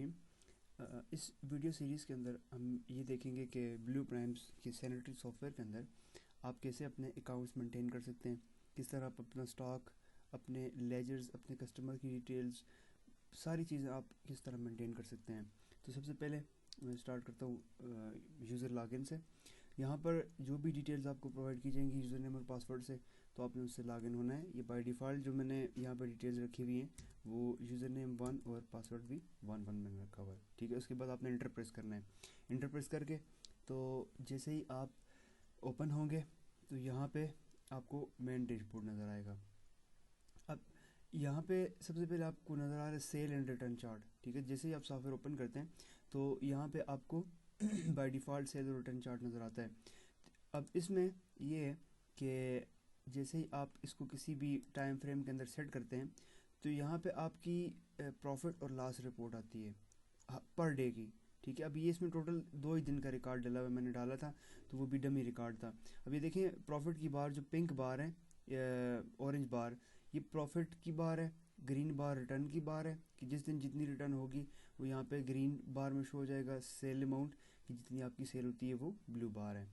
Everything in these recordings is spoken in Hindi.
बिस्मिल्लाहिर्रहमानिर्रहीम। इस वीडियो सीरीज़ के अंदर हम ये देखेंगे कि ब्लू प्राइम्स की सैनिटरी सॉफ्टवेयर के अंदर आप कैसे अपने अकाउंट्स मेंटेन कर सकते हैं, किस तरह आप अपना स्टॉक, अपने लेजर्स, अपने कस्टमर की डिटेल्स, सारी चीज़ें आप किस तरह मेंटेन कर सकते हैं। तो सबसे पहले मैं स्टार्ट करता हूँ यूज़र लॉगिन से। यहाँ पर जो भी डिटेल्स आपको प्रोवाइड की जाएंगी यूज़र नेम और पासवर्ड से, तो आपने उससे लॉगिन होना है। ये बाय डिफ़ॉल्ट जो मैंने यहाँ पर डिटेल्स रखी हुई हैं वो यूज़र नेम 1 और पासवर्ड भी 1 मैंने रखा हुआ है। ठीक है, उसके बाद आपने इंटर प्रेस करना है। इंटर प्रेस करके तो जैसे ही आप ओपन होंगे तो यहाँ पे आपको मेन डैशबोर्ड नज़र आएगा। अब यहाँ पे सबसे पहले आपको नज़र आ रहा है सेल एंड रिटर्न चार्ट। ठीक है, जैसे ही आप सॉफ्टवेयर ओपन करते हैं तो यहाँ पे आपको बाय डिफ़ॉल्ट सेल और रिटर्न चार्ट नज़र आता है। अब इसमें ये है कि जैसे ही आप इसको किसी भी टाइम फ्रेम के अंदर सेट करते हैं तो यहाँ पे आपकी प्रॉफिट और लॉस रिपोर्ट आती है पर डे की। ठीक है, अब ये इसमें टोटल 2 ही दिन का रिकॉर्ड डला हुआ मैंने डाला था, तो वो भी डमी रिकॉर्ड था। अब ये देखें प्रॉफिट की बार जो पिंक बार है, ऑरेंज बार, ये प्रॉफिट की बार है। ग्रीन बार रिटर्न की बार है कि जिस दिन जितनी रिटर्न होगी वो यहाँ पे ग्रीन बार में शो हो जाएगा। सेल अमाउंट कि जितनी आपकी सेल होती है वो ब्लू बार है।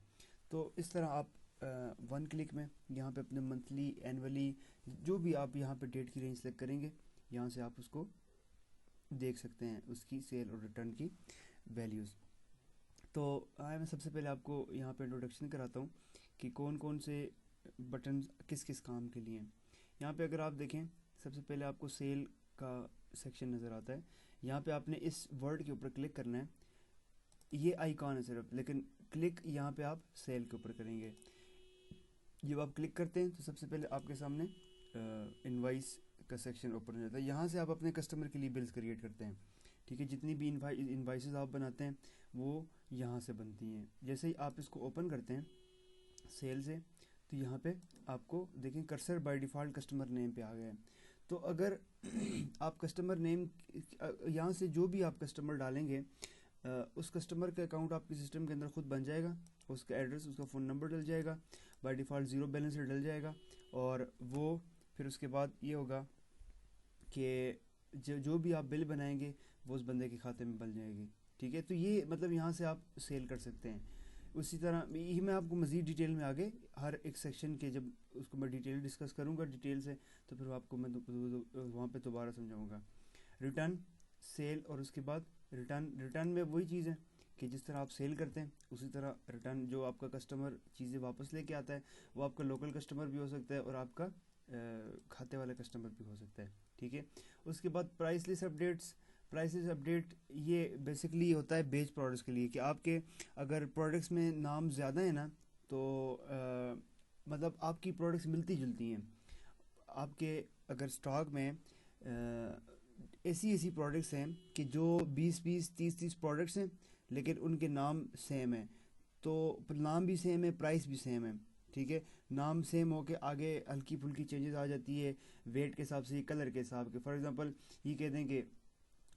तो इस तरह आप 1 क्लिक में यहाँ पे अपने मंथली, एनुअली, जो भी आप यहाँ पे डेट की रेंज सेलेक्ट करेंगे यहाँ से आप उसको देख सकते हैं, उसकी सेल और रिटर्न की वैल्यूज़। तो मैं सबसे पहले आपको यहाँ पे इंट्रोडक्शन कराता हूँ कि कौन कौन से बटन किस किस काम के लिए हैं। यहाँ पे अगर आप देखें सबसे पहले आपको सेल का सेक्शन नज़र आता है। यहाँ पे आपने इस वर्ड के ऊपर क्लिक करना है। ये आइकॉन है सिर्फ, लेकिन क्लिक यहाँ पे आप सेल के ऊपर करेंगे। जब आप क्लिक करते हैं तो सबसे पहले आपके सामने इनवाइस का सेक्शन ओपन हो जाता है। यहाँ से आप अपने कस्टमर के लिए बिल्स क्रिएट करते हैं। ठीक है, जितनी भी इनवाइसेस आप बनाते हैं वो यहाँ से बनती हैं। जैसे ही आप इसको ओपन करते हैं सेल से तो यहाँ पे आपको देखें cursor by default customer name पे आ गया है। तो अगर आप कस्टमर नेम यहाँ से जो भी आप कस्टमर डालेंगे उस कस्टमर का अकाउंट आपके सिस्टम के अंदर खुद बन जाएगा। उसका एड्रेस, उसका फ़ोन नंबर डल जाएगा, बाय डिफ़ॉल्ट 0 बैलेंस से डल जाएगा। और वो फिर उसके बाद ये होगा कि जो भी आप बिल बनाएंगे वो उस बंदे के खाते में बन जाएगी। ठीक है, तो ये मतलब यहाँ से आप सेल कर सकते हैं। उसी तरह ये मैं आपको मज़ीद डिटेल में आगे हर एक सेक्शन के जब उसको मैं डिटेल डिस्कस करूँगा डिटेल से तो फिर आपको मैं वहाँ पे दोबारा समझाऊँगा। रिटर्न, सेल और उसके बाद रिटर्न में वही चीज़ है कि जिस तरह आप सेल करते हैं उसी तरह रिटर्न जो आपका कस्टमर चीज़ें वापस लेके आता है वो आपका लोकल कस्टमर भी हो सकता है और आपका खाते वाला कस्टमर भी हो सकता है। ठीक है, उसके बाद price list updates. Price list update ये बेसिकली होता है बेच प्रोडक्ट्स के लिए कि आपके अगर प्रोडक्ट्स में नाम ज़्यादा है ना तो मतलब आपकी प्रोडक्ट्स मिलती जुलती हैं। आपके अगर स्टॉक में ऐसी प्रोडक्ट्स हैं कि जो 20 30 प्रोडक्ट्स हैं लेकिन उनके नाम सेम है, तो नाम भी सेम है, प्राइस भी सेम है। ठीक है, नाम सेम हो के आगे हल्की फुल्की चेंजेस आ जाती है वेट के हिसाब से, कलर के हिसाब के। फॉर एग्जांपल ये कह दें कि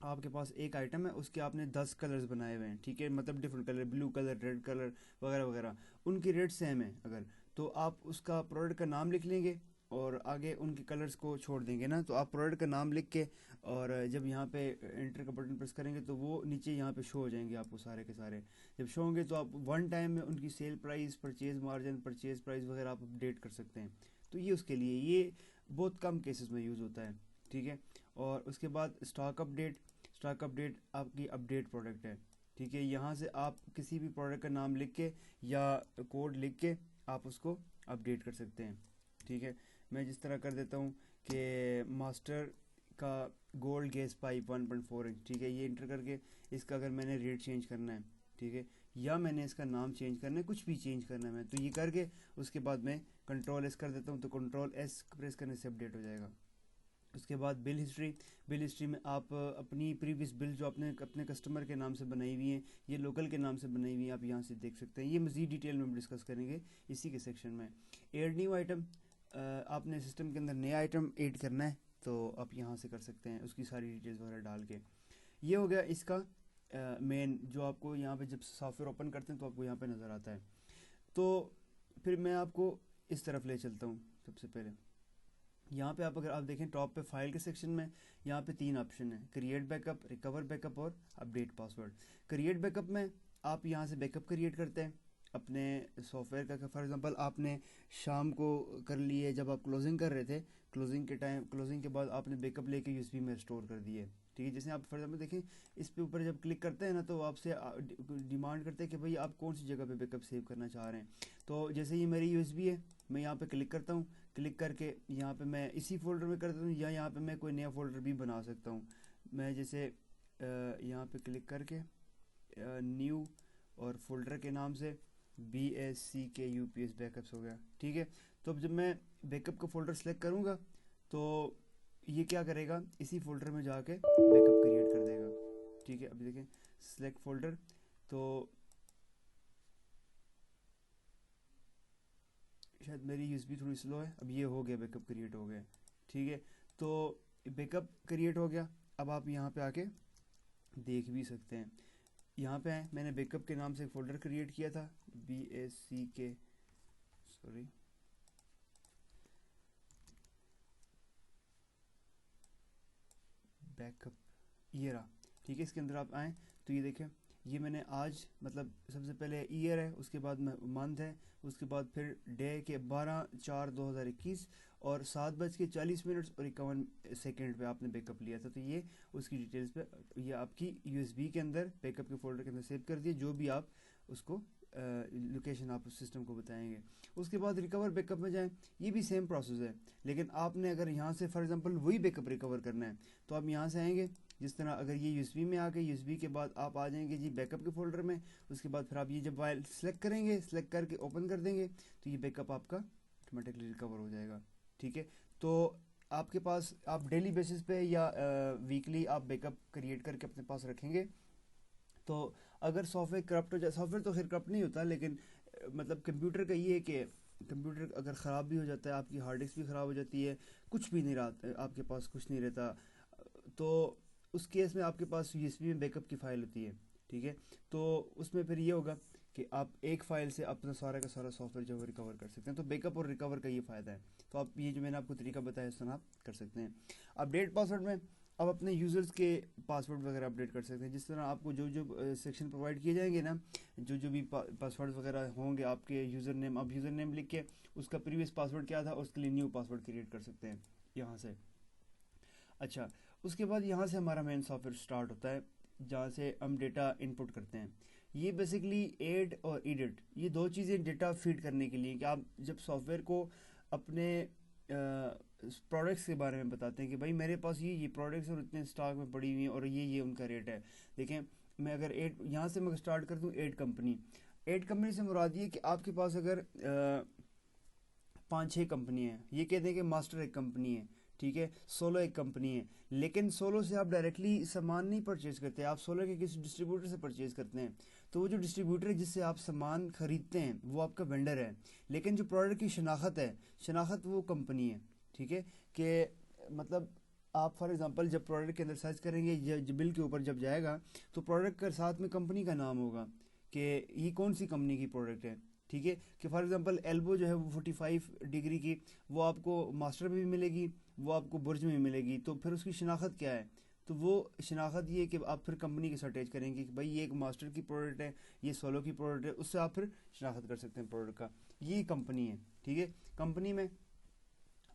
आपके पास एक आइटम है उसके आपने 10 कलर्स बनाए हुए हैं। ठीक है, मतलब different colour, blue colour, red colour वगैरह वगैरह, उनकी रेट सेम है अगर, तो आप उसका प्रोडक्ट का नाम लिख लेंगे और आगे उनके कलर्स को छोड़ देंगे ना। तो आप प्रोडक्ट का नाम लिख के और जब यहाँ पे एंटर का बटन प्रेस करेंगे तो वो नीचे यहाँ पे शो हो जाएंगे आपको सारे के सारे। जब शो होंगे तो आप 1 टाइम में उनकी sale price, purchase margin, purchase price वगैरह आप अपडेट कर सकते हैं। तो ये उसके लिए ये बहुत कम केसेस में यूज़ होता है। ठीक है, और उसके बाद स्टॉक अपडेट। स्टॉक अपडेट आपकी अपडेट प्रोडक्ट है। ठीक है, यहाँ से आप किसी भी प्रोडक्ट का नाम लिख के या कोड लिख के आप उसको अपडेट कर सकते हैं। ठीक है, मैं जिस तरह कर देता हूँ कि मास्टर का गोल्ड गैस पाइप 1.4 इंच। ठीक है, ये इंटर करके इसका अगर मैंने रेट चेंज करना है, ठीक है, या मैंने इसका नाम चेंज करना है, कुछ भी चेंज करना है मैं, तो ये करके उसके बाद मैं कंट्रोल एस कर देता हूँ तो कंट्रोल एस प्रेस करने से अपडेट हो जाएगा। उसके बाद बिल हिस्ट्री। बिल हिस्ट्री में आप अपनी प्रीवियस बिल जो आपने अपने कस्टमर के नाम से बनाई हुई हैं, ये लोकल के नाम से बनाई हुई हैं, आप यहाँ से देख सकते हैं। ये मज़ीद डिटेल में हम डिस्कस करेंगे इसी के सेक्शन में। ऐड न्यू आइटम, आपने सिस्टम के अंदर नया आइटम ऐड करना है तो आप यहाँ से कर सकते हैं उसकी सारी डिटेल्स वगैरह डाल के। ये हो गया इसका मेन जो आपको यहाँ पे जब सॉफ्टवेयर ओपन करते हैं तो आपको यहाँ पे नज़र आता है। तो फिर मैं आपको इस तरफ ले चलता हूँ। सबसे पहले यहाँ पे आप अगर आप देखें टॉप पे फाइल के सेक्शन में यहाँ पे 3 ऑप्शन है, क्रिएट बैकअप, रिकवर बैकअप और अपडेट पासवर्ड। क्रिएट बैकअप में आप यहाँ से बैकअप क्रिएट करते हैं अपने सॉफ्टवेयर का। फॉर एग्जांपल आपने शाम को कर लिए, जब आप क्लोजिंग कर रहे थे, क्लोजिंग के बाद आपने बैकअप लेके यूएसबी में स्टोर कर दिए, ठीक है। जैसे आप फॉर एग्जांपल देखें इस पे ऊपर जब क्लिक करते हैं ना, तो आपसे डिमांड करते हैं कि भाई आप कौन सी जगह पे बैकअप सेव करना चाह रहे हैं। तो जैसे ये मेरी यूएसबी है, मैं यहाँ पे क्लिक करता हूँ, क्लिक करके यहाँ पे मैं इसी फोल्डर में करता हूँ, या यहाँ पे मैं कोई नया फोल्डर भी बना सकता हूँ। मैं जैसे यहाँ पे क्लिक करके न्यू और फोल्डर के नाम से BACKUPS बैकअप्स हो गया, ठीक है। तो अब जब मैं बैकअप का फोल्डर सेलेक्ट करूँगा तो ये क्या करेगा, इसी फोल्डर में जाके बैकअप क्रिएट कर देगा, ठीक है। अभी देखें सेलेक्ट फोल्डर, तो शायद मेरी यूएसबी थोड़ी स्लो है, अब ये हो गया बैकअप क्रिएट हो गया, ठीक है। तो बैकअप क्रिएट हो गया। अब आप यहाँ पे आके देख भी सकते हैं, यहाँ पे है मैंने बैकअप के नाम से एक फोल्डर क्रिएट किया था, बैकअप, ये रहा, ठीक है। इसके अंदर आप आएँ तो ये देखें, ये मैंने आज मतलब सबसे पहले ईयर है, उसके बाद मंथ है, उसके बाद फिर डे के 12/4/2021 और 7:40 और 51 सेकेंड पे आपने बैकअप लिया था। तो ये उसकी डिटेल्स पे ये आपकी यूएसबी के अंदर बैकअप के फोल्डर के अंदर सेव कर दिए, जो भी आप उसको लोकेशन आप उस सिस्टम को बताएंगे। उसके बाद रिकवर बैकअप में जाएं, ये भी सेम प्रोसेस है, लेकिन आपने अगर यहाँ से फॉर एग्जांपल वही बैकअप रिकवर करना है तो आप यहाँ से आएंगे, जिस तरह अगर ये यूएसबी में आ गए, यूएसबी के बाद आप आ जाएंगे जी बैकअप के फोल्डर में। उसके बाद फिर आप ये जब फाइल सेलेक्ट करेंगे, सेलेक्ट करके ओपन कर देंगे तो ये बैकअप आपका ऑटोमेटिकली रिकवर हो जाएगा, ठीक है। तो आपके पास आप डेली बेसिस पे या वीकली आप बैकअप क्रिएट करके अपने पास रखेंगे। तो अगर सॉफ्टवेयर करप्ट हो जाए, सॉफ्टवेयर तो खैर करप्ट नहीं होता, लेकिन मतलब कंप्यूटर का ये है कि कंप्यूटर अगर ख़राब भी हो जाता है, आपकी हार्ड डिस्क भी ख़राब हो जाती है, कुछ भी नहीं रहा, आपके पास कुछ नहीं रहता, तो उस केस में आपके पास यूएसबी में बैकअप की फ़ाइल होती है, ठीक है। तो उसमें फिर ये होगा कि आप एक फ़ाइल से अपना सारा का सारा सॉफ्टवेयर जो है रिकवर कर सकते हैं। तो बैकअप और रिकवर का ये फ़ायदा है। तो आप ये जो मैंने आपको तरीका बताया इस तरह आप कर सकते हैं। अपडेट पासवर्ड में आप अपने यूज़र्स के पासवर्ड वगैरह अपडेट कर सकते हैं। जिस तरह आपको जो जो सेक्शन प्रोवाइड किए जाएंगे ना, जो जो भी पासवर्ड वगैरह होंगे आपके यूज़र नेम, आप यूज़र नेम लिख के उसका प्रीवियस पासवर्ड क्या था उसके लिए न्यू पासवर्ड क्रिएट कर सकते हैं यहाँ से। अच्छा, उसके बाद यहाँ से हमारा मेन सॉफ्टवेयर स्टार्ट होता है, जहाँ से हम डेटा इनपुट करते हैं। ये बेसिकली एड और एडिट, ये दो चीज़ें डेटा फीड करने के लिए, कि आप जब सॉफ्टवेयर को अपने प्रोडक्ट्स के बारे में बताते हैं कि भाई मेरे पास ये प्रोडक्ट्स और इतने स्टॉक में पड़ी हुई हैं और ये उनका रेट है। देखें, मैं अगर यहाँ से मैं स्टार्ट कर दूँ एड कंपनी से मुराद ये कि आपके पास अगर 5-6 कंपनी है, ये कहते हैं कि मास्टर एक कंपनी है, ठीक है, सोलो एक कंपनी है, लेकिन सोलो से आप डायरेक्टली सामान नहीं परचेज करते, आप सोलो के किसी डिस्ट्रीब्यूटर से परचेज करते हैं। तो वो जो डिस्ट्रीब्यूटर है जिससे आप सामान खरीदते हैं वो आपका वेंडर है, लेकिन जो प्रोडक्ट की शनाख्त वो कंपनी है, ठीक है। कि मतलब आप फॉर एग्जांपल जब प्रोडक्ट के अंदर सर्च करेंगे, बिल के ऊपर जब जाएगा तो प्रोडक्ट के साथ में कंपनी का नाम होगा कि ये कौन सी कंपनी की प्रोडक्ट है, ठीक है। कि फॉर एग्जांपल एल्बो जो है वो 45 डिग्री की, वो आपको मास्टर में भी मिलेगी, वो आपको बुर्ज में भी मिलेगी। तो फिर उसकी शनाख्त क्या है, तो वो शनाख्त ये कि आप फिर कंपनी के साथ अटैच करेंगे कि भाई ये एक मास्टर की प्रोडक्ट है, ये सोलो की प्रोडक्ट है, उससे आप फिर शनाख्त कर सकते हैं प्रोडक्ट का, ये कंपनी है, ठीक है। कंपनी में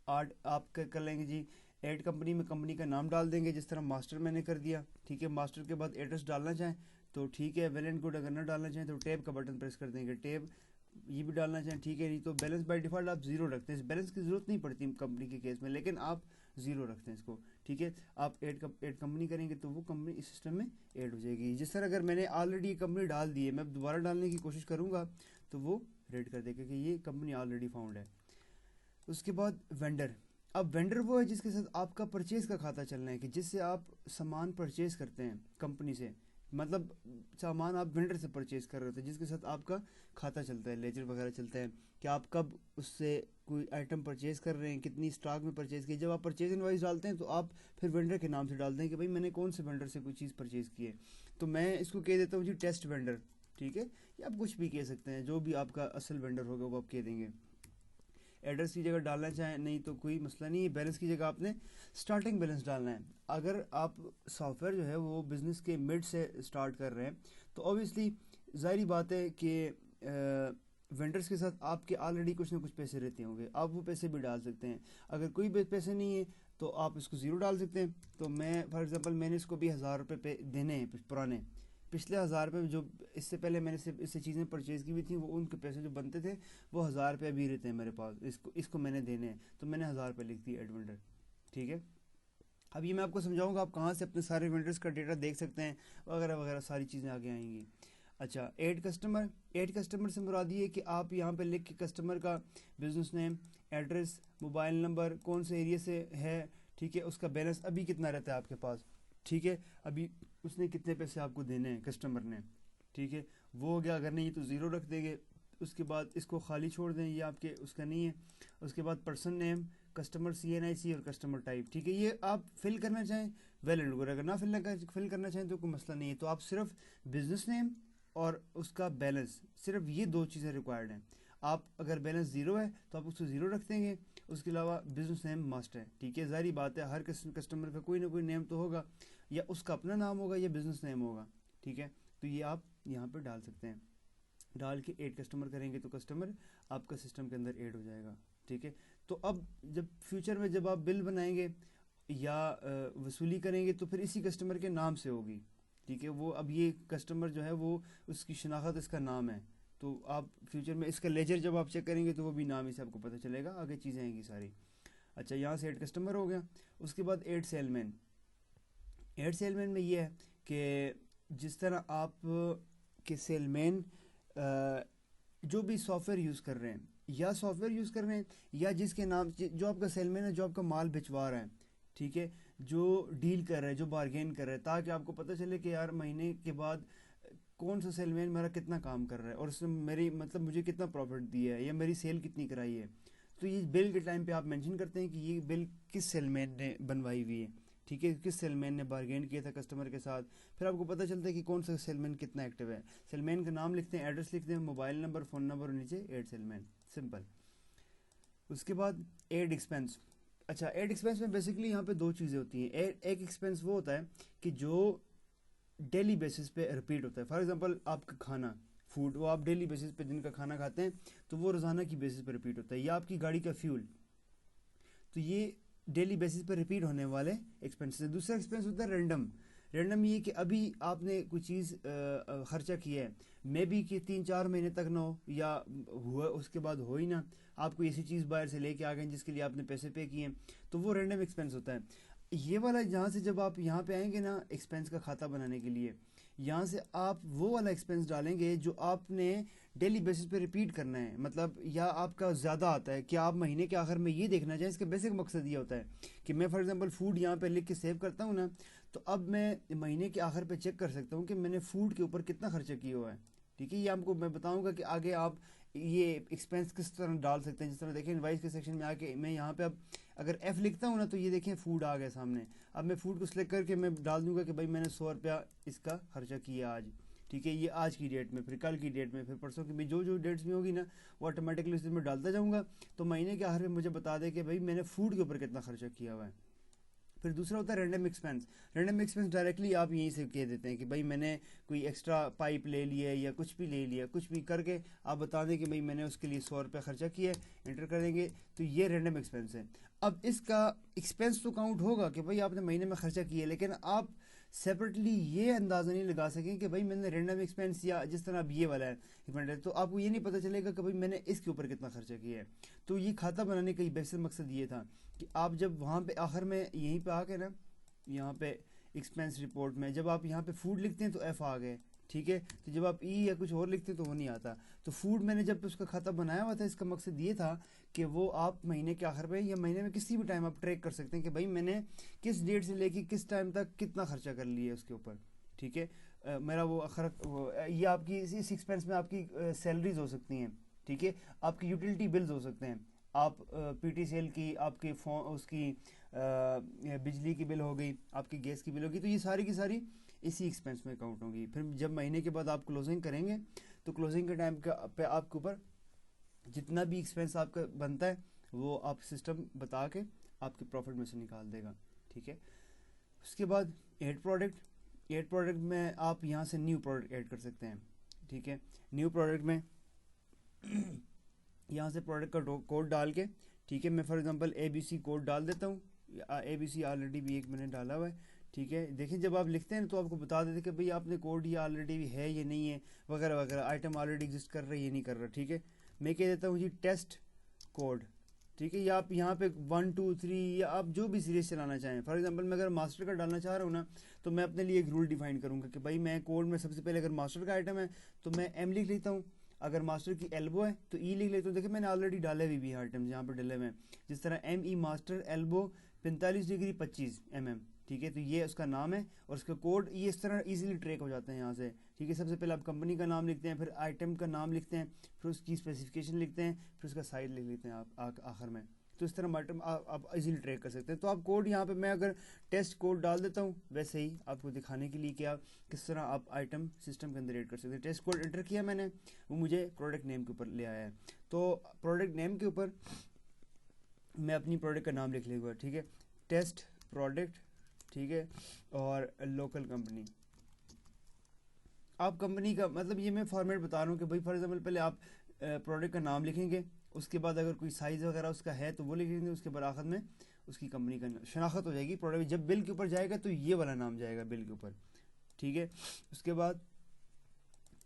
आप कर लेंगे जी ऐड कंपनी में, कंपनी का नाम डाल देंगे जिस तरह मास्टर मैंने कर दिया, ठीक है। मास्टर के बाद एड्रेस डालना चाहें तो ठीक है, वेल एंड गुड। अगर ना डालना चाहें तो टैब का बटन प्रेस कर देंगे, टैब ये भी डालना चाहें, ठीक है। नहीं तो बैलेंस बाय डिफ़ॉल्ट आप ज़ीरो रखते हैं, इस बैलेंस की ज़रूरत नहीं पड़ती कंपनी के केस में, लेकिन आप ज़ीरो रखते हैं इसको, ठीक है। आप ऐड कंपनी करेंगे तो वो कंपनी इस सिस्टम में ऐड हो जाएगी। जिस तरह अगर मैंने ऑलरेडी कंपनी डाल दी है, मैं दोबारा डालने की कोशिश करूँगा तो वो रेड कर देगा कि ये कंपनी ऑलरेडी फाउंड है। उसके बाद वेंडर, अब वेंडर वो है जिसके साथ आपका परचेज का खाता चलना है, कि जिससे आप सामान परचेज करते हैं कंपनी से, मतलब सामान आप वेंडर से परचेज कर रहे होते हैं, जिसके साथ आपका खाता चलता है, लेजर वगैरह चलता है कि आप कब उससे कोई आइटम परचेज कर रहे हैं, कितनी स्टॉक में परचेज की। जब आप परचेज इनवॉइस डालते हैं तो आप फिर वेंडर के नाम से डालते हैं कि भाई मैंने कौन से वेंडर से कोई चीज़ परचेज की है। तो मैं इसको कह देता हूँ जी टेस्ट वेंडर, ठीक है, या आप कुछ भी कह सकते हैं, जो भी आपका असल वेंडर होगा वो आप कह देंगे। एड्रेस की जगह डालना चाहें नहीं तो कोई मसला नहीं है, बैलेंस की जगह आपने स्टार्टिंग बैलेंस डालना है। अगर आप सॉफ्टवेयर जो है वो बिज़नेस के मिड से स्टार्ट कर रहे हैं तो ऑब्वियसली ज़ाहिर बात है कि वेंडर्स के साथ आपके ऑलरेडी कुछ ना कुछ पैसे रहते होंगे, आप वो पैसे भी डाल सकते हैं। अगर कोई पैसे नहीं है तो आप इसको ज़ीरो डाल सकते हैं। तो मैं फॉर एग्जांपल मैंने इसको भी 1000 रुपये पे देने हैं पुराने, पिछले 1000 रुपये जो इससे पहले मैंने सिर्फ इससे चीज़ें परचेज़ की हुई थी, वो उनके पैसे जो बनते थे वो 1000 रुपये अभी रहते हैं मेरे पास, इसको मैंने देने हैं, तो मैंने 1000 रुपये लिख दी एड वेंडर। ठीक है, अब ये मैं आपको समझाऊंगा आप कहाँ से अपने सारे वेंडर्स का डेटा देख सकते हैं वगैरह वगैरह, सारी चीज़ें आगे आएंगी। अच्छा, ऐड कस्टमर से मुराद ये है कि आप यहाँ पे लिख के कस्टमर का business name, address, mobile number, कौन से एरिया से है, ठीक है, उसका बैलेंस अभी कितना रहता है आपके पास, ठीक है, अभी उसने कितने पैसे आपको देने हैं कस्टमर ने, ठीक है, वो हो गया। अगर नहीं तो ज़ीरो रख देंगे। उसके बाद इसको खाली छोड़ दें, ये आपके उसका नहीं है। उसके बाद पर्सन नेम, कस्टमर CNIC और कस्टमर टाइप, ठीक है, ये आप फिल करना चाहें वेल एंड गुड, अगर ना फिल करना चाहें तो कोई मसला नहीं है। तो आप सिर्फ बिजनेस नेम और उसका बैलेंस, सिर्फ ये दो चीज़ें रिक्वायर्ड हैं। आप अगर बैलेंस ज़ीरो है तो आप उसको ज़ीरो रख देंगे, उसके अलावा बिजनेस नेम मस्ट है, ठीक है, ज़ाहिर बात है हर कस्टमर का कोई ना कोई नेम तो होगा, या उसका अपना नाम होगा या बिजनेस नेम होगा, ठीक है। तो ये आप यहाँ पर डाल सकते हैं, डाल के ऐड कस्टमर करेंगे तो कस्टमर आपका सिस्टम के अंदर ऐड हो जाएगा, ठीक है। तो अब जब फ्यूचर में जब आप बिल बनाएंगे या वसूली करेंगे तो फिर इसी कस्टमर के नाम से होगी, ठीक है। वो अब ये कस्टमर जो है वो उसकी शनाख्त इसका नाम है, तो आप फ्यूचर में इसका लेजर जब आप चेक करेंगे तो वो भी नाम ही से आपको पता चलेगा, आगे चीज़ें आएंगी सारी। अच्छा, यहाँ से ऐड कस्टमर हो गया। उसके बाद ऐड सेलमैन। ऐड सेलमैन में ये है कि जिस तरह आप के सेलमैन जो भी सॉफ्टवेयर यूज़ कर रहे हैं या सॉफ्टवेयर यूज़ कर रहे हैं या जिसके नाम जो आपका सेलमैन है, जो आपका माल भिजवा रहा है, ठीक है, जो डील कर रहा है, जो बार्गेन कर रहा है, ताकि आपको पता चले कि यार महीने के बाद कौन सा सेलमैन मेरा कितना काम कर रहा है और उसने मेरी मतलब मुझे कितना प्रॉफिट दिया है या मेरी सेल कितनी कराई है। तो ये बिल के टाइम पे आप मेंशन करते हैं कि ये बिल किस सेलमैन ने बनवाई हुई है, ठीक है, किस सेलमैन ने बार्गेन किया था कस्टमर के साथ। फिर आपको पता चलता है कि कौन सा सेलमैन कितना एक्टिव है। सेलमैन का नाम लिखते हैं, एड्रेस लिखते हैं, मोबाइल नंबर, फ़ोन नंबर और नीचे ऐड सेलमैन, सिंपल। उसके बाद ऐड एक्सपेंस। अच्छा, ऐड एक्सपेंस में बेसिकली यहाँ पे दो चीज़ें होती हैं। एक एक्सपेंस वो होता है कि जो डेली बेसिस पे रिपीट होता है। फॉर एग्जांपल आपका खाना, फूड, वो आप डेली बेसिस पे दिन का खाना खाते हैं तो वो रोज़ाना की बेसिस पे रिपीट होता है। या आपकी गाड़ी का फ्यूल, तो ये डेली बेसिस पे रिपीट होने वाले एक्सपेंसेस है। दूसरा एक्सपेंस होता है रैंडम। रैंडम ये कि अभी आपने कोई चीज़ खर्चा किया है, मे बी कि 3-4 महीने तक ना हो या हुआ उसके बाद हो ही ना, आप कोई ऐसी चीज़ बाहर से लेके आ गए जिसके लिए आपने पैसे पे किए हैं, तो वो रैंडम एक्सपेंस होता है। ये वाला जहाँ से जब आप यहाँ पे आएंगे ना एक्सपेंस का खाता बनाने के लिए, यहाँ से आप वो वाला एक्सपेंस डालेंगे जो आपने डेली बेसिस पे रिपीट करना है, मतलब या आपका ज़्यादा आता है कि आप महीने के आखिर में ये देखना चाहिए। इसका बेसिक मकसद ये होता है कि मैं फॉर एग्जांपल फूड यहाँ पे लिख के सेव करता हूँ ना, तो अब मैं महीने के आखिर पे चेक कर सकता हूँ कि मैंने फूड के ऊपर कितना खर्चा किया हुआ है, ठीक है। ये आपको मैं बताऊँगा कि आगे आप ये एक्सपेंस किस तरह डाल सकते हैं। जिस तरह देखें इनवाइस के सेक्शन में आके मैं यहाँ पे अब अगर F लिखता हूँ ना तो ये देखें फूड आ गया सामने। अब मैं फूड को सिलेक्ट करके मैं डाल दूंगा कि भाई मैंने 100 रुपया इसका खर्चा किया आज, ठीक है, ये आज की डेट में, फिर कल की डेट में, फिर परसों की भी जो जो डेट्स में होगी ना वो ऑटोमेटिकली उसमें मैं डालता जाऊँगा। तो महीने के आखिर में मुझे बता दे कि भाई मैंने फूड के ऊपर कितना खर्चा किया हुआ है। फिर दूसरा होता है random expense. Random expense directly आप यहीं से कह देते हैं कि भाई मैंने कोई एक्स्ट्रा पाइप ले लिया या कुछ भी ले लिया, कुछ भी करके आप बता दें कि भाई मैंने उसके लिए 100 रुपये खर्चा किया है, एंटर कर देंगे, तो ये रैंडम एक्सपेंस है। अब इसका एक्सपेंस तो काउंट होगा कि भाई आपने महीने में खर्चा किया, लेकिन आप सेपरेटली ये अंदाज़ा नहीं लगा सकें कि भाई मैंने रैंडम एक्सपेंस या जिस तरह अब ये वाला है तो आपको ये नहीं पता चलेगा कि भाई मैंने इसके ऊपर कितना खर्चा किया है। तो ये खाता बनाने का बेसिक मकसद ये था कि आप जब वहाँ पे आखिर में यहीं पे आके ना, यहाँ पे एक्सपेंस रिपोर्ट में जब आप यहाँ पे फूड लिखते हैं तो F आ गए, ठीक है। तो जब आप ई या कुछ और लिखते हैं तो वो नहीं आता। तो फूड मैंने जब उसका खाता बनाया हुआ था, इसका मकसद ये था कि वो आप महीने के आखिर में या महीने में किसी भी टाइम आप ट्रैक कर सकते हैं कि भाई मैंने किस डेट से लेके किस टाइम तक कितना खर्चा कर लिया उसके ऊपर, ठीक है। मेरा वो ये आपकी इस एक्सपेंस में आपकी सैलरीज हो सकती हैं, ठीक है, आपकी यूटिलिटी बिल्स हो सकते हैं, आप PTCL की, आपके फोन उसकी बिजली की बिल हो गई, आपकी गैस की बिल होगी, तो ये सारी की सारी इसी एक्सपेंस में काउंट होंगी। फिर जब महीने के बाद आप क्लोजिंग करेंगे तो क्लोजिंग के टाइम पे आपके ऊपर जितना भी एक्सपेंस आपका बनता है वो आप सिस्टम बता के आपके प्रॉफिट में से निकाल देगा, ठीक है। उसके बाद ऐड प्रोडक्ट में आप यहाँ से न्यू प्रोडक्ट ऐड कर सकते हैं, ठीक है। न्यू प्रोडक्ट में यहाँ से प्रोडक्ट का कोड डाल के, ठीक है, मैं फॉर एग्जांपल ABC कोड डाल देता हूँ। ABC ऑलरेडी भी एक मैंने डाला हुआ है, ठीक है। देखिए जब आप लिखते हैं तो आपको बता देते कि भाई आपने कोड ये ऑलरेडी है ये नहीं है वगैरह वगैरह, आइटम ऑलरेडी एग्जिस्ट कर रहा है ये नहीं कर रहा, ठीक है। मैं कह देता हूँ जी टेस्ट कोड, ठीक है। या आप यहाँ पे 1 2 3 या आप जो भी सीरीज चलाना चाहें। फॉर एग्जांपल मैं अगर मास्टर का डालना चाह रहा हूँ ना, तो मैं अपने लिए एक रूल डिफाइन करूँगा कि भाई मैं कोड में सबसे पहले अगर मास्टर का आइटम है तो मैं M लिख लेता हूँ, अगर मास्टर की एल्बो है तो E लिख लेता हूँ। देखिए मैंने ऑलरेडी डाले हुए भी आइटम्स यहाँ पर डले हुए हैं, जिस तरह ME master elbow 45 degree 25 mm, ठीक है। तो ये उसका नाम है और उसका कोड ये इस तरह इजीली ट्रैक हो जाते हैं यहाँ से, ठीक है। सबसे पहले आप कंपनी का नाम लिखते हैं, फिर आइटम का नाम लिखते हैं, फिर उसकी स्पेसिफिकेशन लिखते हैं, फिर उसका साइज लिख लेते हैं आप आखिर में। तो इस तरह आइटम आप इजीली ट्रैक कर सकते हैं। तो आप कोड यहाँ पे मैं अगर टेस्ट कोड डाल देता हूँ, वैसे ही आपको दिखाने के लिए कि आप किस तरह आप आइटम सिस्टम के अंदर ऐड कर सकते हैं। टेस्ट कोड एंटर किया मैंने, वो मुझे प्रोडक्ट नेम के ऊपर ले आया है। तो प्रोडक्ट नेम के ऊपर मैं अपनी प्रोडक्ट का नाम लिख लूँगा, ठीक है, टेस्ट प्रोडक्ट, ठीक है, और लोकल कंपनी। आप कंपनी का मतलब ये मैं फॉर्मेट बता रहा हूँ कि भाई फॉर एग्जाम्पल पहले आप प्रोडक्ट का नाम लिखेंगे, उसके बाद अगर कोई साइज़ वगैरह उसका है तो वो लिखेंगे, उसके बाद आखिर में उसकी कंपनी का शनाख्त हो जाएगी। प्रोडक्ट जब बिल के ऊपर जाएगा तो ये वाला नाम जाएगा बिल के ऊपर, ठीक है। उसके बाद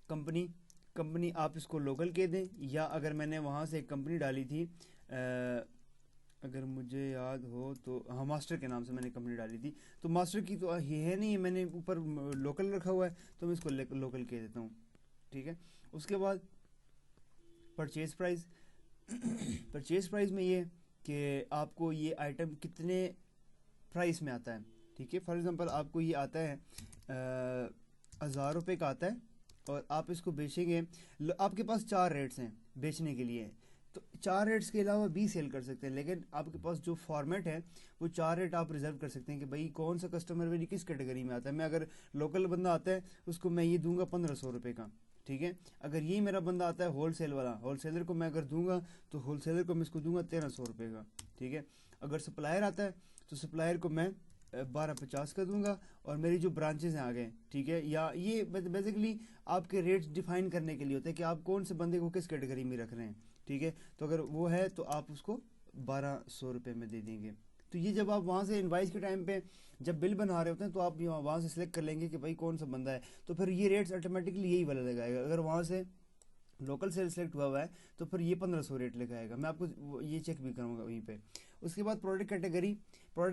कंपनी आप इसको लोकल कह दें, या अगर मैंने वहाँ से एक कंपनी डाली थी अगर मुझे याद हो तो हाँ मास्टर के नाम से मैंने कंपनी डाली थी, तो मास्टर की तो ये है नहीं, मैंने ऊपर लोकल रखा हुआ है तो मैं इसको लोकल कह देता हूँ, ठीक है। उसके बाद परचेज प्राइस परचेज प्राइस में ये कि आपको ये आइटम कितने प्राइस में आता है, ठीक है। फॉर एग्जांपल आपको ये आता है 1000 रुपये का आता है और आप इसको बेचेंगे, आपके पास 4 रेट्स हैं बेचने के लिए, तो 4 रेट्स के अलावा भी सेल कर सकते हैं, लेकिन आपके पास जो फॉर्मेट है वो 4 रेट आप रिजर्व कर सकते हैं कि भाई कौन सा कस्टमर मेरी किस कैटेगरी में आता है। मैं अगर लोकल बंदा आता है उसको मैं ये दूंगा 1500 रुपये का, ठीक है। अगर ये मेरा बंदा आता है होलसेल वाला, होलसेलर को मैं अगर दूंगा तो होलसेलर को मैं इसको दूंगा 1300 रुपये का, ठीक है। अगर सप्लायर आता है तो सप्लायर को मैं 1250 का दूंगा, और मेरी जो ब्रांचेस हैं आगे, ठीक है। या ये बेसिकली आपके रेट्स डिफाइन करने के लिए होता है कि आप कौन से बंदे को किस कैटेगरी में रख रहे हैं, ठीक है। तो अगर वो है तो आप उसको 1200 रुपये में दे देंगे। तो ये जब आप वहाँ से इनवाइस के टाइम पे जब बिल बना रहे होते हैं तो आप वहाँ से सिलेक्ट कर लेंगे कि भाई कौन सा बंदा है, तो फिर ये रेट्स ऑटोमेटिकली यही वाला लगाएगा। अगर वहाँ से लोकल सेल सेलेक्ट हुआ है तो फिर ये 1500 रेट लगाएगा। मैं आपको ये चेक भी करूँगा वहीं पे। उसके बाद प्रोडक्ट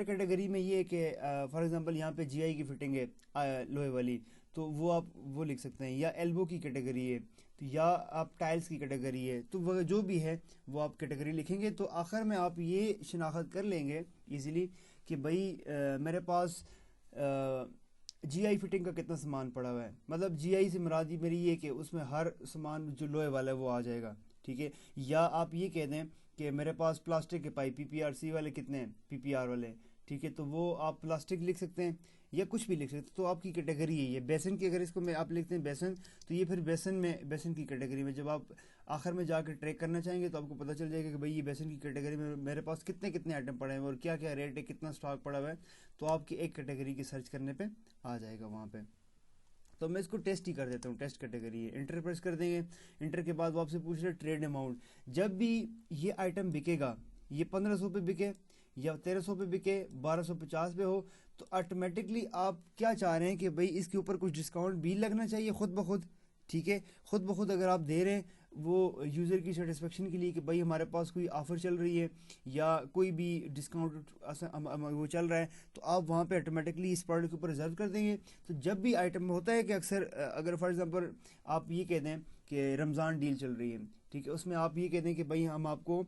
कैटेगरी में ये कि फॉर एग्जांपल यहाँ पे GI की फिटिंग है लोहे वाली, तो वो आप वो लिख सकते हैं, या एल्बो की कैटेगरी है तो या आप टाइल्स की कैटेगरी है, तो वह जो भी है वो आप कैटेगरी लिखेंगे। तो आखिर में आप ये शनाख्त कर लेंगे इजीली कि भाई मेरे पास GI फिटिंग का कितना सामान पड़ा हुआ है। मतलब GI से मुराद मेरी ये कि उसमें हर सामान जो लोहे वाला है वो आ जाएगा, ठीक है। या आप ये कह दें कि मेरे पास प्लास्टिक के पाइप PPRC वाले कितने हैं, PPR वाले, ठीक है, तो वो आप प्लास्टिक लिख सकते हैं या कुछ भी लिख सकते हैं। तो आपकी कैटेगरी है ये बेसन की, अगर इसको मैं आप लिखते हैं बेसन, तो ये फिर बेसन की कैटेगरी में जब आप आखिर में जाकर ट्रैक करना चाहेंगे तो आपको पता चल जाएगा कि भाई ये बेसन की कैटेगरी में मेरे पास कितने कितने आइटम पड़े हैं और क्या क्या रेट है, कितना स्टॉक पड़ा हुआ है, तो आपकी एक कैटेगरी की सर्च करने पे आ जाएगा वहाँ पे। तो मैं इसको टेस्ट ही कर देता हूँ, टेस्ट कैटेगरी है, इंटर प्रेस कर देंगे। इंटर के बाद वो आपसे पूछ रहे ट्रेड अमाउंट, जब भी ये आइटम बिकेगा, ये 1500 पे बिके या 1300 पे बिके, 1250 पे हो, तो ऑटोमेटिकली आप क्या चाह रहे हैं कि भाई इसके ऊपर कुछ डिस्काउंट भी लगना चाहिए खुद ब खुद, ठीक है। खुद ब खुद अगर आप दे रहे हैं वो यूज़र की सेटिस्फेक्शन के लिए कि भाई हमारे पास कोई ऑफ़र चल रही है या कोई भी डिस्काउंट वो चल रहा है, तो आप वहाँ पे ऑटोमेटिकली इस प्रोडक्ट के ऊपर रिजर्व कर देंगे। तो जब भी आइटम होता है कि अक्सर अगर फॉर एग्जांपल आप ये कह दें कि रमज़ान डील चल रही है, ठीक है, उसमें आप ये कह दें कि भाई हम आपको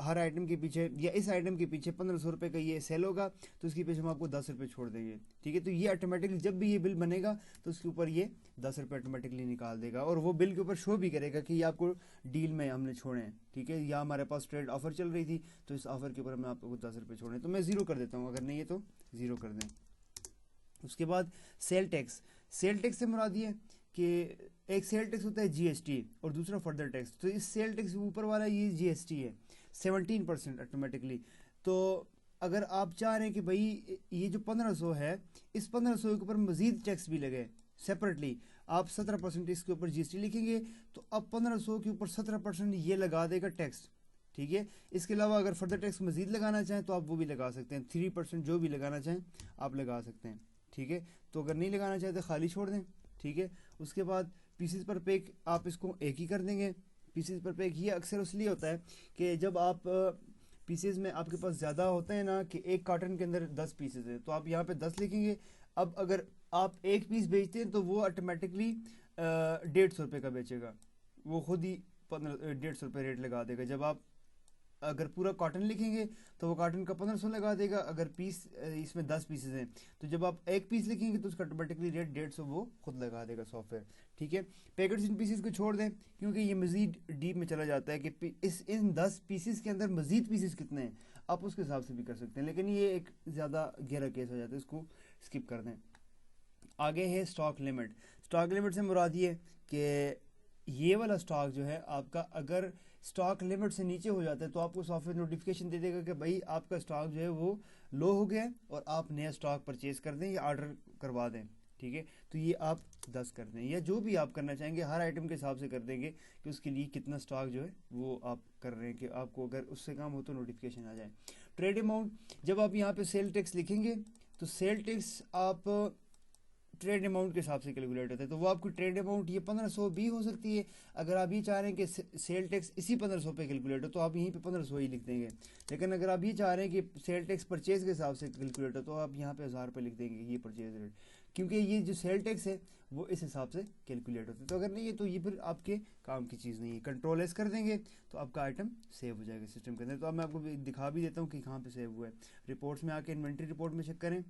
हर आइटम के पीछे या इस आइटम के पीछे 1500 रुपये का ये सेल होगा तो उसके पीछे हम आपको 10 रुपये छोड़ देंगे, ठीक है। तो ये ऑटोमेटिकली जब भी ये बिल बनेगा तो उसके ऊपर ये 10 रुपये ऑटोमेटिकली निकाल देगा और वो बिल के ऊपर शो भी करेगा कि ये आपको डील में हमने छोड़े हैं, ठीक है। या हमारे पास ट्रेड ऑफर चल रही थी तो इस ऑफर के ऊपर हमने आपको 10 रुपये छोड़े, तो मैं ज़ीरो कर देता हूँ, अगर नहीं है तो ज़ीरो कर दें। उसके बाद सेल टैक्स से मुराद ये कि एक सेल टैक्स होता है जीएसटी और दूसरा फर्दर टैक्स। तो इस सेल टैक्स के ऊपर वाला ये जीएसटी है 17% ऑटोमेटिकली। तो अगर आप चाह रहे हैं कि भाई ये जो 1500 है, इस 1500 के ऊपर मजीद टैक्स भी लगे सेपरेटली, आप 17% इसके ऊपर जीएसटी लिखेंगे, तो अब 1500 के ऊपर 17% ये लगा देगा टैक्स। ठीक है, इसके अलावा अगर फर्दर टैक्स मजीद लगाना चाहें तो आप वो भी लगा सकते हैं, 3% जो भी लगाना चाहें आप लगा सकते हैं। ठीक है, तो अगर नहीं लगाना चाहते खाली छोड़ दें। ठीक है, उसके बाद पीसीस पर पेक आप इसको एक ही कर देंगे। पीसीस पर पेक ये अक्सर इसलिए होता है कि जब आप पीसेस में आपके पास ज़्यादा होते हैं ना, कि एक कार्टन के अंदर 10 पीसेस है, तो आप यहाँ पे 10 लिखेंगे। अब अगर आप एक पीस बेचते हैं तो वो ऑटोमेटिकली 150 रुपये का बेचेगा, वो खुद ही 150 रुपये रेट लगा देगा। जब आप अगर पूरा कॉटन लिखेंगे तो वो कॉटन का 1500 लगा देगा। अगर पीस इसमें 10 पीसेस हैं तो जब आप एक पीस लिखेंगे तो उसका ऑटोमेटिकली रेट 150 वो खुद लगा देगा सॉफ्टवेयर। ठीक है, पैकेट्स इन पीसेस को छोड़ दें क्योंकि ये मज़ीद डीप में चला जाता है कि इन 10 पीसेस के अंदर मज़ीद पीसेस कितने हैं, आप उसके हिसाब से भी कर सकते हैं, लेकिन ये एक ज़्यादा गहरा केस हो जाता है, इसको स्किप कर दें। आगे है स्टॉक लिमिट। स्टॉक लिमिट से मुराद ये कि ये वाला स्टॉक जो है आपका, अगर स्टॉक लिमिट से नीचे हो जाता है तो आपको सॉफ्टवेयर नोटिफिकेशन दे देगा कि भाई आपका स्टॉक जो है वो लो हो गया है और आप नया स्टॉक परचेज कर दें या ऑर्डर करवा दें। ठीक है, तो ये आप 10 कर दें, या जो भी आप करना चाहेंगे हर आइटम के हिसाब से कर देंगे कि उसके लिए कितना स्टॉक जो है वो आप कर रहे हैं, कि आपको अगर उससे कम हो तो नोटिफिकेशन आ जाए। ट्रेड अमाउंट, जब आप यहाँ पे सेल टैक्स लिखेंगे तो सेल टैक्स आप ट्रेड अमाउंट के हिसाब से कैलकुलेट होता है, तो वो आपकी ट्रेड अमाउंट ये 1500 भी हो सकती है। अगर आप ये चाह रहे हैं कि सेल टैक्स इसी 1500 पे कैलकुलेट हो तो आप यहीं पे 1500 ही लिख देंगे। लेकिन अगर आप ये चाह रहे हैं कि सेल टैक्स परचेज के हिसाब से कैलकुलेट हो तो आप यहाँ पे 1000 रुपये लिख देंगे ये परचेज रेट, क्योंकि ये जो सेल टैक्स है वो इस हिसाब से कैलकुलेट होता है। तो अगर नहीं है तो ये फिर आपके काम की चीज़ नहीं है। कंट्रोल एस कर देंगे तो आपका आइटम सेव हो जाएगा सिस्टम के अंदर। तो अब मैं आपको दिखा भी देता हूँ कि कहाँ पे सेव हुआ है। रिपोर्ट्स में आके इन्वेंट्री रिपोर्ट में चेक करें,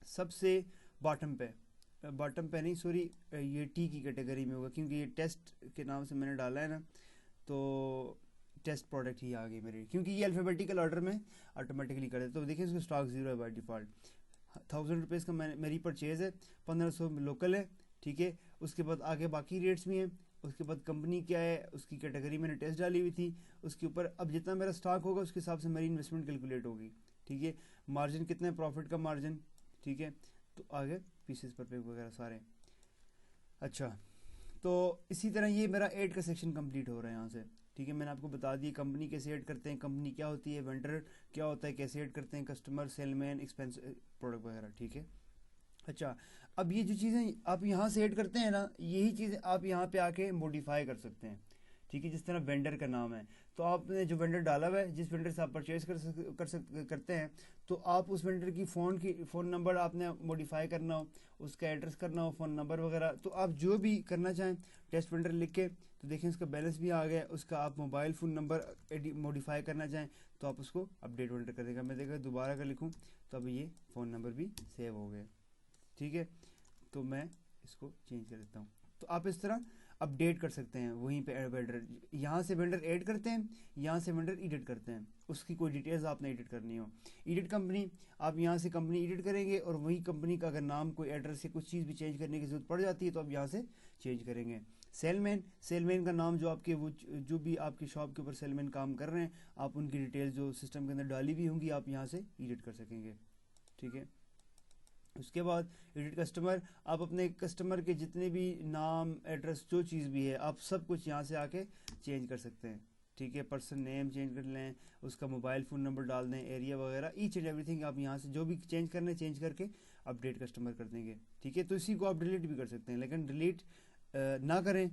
सबसे बॉटम पे नहीं, सॉरी, ये टी की कैटेगरी में होगा क्योंकि ये टेस्ट के नाम से मैंने डाला है ना, तो टेस्ट प्रोडक्ट ही आ गई मेरी, क्योंकि ये अल्फ़ाबेटिकल ऑर्डर में ऑटोमेटिकली कर देते। तो देखिए इसका स्टॉक 0 है बाय डिफ़ॉल्ट। 1000 रुपीज़ का मेरी परचेज़ है, 1500 लोकल है। ठीक है, उसके बाद आगे बाकी रेट्स भी हैं। उसके बाद कंपनी क्या है, उसकी कैटेगरी मैंने टेस्ट डाली हुई थी, उसके ऊपर अब जितना मेरा स्टॉक होगा उसके हिसाब से मेरी इन्वेस्टमेंट कैलकुलेट होगी। ठीक है, मार्जिन कितना है, प्रॉफिट का मार्जिन। ठीक है, तो आगे पीसेस पर पे वगैरह सारे। अच्छा, तो इसी तरह ये मेरा ऐड का सेक्शन कंप्लीट हो रहा है यहाँ से। ठीक है, मैंने आपको बता दी कंपनी कैसे ऐड करते हैं, कंपनी क्या होती है, वेंडर क्या होता है, कैसे ऐड करते हैं, कस्टमर, सेलमैन, एक्सपेंस, प्रोडक्ट वगैरह। ठीक है, अच्छा, अब ये जो चीज़ें आप यहाँ से ऐड करते हैं ना, यही चीज़ें आप यहाँ पे आके मॉडिफाई कर सकते हैं। ठीक है, जिस तरह वेंडर का नाम है, तो आपने जो वेंडर डाला हुआ है, जिस वेंडर से आप परचेज करते हैं, तो आप उस वेंडर की फ़ोन नंबर आपने मॉडिफाई करना हो, उसका एड्रेस करना हो, फ़ोन नंबर वगैरह, तो आप जो भी करना चाहें टेस्ट वेंडर लिख के, तो देखें उसका बैलेंस भी आ गया। उसका आप मोबाइल फ़ोन नंबर मॉडिफाई करना चाहें तो आप उसको अपडेट वेंडर कर देगा। मैं देखा दोबारा का लिखूँ तो अब ये फ़ोन नंबर भी सेव हो गया। ठीक है, तो मैं इसको चेंज कर देता हूँ। तो आप इस तरह अपडेट कर सकते हैं। वहीं पे वेंडर, यहाँ से वेंडर ऐड करते हैं, यहाँ से वेंडर एडिट करते हैं, उसकी कोई डिटेल्स आपने एडिट करनी हो, एडिट कंपनी, आप यहाँ से कंपनी एडिट करेंगे और वही कंपनी का अगर नाम, कोई एड्रेस या कुछ चीज़ भी चेंज करने की ज़रूरत पड़ जाती है तो आप यहाँ से चेंज करेंगे। सेलमैन का नाम, जो आपके वो जो भी आपकी शॉप के ऊपर सेलमैन काम कर रहे हैं, आप उनकी डिटेल्स जो सिस्टम के अंदर डाली भी होंगी आप यहाँ से एडिट कर सकेंगे। ठीक है, उसके बाद एडिट कस्टमर, आप अपने कस्टमर के जितने भी नाम, एड्रेस, जो चीज़ भी है आप सब कुछ यहाँ से आके चेंज कर सकते हैं। ठीक है, पर्सन नेम चेंज कर लें, उसका मोबाइल फ़ोन नंबर डाल दें, एरिया वगैरह, ईच एंड एवरीथिंग आप यहाँ से जो भी चेंज करना है चेंज करके अपडेट कस्टमर कर देंगे। ठीक है, तो इसी को आप डिलीट भी कर सकते हैं, लेकिन डिलीट ना करें,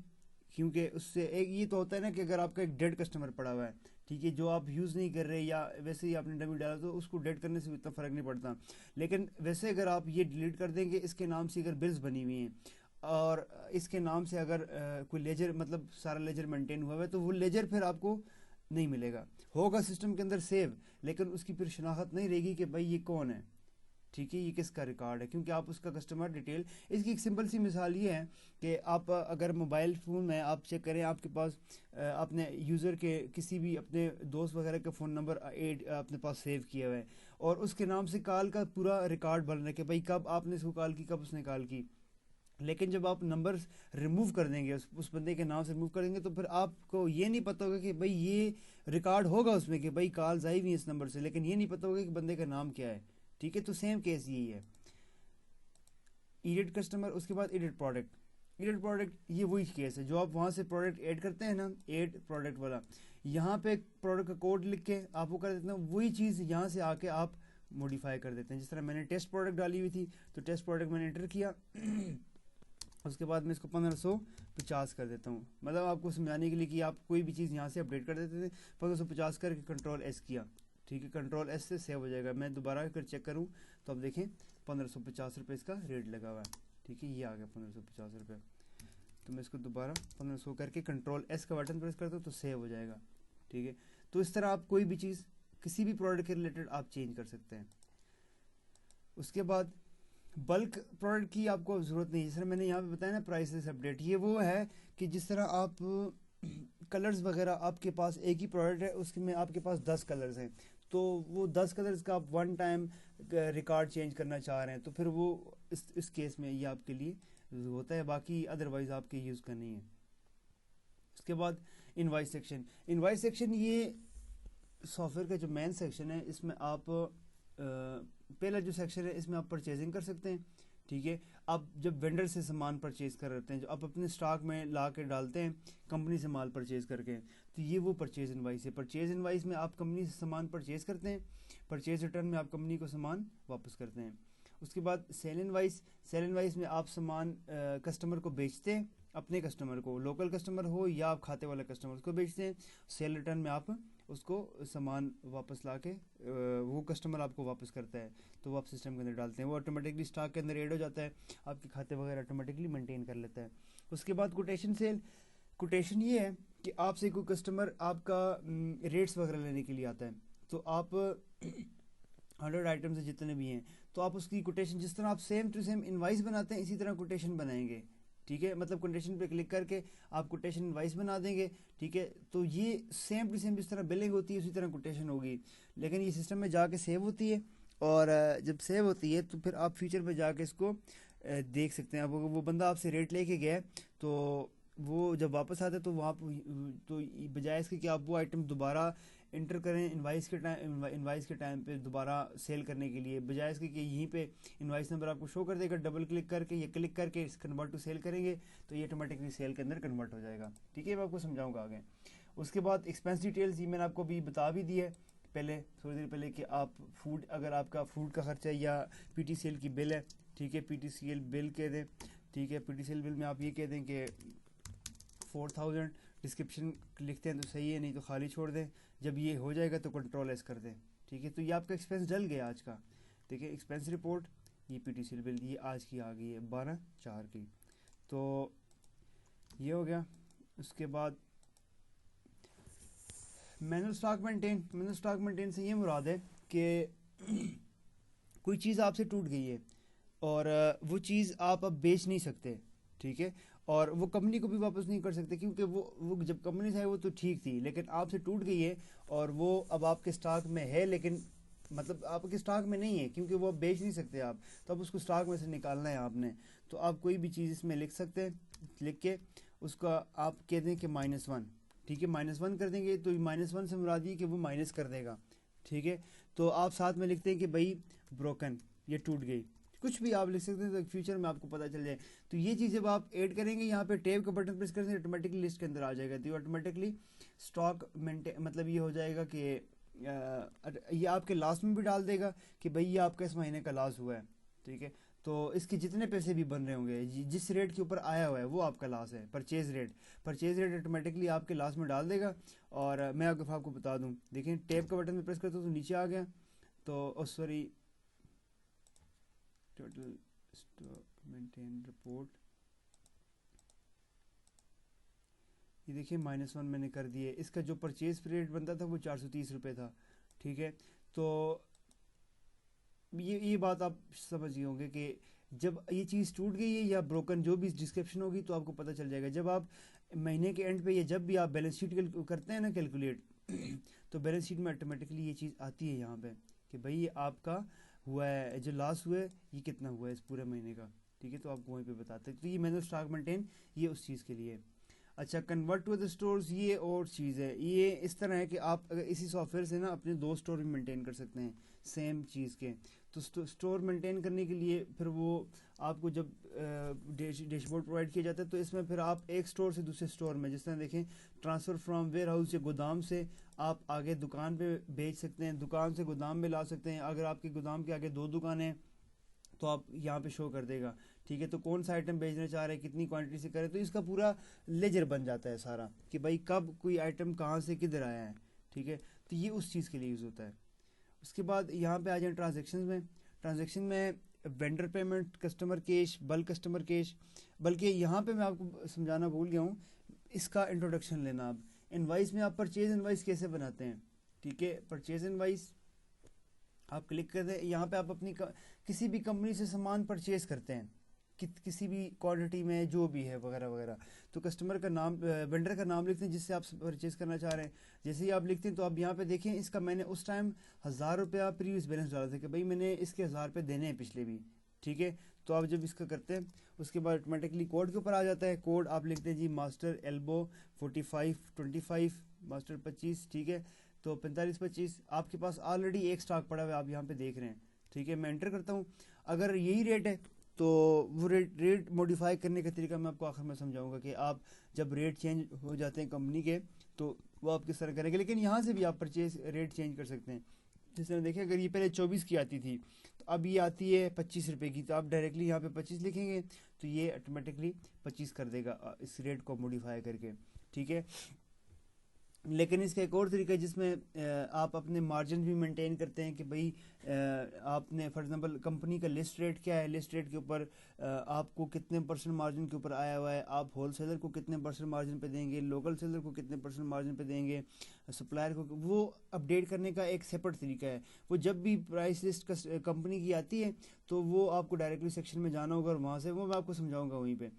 क्योंकि उससे एक ये तो होता है ना कि अगर आपका एक डेड कस्टमर पड़ा हुआ है, ठीक है, जो आप यूज़ नहीं कर रहे या वैसे ही आपने डमी डाला, तो उसको डेड करने से इतना फ़र्क नहीं पड़ता। लेकिन वैसे अगर आप ये डिलीट कर देंगे, इसके नाम से अगर बिल्स बनी हुई हैं और इसके नाम से अगर कोई लेजर, मतलब सारा लेजर मेंटेन हुआ है, तो वो लेजर फिर आपको नहीं मिलेगा। होगा सिस्टम के अंदर सेव, लेकिन उसकी फिर शनाख्त नहीं रहेगी कि भाई ये कौन है। ठीक है, ये किसका रिकॉर्ड है, क्योंकि आप उसका कस्टमर डिटेल, इसकी एक सिंपल सी मिसाल ये है कि आप अगर मोबाइल फ़ोन में आप चेक करें, आपके पास अपने यूज़र के किसी भी अपने दोस्त वगैरह का फ़ोन नंबर अपने पास सेव किया हुआ है और उसके नाम से कॉल का पूरा रिकॉर्ड बन रहा है कि भाई कब आपने इसको कॉल की, कब उसने कॉल की। लेकिन जब आप नंबर रिमूव कर देंगे, उस बंदे के नाम से रिमूव कर देंगे, तो फिर आपको ये नहीं पता होगा कि भाई ये रिकॉर्ड होगा उसमें कि भाई कॉल्स आई हुई है इस नंबर से, लेकिन ये नहीं पता होगा कि बंदे का नाम क्या है। ठीक है, तो सेम केस यही है, एडिट कस्टमर, उसके बाद एडिट प्रोडक्ट। एडिट प्रोडक्ट ये वही केस है जो आप वहाँ से प्रोडक्ट ऐड करते हैं ना, ऐड प्रोडक्ट वाला, यहाँ पे प्रोडक्ट का कोड लिख के आप वो कर देते हैं, वही चीज़ यहाँ से आके आप मॉडिफाई कर देते हैं। जिस तरह मैंने टेस्ट प्रोडक्ट डाली हुई थी, तो टेस्ट प्रोडक्ट मैंने एंटर किया उसके बाद मैं इसको 1550 कर देता हूँ, मतलब आपको समझाने के लिए कि आप कोई भी चीज़ यहाँ से अपडेट कर देते थे। 1550 करके कंट्रोल एस किया, ठीक है, कंट्रोल एस से सेव हो जाएगा। मैं दोबारा अगर चेक करूँ तो अब देखें 1550 रुपये इसका रेट लगा हुआ है। ठीक है, ये आ गया 1550 रुपये। तो मैं इसको दोबारा 1500 करके कंट्रोल एस का बटन प्रेस करता हूँ तो सेव हो जाएगा। ठीक है, तो इस तरह आप कोई भी चीज़ किसी भी प्रोडक्ट के रिलेटेड आप चेंज कर सकते हैं। उसके बाद बल्क प्रोडक्ट की आपको ज़रूरत नहीं, जिस तरह मैंने यहाँ पे बताया ना प्राइसेस अपडेट, ये वो है कि जिस तरह आप कलर्स वगैरह, आपके पास एक ही प्रोडक्ट है उसके में आपके पास 10 कलर्स हैं, तो वो 10 कलर्स का आप वन टाइम रिकॉर्ड चेंज करना चाह रहे हैं, तो फिर वो इस केस में ये आपके लिए होता है, बाकी अदरवाइज़ आपके यूज़ का नहीं है। उसके बाद इनवाइस सेक्शन। इनवाइस सेक्शन ये सॉफ्टवेयर का जो मेन सेक्शन है, इसमें आप पहला जो सेक्शन है इसमें आप परचेजिंग कर सकते हैं। ठीक है, आप जब वेंडर से सामान परचेज कर रहे हैं, जो आप अपने स्टॉक में ला के डालते हैं कंपनी से माल परचेज करके, तो ये वो परचेज इनवाइस है। परचेज इनवाइस में आप कंपनी से सामान परचेज करते हैं, परचेज रिटर्न में आप कंपनी को सामान वापस करते हैं। उसके बाद सेल इनवाइस। सेल इनवाइस में आप सामान कस्टमर को बेचते हैं, अपने कस्टमर को, लोकल कस्टमर हो या आप खाते वाले कस्टमर को बेचते हैं। सेल रिटर्न में आप उसको सामान वापस ला के वो कस्टमर आपको वापस करता है, तो वो आप सिस्टम के अंदर डालते हैं, वो ऑटोमेटिकली स्टॉक के अंदर ऐड हो जाता है, आपके खाते वगैरह ऑटोमेटिकली मेंटेन कर लेता है। उसके बाद कोटेशन सेल। कोटेशन ये है कि आपसे कोई कस्टमर आपका रेट्स वगैरह लेने के लिए आता है, तो आप 100 आइटम्स है जितने भी हैं, तो आप उसकी कोटेशन, जिस तरह आप सेम टू सेम इनवाइस बनाते हैं इसी तरह कोटेशन बनाएंगे। ठीक है, मतलब कोटेशन पे क्लिक करके आप कोटेशन इनवाइस बना देंगे। ठीक है, तो ये सेम टू सेम जिस तरह बिलिंग होती है उसी तरह कोटेशन होगी, लेकिन ये सिस्टम में जाके सेव होती है, और जब सेव होती है तो फिर आप फ्यूचर में जाके इसको देख सकते हैं। अब वो बंदा आपसे रेट लेके गया है, तो वो जब वापस आता है तो वहाँ तो बजाय इसके कि आप वो आइटम दोबारा इंटर करें इनवाइस के टाइम पे दोबारा सेल करने के लिए, बजाय इसके कि यहीं पे इनवाइस नंबर आपको शो कर देगा, डबल क्लिक करके या क्लिक करके इस कन्वर्ट टू सेल करेंगे तो ये ऑटोमेटिकली सेल के अंदर कन्वर्ट हो जाएगा। ठीक है, मैं आपको समझाऊंगा आगे। उसके बाद एक्सपेंस डिटेल्स, ये मैंने आपको अभी बता भी दी है पहले, थोड़ी देर पहले, कि आप फूड, अगर आपका फूड का खर्चा या PTCL की बिल है, ठीक है, PTCL बिल कह दें। ठीक है, PTCL बिल में आप ये कह दें कि 4000, डिस्क्रिप्शन लिखते हैं तो सही है, नहीं तो खाली छोड़ दें। जब ये हो जाएगा तो कंट्रोल एस कर दें। ठीक है, तो ये आपका एक्सपेंस डल गया आज का। ठीक है, एक्सपेंस रिपोर्ट, ये PTCL बिल ये आज की आ गई है 12/4 की, तो ये हो गया। उसके बाद manual stock maintain. Manual stock maintain से ये मुराद है कि कोई चीज़ आपसे टूट गई है और वो चीज़ आप अब बेच नहीं सकते। ठीक है, और वो कंपनी को भी वापस नहीं कर सकते, क्योंकि वो जब कंपनी से आई वो तो ठीक थी, लेकिन आपसे टूट गई है और वो अब आपके स्टॉक में है, लेकिन मतलब आपके स्टॉक में नहीं है क्योंकि वो अब बेच नहीं सकते आप, तो अब उसको स्टॉक में से निकालना है आपने। तो आप कोई भी चीज़ इसमें लिख सकते हैं, लिख के उसका आप कह दें कि -1। ठीक है, -1 कर देंगे तो -1 से मुराद ये कि वो माइनस कर देगा। ठीक है, तो आप साथ में लिखते हैं कि भाई ब्रोकन, ये टूट गई, कुछ भी आप लिख सकते हैं, तो फ्यूचर में आपको पता चल जाए। तो ये चीज़ जब आप ऐड करेंगे, यहाँ पे टैब का बटन प्रेस करेंगे, ऑटोमेटिकली लिस्ट के अंदर आ जाएगा, तो ऑटोमेटिकली स्टॉक मेंटेन, मतलब ये हो जाएगा कि ये आपके लास्ट में भी डाल देगा कि भाई ये आपका इस महीने का लॉस हुआ है। ठीक है, तो इसके जितने पैसे भी बन रहे होंगे, जिस रेट के ऊपर आया हुआ है वो आपका लॉस है। परचेज रेट ऑटोमेटिकली आपके लास्ट में डाल देगा। और मैं आपको बता दूं, देखिए टैब का बटन में प्रेस करता हूँ तो नीचे आ गया, तो sorry, total stock maintain report, ये देखिए -1 मैंने कर दिए। इसका जो परचेज रेट बनता था वो 430 रुपये था। ठीक है, तो ये बात आप समझ गए होंगे कि जब ये चीज़ टूट गई है या ब्रोकन, जो भी डिस्क्रिप्शन होगी तो आपको पता चल जाएगा। जब आप महीने के एंड पे या जब भी आप बैलेंस शीट करते हैं ना कैलकुलेट, तो बैलेंस शीट में ऑटोमेटिकली ये चीज़ आती है यहाँ पे कि भाई ये आपका हुआ है, जो लॉस हुआ है ये कितना हुआ है इस पूरे महीने का। ठीक है, तो आपको वहीं पे बताते हैं। तो ये मैनुअल स्टॉक मेंटेन ये उस चीज़ के लिए। अच्छा, कन्वर्ट टू अदर स्टोर्स ये और चीज़ है। ये इस तरह है कि आप अगर इसी सॉफ्टवेयर से ना अपने 2 स्टोर भी मेंटेन कर सकते हैं सेम चीज़ के। तो स्टोर मेंटेन करने के लिए फिर वो आपको जब डैशबोर्ड प्रोवाइड किया जाता है, तो इसमें फिर आप एक स्टोर से दूसरे स्टोर में, जिस तरह देखें ट्रांसफ़र फ्रॉम वेयर हाउस या गोदाम से आप आगे दुकान पे बेच सकते हैं, दुकान से गोदाम में ला सकते हैं। अगर आपके गोदाम के आगे 2 दुकानें हैं तो आप यहाँ पे शो कर देगा, ठीक है। तो कौन सा आइटम बेचना चाह रहे हैं, कितनी क्वांटिटी से करें, तो इसका पूरा लेजर बन जाता है सारा कि भाई कब कोई आइटम कहाँ से किधर आया है, ठीक है। तो ये उस चीज़ के लिए यूज़ होता है। उसके बाद यहाँ पे आ जाए ट्रांजेक्शन में vendor payment, customer cash, bulk customer cash. बल्कि यहाँ पे मैं आपको समझाना भूल गया हूँ, इसका इंट्रोडक्शन लेना। अब इनवाइस में आप परचेज इनवाइस कैसे बनाते हैं, ठीक है। परचेज इनवाइस आप क्लिक कर दें, यहाँ पे आप अपनी किसी भी कंपनी से सामान परचेज करते हैं किसी भी क्वांटिटी में जो भी है वगैरह वगैरह, तो कस्टमर का नाम, वेंडर का नाम लिखते हैं जिससे आप परचेज करना चाह रहे हैं। जैसे ही आप लिखते हैं तो आप यहाँ पे देखें, इसका मैंने उस टाइम 1000 रुपया प्रीवियस बैलेंस डाला था कि भाई मैंने इसके 1000 रुपये देने हैं पिछले भी, ठीक है। तो आप जब इसका करते हैं उसके बाद ऑटोमेटिकली कोड के ऊपर आ जाता है। कोड आप लिखते हैं जी मास्टर एल्बो 4525, मास्टर 25, ठीक है। तो 4525 आपके पास ऑलरेडी एक स्टॉक पड़ा हुआ है, आप यहाँ पे देख रहे हैं, ठीक है। मैं एंटर करता हूँ, अगर यही रेट है तो वो रेट मॉडिफाई करने का तरीका मैं आपको आखिर में समझाऊंगा कि आप जब रेट चेंज हो जाते हैं कंपनी के तो वो आप किस तरह करेंगे। लेकिन यहाँ से भी आप परचेज रेट चेंज कर सकते हैं। जिस तरह देखिए, अगर ये पहले 24 की आती थी तो अब ये आती है 25 रुपये की, तो आप डायरेक्टली यहाँ पे 25 लिखेंगे तो ये ऑटोमेटिकली 25 कर देगा इस रेट को मॉडिफाई करके, ठीक है। लेकिन इसका एक और तरीका है जिसमें आप अपने मार्जिन भी मेंटेन करते हैं कि भाई आपने फॉर एग्जांपल कंपनी का लिस्ट रेट क्या है, लिस्ट रेट के ऊपर आपको कितने % मार्जिन के ऊपर आया हुआ है, आप होलसेलर को कितने % मार्जिन पे देंगे, लोकल सेलर को कितने % मार्जिन पे देंगे, सप्लायर को, वो अपडेट करने का एक सेपरेट तरीका है। वो जब भी प्राइस लिस्ट कंपनी की आती है तो वो आपको डायरेक्टली सेक्शन में जाना होगा और वहाँ से वो मैं आपको समझाऊँगा वहीं पर,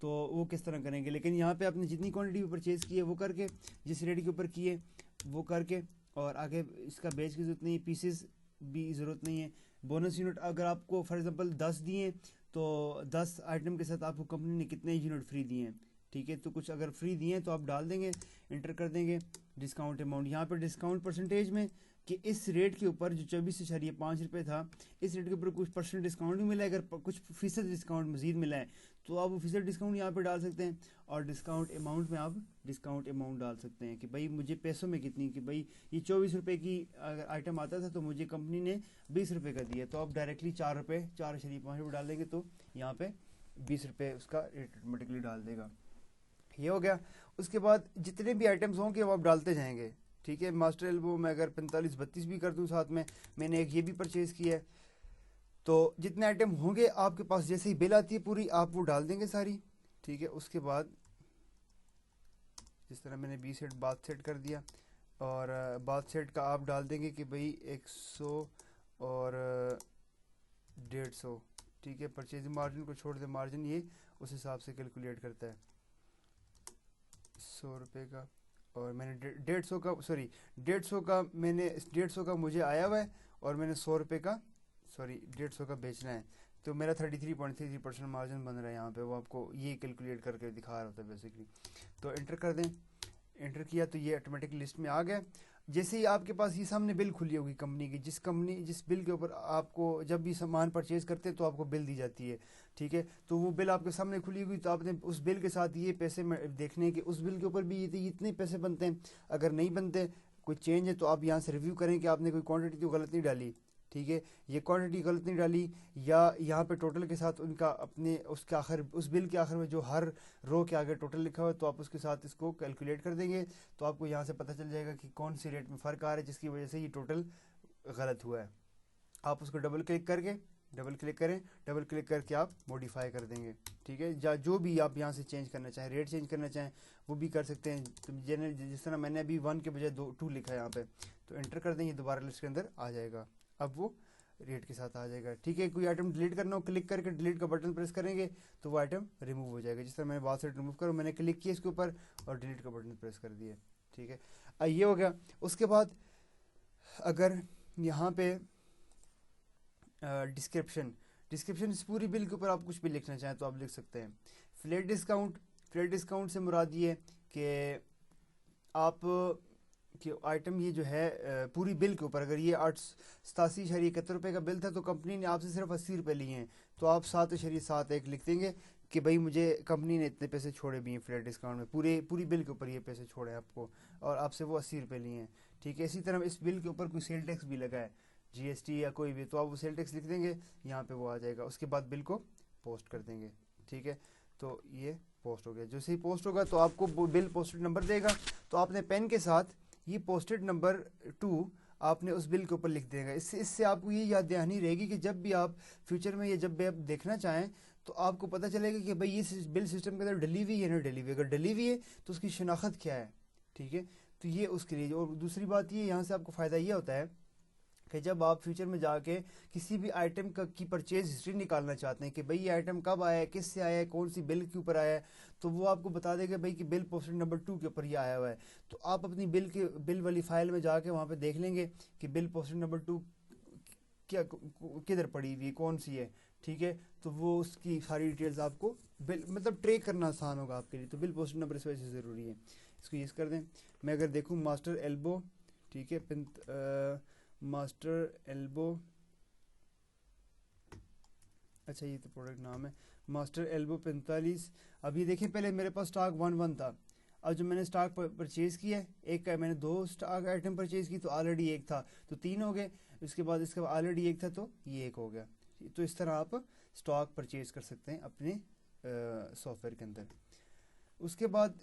तो वो किस तरह करेंगे। लेकिन यहाँ पे आपने जितनी क्वांटिटी परचेज़ की है वो करके, जिस रेट के ऊपर किए वो करके, और आगे इसका बेच की ज़रूरत नहीं है, पीसेस भी ज़रूरत नहीं है। बोनस यूनिट अगर आपको फॉर एग्जांपल 10 दिए तो 10 आइटम के साथ आपको कंपनी ने कितने यूनिट फ्री दिए हैं, ठीक है। तो कुछ अगर फ्री दिए हैं तो आप डाल देंगे, इंटर कर देंगे डिस्काउंट अमाउंट। यहाँ पर डिस्काउंट परसेंटेज में कि इस रेट के ऊपर जो 24.5 रुपये था, इस रेट के ऊपर कुछ % डिस्काउंट भी मिला है, अगर कुछ फीसद डिस्काउंट मजीद मिला है तो आप वो फीसद डिस्काउंट यहाँ पे डाल सकते हैं। और डिस्काउंट अमाउंट में आप डिस्काउंट अमाउंट डाल सकते हैं कि भाई मुझे पैसों में कितनी, कि भाई ये 24 रुपये की अगर आइटम आता था तो मुझे कंपनी ने 20 रुपये का दिया, तो आप डायरेक्टली 4 रुपये 4.5 रुपये डाल देंगे तो यहाँ पे 20 रुपये उसका रेट ऑटोमेटिकली डाल देगा। ये हो गया। उसके बाद जितने भी आइटम्स होंगे वो आप डालते जाएंगे, ठीक है। मास्टर एल्बो मैं अगर 45-32 भी कर दूँ साथ में, मैंने एक ये भी परचेज़ किया है, तो जितने आइटम होंगे आपके पास जैसे ही बिल आती है पूरी आप वो डाल देंगे सारी, ठीक है। उसके बाद जिस तरह मैंने 20 सेट बाथ सेट कर दिया, और बाथ सेट का आप डाल देंगे कि भाई 100 और 150, ठीक है। परचेजिंग मार्जिन को छोड़ दे, मार्जिन ये उस हिसाब से कैलकुलेट करता है 100 रुपये का, और मैंने 150 का, सॉरी 150 का, मैंने 150 का मुझे आया हुआ है और मैंने 100 रुपये का, सॉरी 150 का बेचना है, तो मेरा 33.33% मार्जिन बन रहा है यहाँ पे। वो आपको ये कैलकुलेट करके दिखा रहा होता है बेसिकली। तो एंटर कर दें, एंटर किया तो ये ऑटोमेटिक लिस्ट में आ गया। जैसे ही आपके पास ये सामने बिल खुली होगी कंपनी की, जिस बिल के ऊपर आपको जब भी सामान परचेज करते हैं तो आपको बिल दी जाती है, ठीक है। तो वो बिल आपके सामने खुली हुई, तो आपने उस बिल के साथ ये पैसे देखने के, उस बिल के ऊपर भी ये इतने पैसे बनते हैं। अगर नहीं बनते, कोई चेंज है, तो आप यहाँ से रिव्यू करें कि आपने कोई क्वांटिटी तो गलत नहीं डाली, ठीक है, ये क्वांटिटी गलत नहीं डाली, या यहाँ पे टोटल के साथ उनका अपने उसके आखिर, उस बिल के आखिर में जो हर रो के आगे टोटल लिखा हुआ है तो आप उसके साथ इसको कैलकुलेट कर देंगे, तो आपको यहाँ से पता चल जाएगा कि कौन सी रेट में फ़र्क आ रहा है जिसकी वजह से ये टोटल गलत हुआ है। आप उसको डबल क्लिक करें, डबल क्लिक करके आप मॉडिफाई कर देंगे, ठीक है। जो भी आप यहाँ से चेंज करना चाहें, रेट चेंज करना चाहें वो भी कर सकते हैं। तो जिस तरह मैंने अभी 1 के बजाय 2 लिखा है यहाँ पे, तो एंटर कर देंगे, दोबारा लिस्ट के अंदर आ जाएगा, अब वो रेट के साथ आ जाएगा, ठीक है। कोई आइटम डिलीट करना हो, क्लिक करके डिलीट का बटन प्रेस करेंगे तो वो आइटम रिमूव हो जाएगा। जिस तरह मैंने बात से रिमूव करो, मैंने क्लिक किया इसके ऊपर और डिलीट का बटन प्रेस कर दिया, ठीक है। ये हो गया। उसके बाद अगर यहाँ पे डिस्क्रिप्शन इस पूरी बिल के ऊपर आप कुछ भी लिखना चाहें तो आप लिख सकते हैं। फ्लैट डिस्काउंट से मुराद ये कि आप कि आइटम ये जो है पूरी बिल के ऊपर, अगर ये 87.71 रुपये का बिल था तो कंपनी ने आपसे सिर्फ 80 रुपये लिए हैं, तो आप 7.71 लिख देंगे कि भाई मुझे कंपनी ने इतने पैसे छोड़े भी हैं फ्लैट डिस्काउंट में, पूरी बिल के ऊपर ये पैसे छोड़े हैं आपको, और आपसे वो 80 रुपये लिए हैं। ठीक है, इसी तरह इस बिल के ऊपर कोई सेल टैक्स भी लगा है, जीएसटी या कोई भी, तो आप वो सेल टैक्स लिख देंगे, यहाँ पे वो आ जाएगा। उसके बाद बिल को पोस्ट कर देंगे। ठीक है, तो ये पोस्ट हो गया। जैसे ही पोस्ट होगा तो आपको बिल पोस्टेड नंबर देगा, तो आपने पेन के साथ ये पोस्टेड नंबर 2 आपने उस बिल के ऊपर लिख देगा। इससे आपको ये याद दहानी रहेगी कि जब भी आप फ्यूचर में, या जब भी आप देखना चाहें तो आपको पता चलेगा कि भाई ये बिल सिस्टम के अंदर डली हुई है ना डली हुई। अगर डली हुई है तो उसकी शनाख्त क्या है। ठीक है, तो ये उसके लिए। और दूसरी बात ये, यहाँ से आपको फ़ायदा ये होता है कि जब आप फ्यूचर में जाके किसी भी आइटम की परचेज हिस्ट्री निकालना चाहते हैं कि भाई ये आइटम कब आया है, किससे आया है, कौन सी बिल के ऊपर आया है, तो वो आपको बता देगा भाई कि बिल पोस्टेड नंबर 2 के ऊपर ये आया हुआ है। तो आप अपनी बिल वाली फाइल में जाके वहाँ पे देख लेंगे कि बिल पोस्टेड नंबर 2 क्या किधर पड़ी हुई, कौन सी है। ठीक है, तो वो उसकी सारी डिटेल्स आपको बिल मतलब ट्रैक करना आसान होगा आपके लिए। तो बिल पोस्टेड नंबर इस वजह से ज़रूरी है, इसको यूज़ कर दें। मैं अगर देखूँ मास्टर एल्बो, ठीक है, मास्टर एल्बो, अच्छा ये तो प्रोडक्ट नाम है, मास्टर एल्बो 45। अब ये देखें, पहले मेरे पास स्टॉक 1 था, अब जब मैंने स्टॉक परचेज़ किया है, एक का मैंने 2 स्टॉक आइटम परचेज़ की तो ऑलरेडी 1 था तो 3 हो गए, उसके बाद इसका ऑलरेडी 1 था तो ये 1 हो गया। तो इस तरह आप स्टॉक परचेज़ कर सकते हैं अपने सॉफ्टवेयर के अंदर। उसके बाद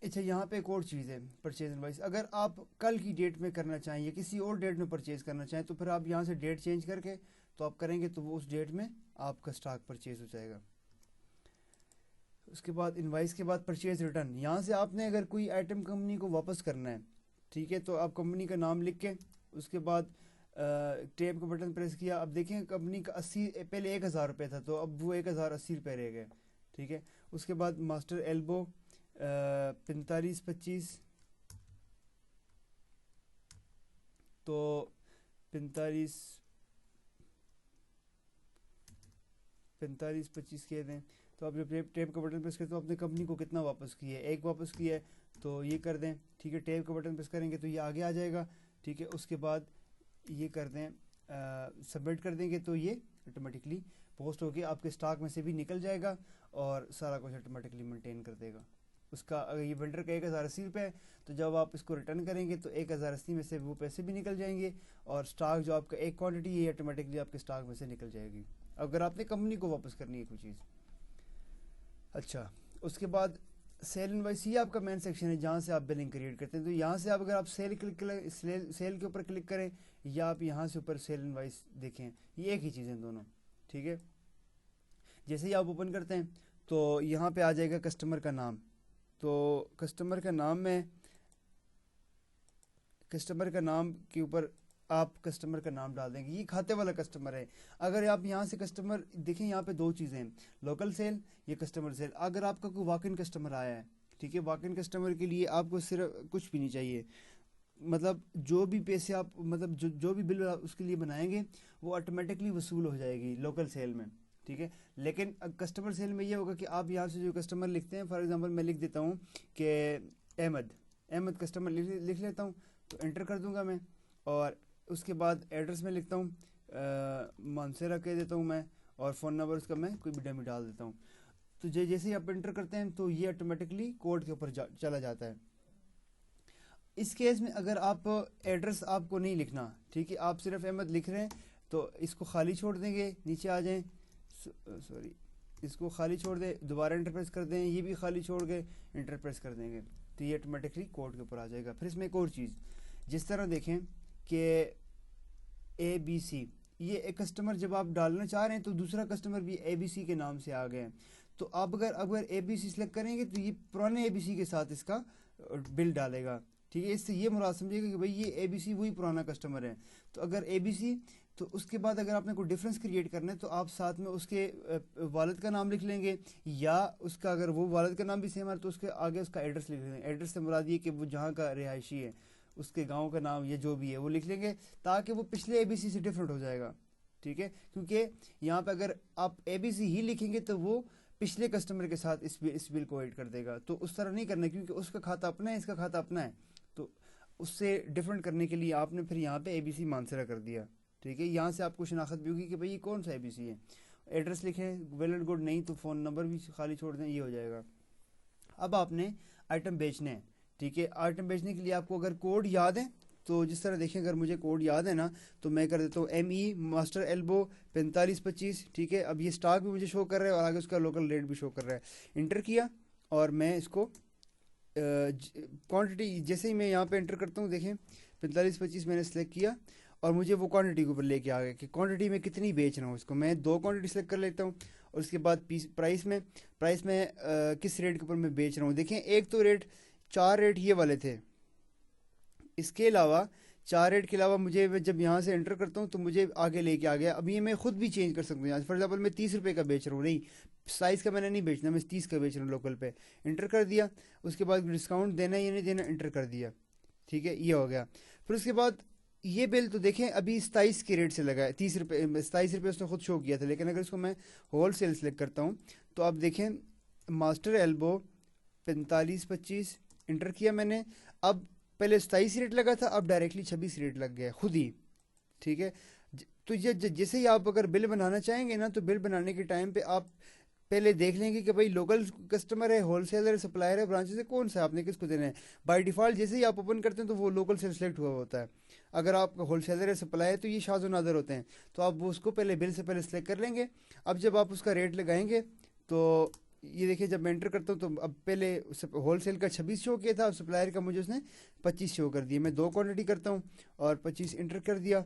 अच्छा, यहाँ पे एक और चीज़ है परचेज इनवॉइस। अगर आप कल की डेट में करना चाहें या किसी और डेट में परचेज़ करना चाहें तो फिर आप यहाँ से डेट चेंज करके तो आप करेंगे तो वो उस डेट में आपका स्टॉक परचेज़ हो जाएगा। उसके बाद इनवॉइस के बाद परचेज़ रिटर्न, यहाँ से आपने अगर कोई आइटम कंपनी को वापस करना है, ठीक है, तो आप कंपनी का नाम लिख के उसके बाद टैब का बटन प्रेस किया। अब देखें कंपनी का 80, पहले 1000 रुपये था तो अब वो 1080 रुपये रह गए। ठीक है, उसके बाद मास्टर एल्बो 45-25, तो 45-25 कह दें। तो आप जब टैब का बटन प्रेस करते हो अपने कंपनी को कितना वापस किया है, 1 वापस किया है तो ये कर दें। ठीक है, टैब का बटन प्रेस करेंगे तो ये आगे आ जाएगा। ठीक है, उसके बाद ये कर दें, सबमिट कर देंगे तो ये ऑटोमेटिकली पोस्ट होके आपके स्टॉक में से भी निकल जाएगा और सारा कुछ ऑटोमेटिकली मेंटेन कर देगा। उसका अगर ये वेंडर का 1080 रुपये है तो जब आप इसको रिटर्न करेंगे तो 1080 में से वो पैसे भी निकल जाएंगे और स्टॉक जो आपका एक क्वांटिटी है ऑटोमेटिकली आपके स्टॉक में से निकल जाएगी अगर आपने कंपनी को वापस करनी है कोई चीज़। अच्छा, उसके बाद सेल इनवॉइस, ये आपका मेन सेक्शन है जहाँ से आप बिलिंग क्रिएट करते हैं। तो यहाँ से आप अगर आप सेल के ऊपर क्लिक करें या आप यहाँ से ऊपर सेल इनवॉइस देखें, ये एक ही चीज़ है दोनों। ठीक है, जैसे ही आप ओपन करते हैं तो यहाँ पे आ जाएगा कस्टमर का नाम। तो कस्टमर का नाम के ऊपर आप कस्टमर का नाम डाल देंगे। ये खाते वाला कस्टमर है। अगर आप यहाँ से कस्टमर देखें, यहाँ पे 2 चीज़ें हैं, लोकल सेल, ये कस्टमर सेल। अगर आपका कोई वॉक इन कस्टमर आया है, ठीक है, वॉक इन कस्टमर के लिए आपको सिर्फ कुछ भी नहीं चाहिए, मतलब जो भी पैसे आप मतलब जो भी बिल उसके लिए बनाएंगे वो ऑटोमेटिकली वसूल हो जाएगी लोकल सेल में। ठीक है, लेकिन कस्टमर सेल में ये होगा कि आप यहाँ से जो कस्टमर लिखते हैं, फॉर एग्जांपल मैं लिख देता हूँ कि अहमद कस्टमर लिख लेता हूँ, तो एंटर कर दूंगा मैं, और उसके बाद एड्रेस में लिखता हूँ मानसेरा कह देता हूँ मैं, और फ़ोन नंबर उसका मैं कोई भी डमी डाल देता हूँ। तो जैसे ही आप एंटर करते हैं तो ये ऑटोमेटिकली कोड के ऊपर चला जाता है। इस केस में अगर आप एड्रेस आपको नहीं लिखना, ठीक है, आप सिर्फ अहमद लिख रहे हैं तो इसको खाली छोड़ देंगे, नीचे आ जाएं, सॉरी इसको खाली छोड़ दें, दोबारा एंटर प्रेस कर दें, ये भी खाली छोड़ के एंटर प्रेस कर देंगे तो ये ऑटोमेटिकली कोड के ऊपर आ जाएगा। फिर इसमें एक और चीज़, जिस तरह देखें कि ABC, ये एक कस्टमर जब आप डालना चाह रहे हैं तो दूसरा कस्टमर भी ABC के नाम से आ गए हैं, तो आप अगर ABC सेलेक्ट करेंगे तो ये पुराने ABC के साथ इसका बिल डालेगा। ठीक है, इससे ये मुराद समझिएगा कि भाई ये ABC वही पुराना कस्टमर है। तो अगर ABC, तो उसके बाद अगर आपने कोई डिफरेंस क्रिएट करना है तो आप साथ में उसके वालिद का नाम लिख लेंगे, या उसका अगर वो वालिद का नाम भी सेम है तो उसके आगे उसका एड्रेस लिख लेंगे। एड्रेस से मुराद ये कि वो जहाँ का रिहायशी है उसके गांव का नाम या जो भी है वो लिख लेंगे, ताकि वो पिछले ABC से डिफरेंट हो जाएगा। ठीक है, क्योंकि यहाँ पे अगर आप ABC ही लिखेंगे तो वो पिछले कस्टमर के साथ इस बिल को ऐड कर देगा। तो उस तरह नहीं करना, क्योंकि उसका खाता अपना है, इसका खाता अपना है। तो उससे डिफरेंट करने के लिए आपने फिर यहाँ पे ABC मानसरा कर दिया। ठीक है, यहाँ से आपको शनाख्त भी होगी कि भाई ये कौन सा ABC है। एड्रेस लिखें, वेल एंड गुड, नहीं तो फ़ोन नंबर भी खाली छोड़ दें, ये हो जाएगा। अब आपने आइटम बेचने हैं। ठीक है, आइटम बेचने के लिए आपको अगर कोड याद है तो जिस तरह देखें, अगर मुझे कोड याद है ना तो मैं कर देता हूँ ME मास्टर एल्बो 4525। ठीक है, अब ये स्टॉक भी मुझे शो कर रहा है और आगे उसका लोकल रेट भी शो कर रहा है। इंटर किया और मैं इसको क्वांटिटी जैसे ही मैं यहाँ पे एंटर करता हूँ, देखें 4525 मैंने सेलेक्ट किया और मुझे वो क्वांटिटी के ऊपर लेके आ गया कि क्वांटिटी में कितनी बेच रहा हूँ। इसको मैं 2 क्वांटिटी सेलेक्ट कर लेता हूँ और उसके बाद प्राइस में किस रेट के ऊपर मैं बेच रहा हूँ। देखें, एक तो रेट 4 रेट ये वाले थे, इसके अलावा 4 रेट के अलावा मुझे जब यहाँ से एंटर करता हूँ तो मुझे आगे लेके आ गया। अब ये मैं खुद भी चेंज कर सकता हूँ। यहाँ फॉर एग्जाम्पल मैं 30 रुपये का बेच रहा हूँ, नहीं साइज़ का मैंने नहीं बेचना, मैं 30 का बेच रहा हूँ लोकल पे। इंटर कर दिया, उसके बाद डिस्काउंट देना या नहीं देना इंटर कर दिया। ठीक है, ये हो गया। फिर उसके बाद ये बिल तो देखें अभी 27 के रेट से लगा है, 30 रुपये 27 रुपये उसने खुद शो किया था। लेकिन अगर इसको मैं होल सेल सेलेक्ट करता हूँ तो आप देखें मास्टर एल्बो 4525 इंटर किया मैंने। अब पहले 27 रेट लगा था, अब डायरेक्टली 26 रेट लग गया खुद ही। ठीक है, तो जैसे ही आप अगर बिल बनाना चाहेंगे ना तो बिल बनाने के टाइम पे आप पहले देख लेंगे कि भाई लोकल कस्टमर है, होलसेलर है, सप्लायर है, ब्रांचेस है, कौन सा आपने किसको देना है। बाय डिफ़ॉल्ट जैसे ही आप ओपन करते हैं तो वो लोकल से सिलेक्ट हुआ होता है। अगर आप होलसेलर है, सप्लायर है तो ये शाज़ व नादर होते हैं, तो आप वो उसको पहले बिल से पहले सेलेक्ट कर लेंगे। अब जब आप उसका रेट लगाएंगे तो ये देखिए जब मैं एंटर करता हूँ तो अब पहले होलसेल का 26 शो किया था, अब सप्लायर का मुझे उसने 25 शो कर दिया। मैं 2 क्वांटिटी करता हूँ और 25 इंटर कर दिया,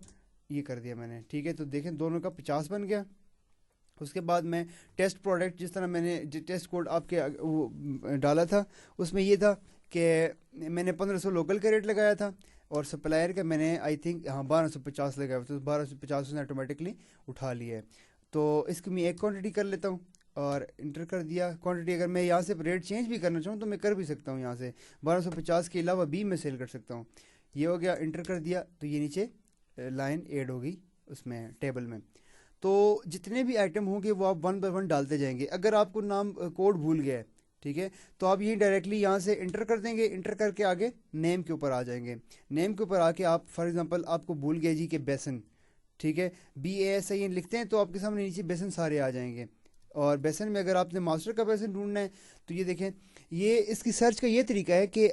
ये कर दिया मैंने। ठीक है, तो देखें दोनों का 50 बन गया। उसके बाद मैं टेस्ट प्रोडक्ट, जिस तरह मैंने टेस्ट कोड आपके वो डाला था उसमें ये था कि मैंने 1500 लोकल का रेट लगाया था और सप्लायर का मैंने आई थिंक 1250 लगाया, तो 1250 उसने ऑटोमेटिकली उठा लिया है। तो इसकी मैं एक क्वांटिटी कर लेता हूँ और इंटर कर दिया। क्वांटिटी अगर मैं यहाँ से रेट चेंज भी करना चाहूँ तो मैं कर भी सकता हूँ, यहाँ से 1250 के अलावा भी मैं सेल कर सकता हूँ। ये हो गया, इंटर कर दिया तो ये नीचे लाइन ऐड होगी उसमें टेबल में। तो जितने भी आइटम होंगे वो आप 1 बाय 1 डालते जाएंगे। अगर आपको नाम कोड भूल गया है, ठीक है, तो आप ये डायरेक्टली यहाँ से इंटर कर देंगे। इंटर करके आगे नेम के ऊपर आ जाएंगे। नेम के ऊपर आके आप फॉर एग्जांपल आपको भूल गया जी कि बेसन, ठीक है, BASIN लिखते हैं तो आपके सामने नीचे बेसन सारे आ जाएंगे। और बेसन में अगर आपने मास्टर का बेसन ढूंढना है तो ये देखें, ये इसकी सर्च का ये तरीका है कि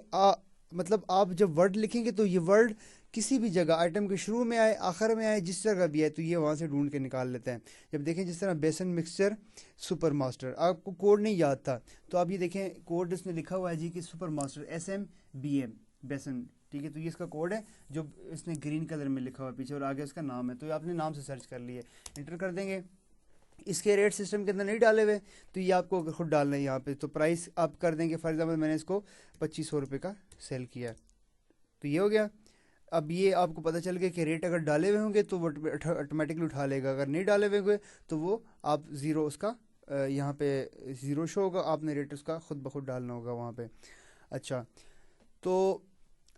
मतलब आप जब वर्ड लिखेंगे तो ये वर्ड किसी भी जगह आइटम के शुरू में आए, आखिर में आए, जिस जगह भी आए तो ये वहाँ से ढूंढ के निकाल लेता है। जब देखें जिस तरह बेसन मिक्सचर सुपर मास्टर, आपको कोड नहीं याद था तो आप ये देखें कोड इसमें लिखा हुआ है जी कि सुपर मास्टर SMBM बेसन। ठीक है, तो ये इसका कोड है जो इसने ग्रीन कलर में लिखा हुआ है पीछे और आगे उसका नाम है, तो ये आपने नाम से सर्च कर लिए। इंटर कर देंगे। इसके रेट सिस्टम के अंदर नहीं डाले हुए तो ये आपको खुद डालना है यहाँ पे। तो प्राइस आप कर देंगे, फॉर एग्जाम्पल मैंने इसको 2500 रुपये का सेल किया, तो ये हो गया। अब ये आपको पता चल गया कि रेट अगर डाले हुए होंगे तो वो ऑटोमेटिकली उठा लेगा, अगर नहीं डाले हुए होंगे तो वो आप ज़ीरो उसका यहाँ पे ज़ीरो शो होगा, आपने रेट उसका खुद ब खुद डालना होगा वहाँ पे। अच्छा, तो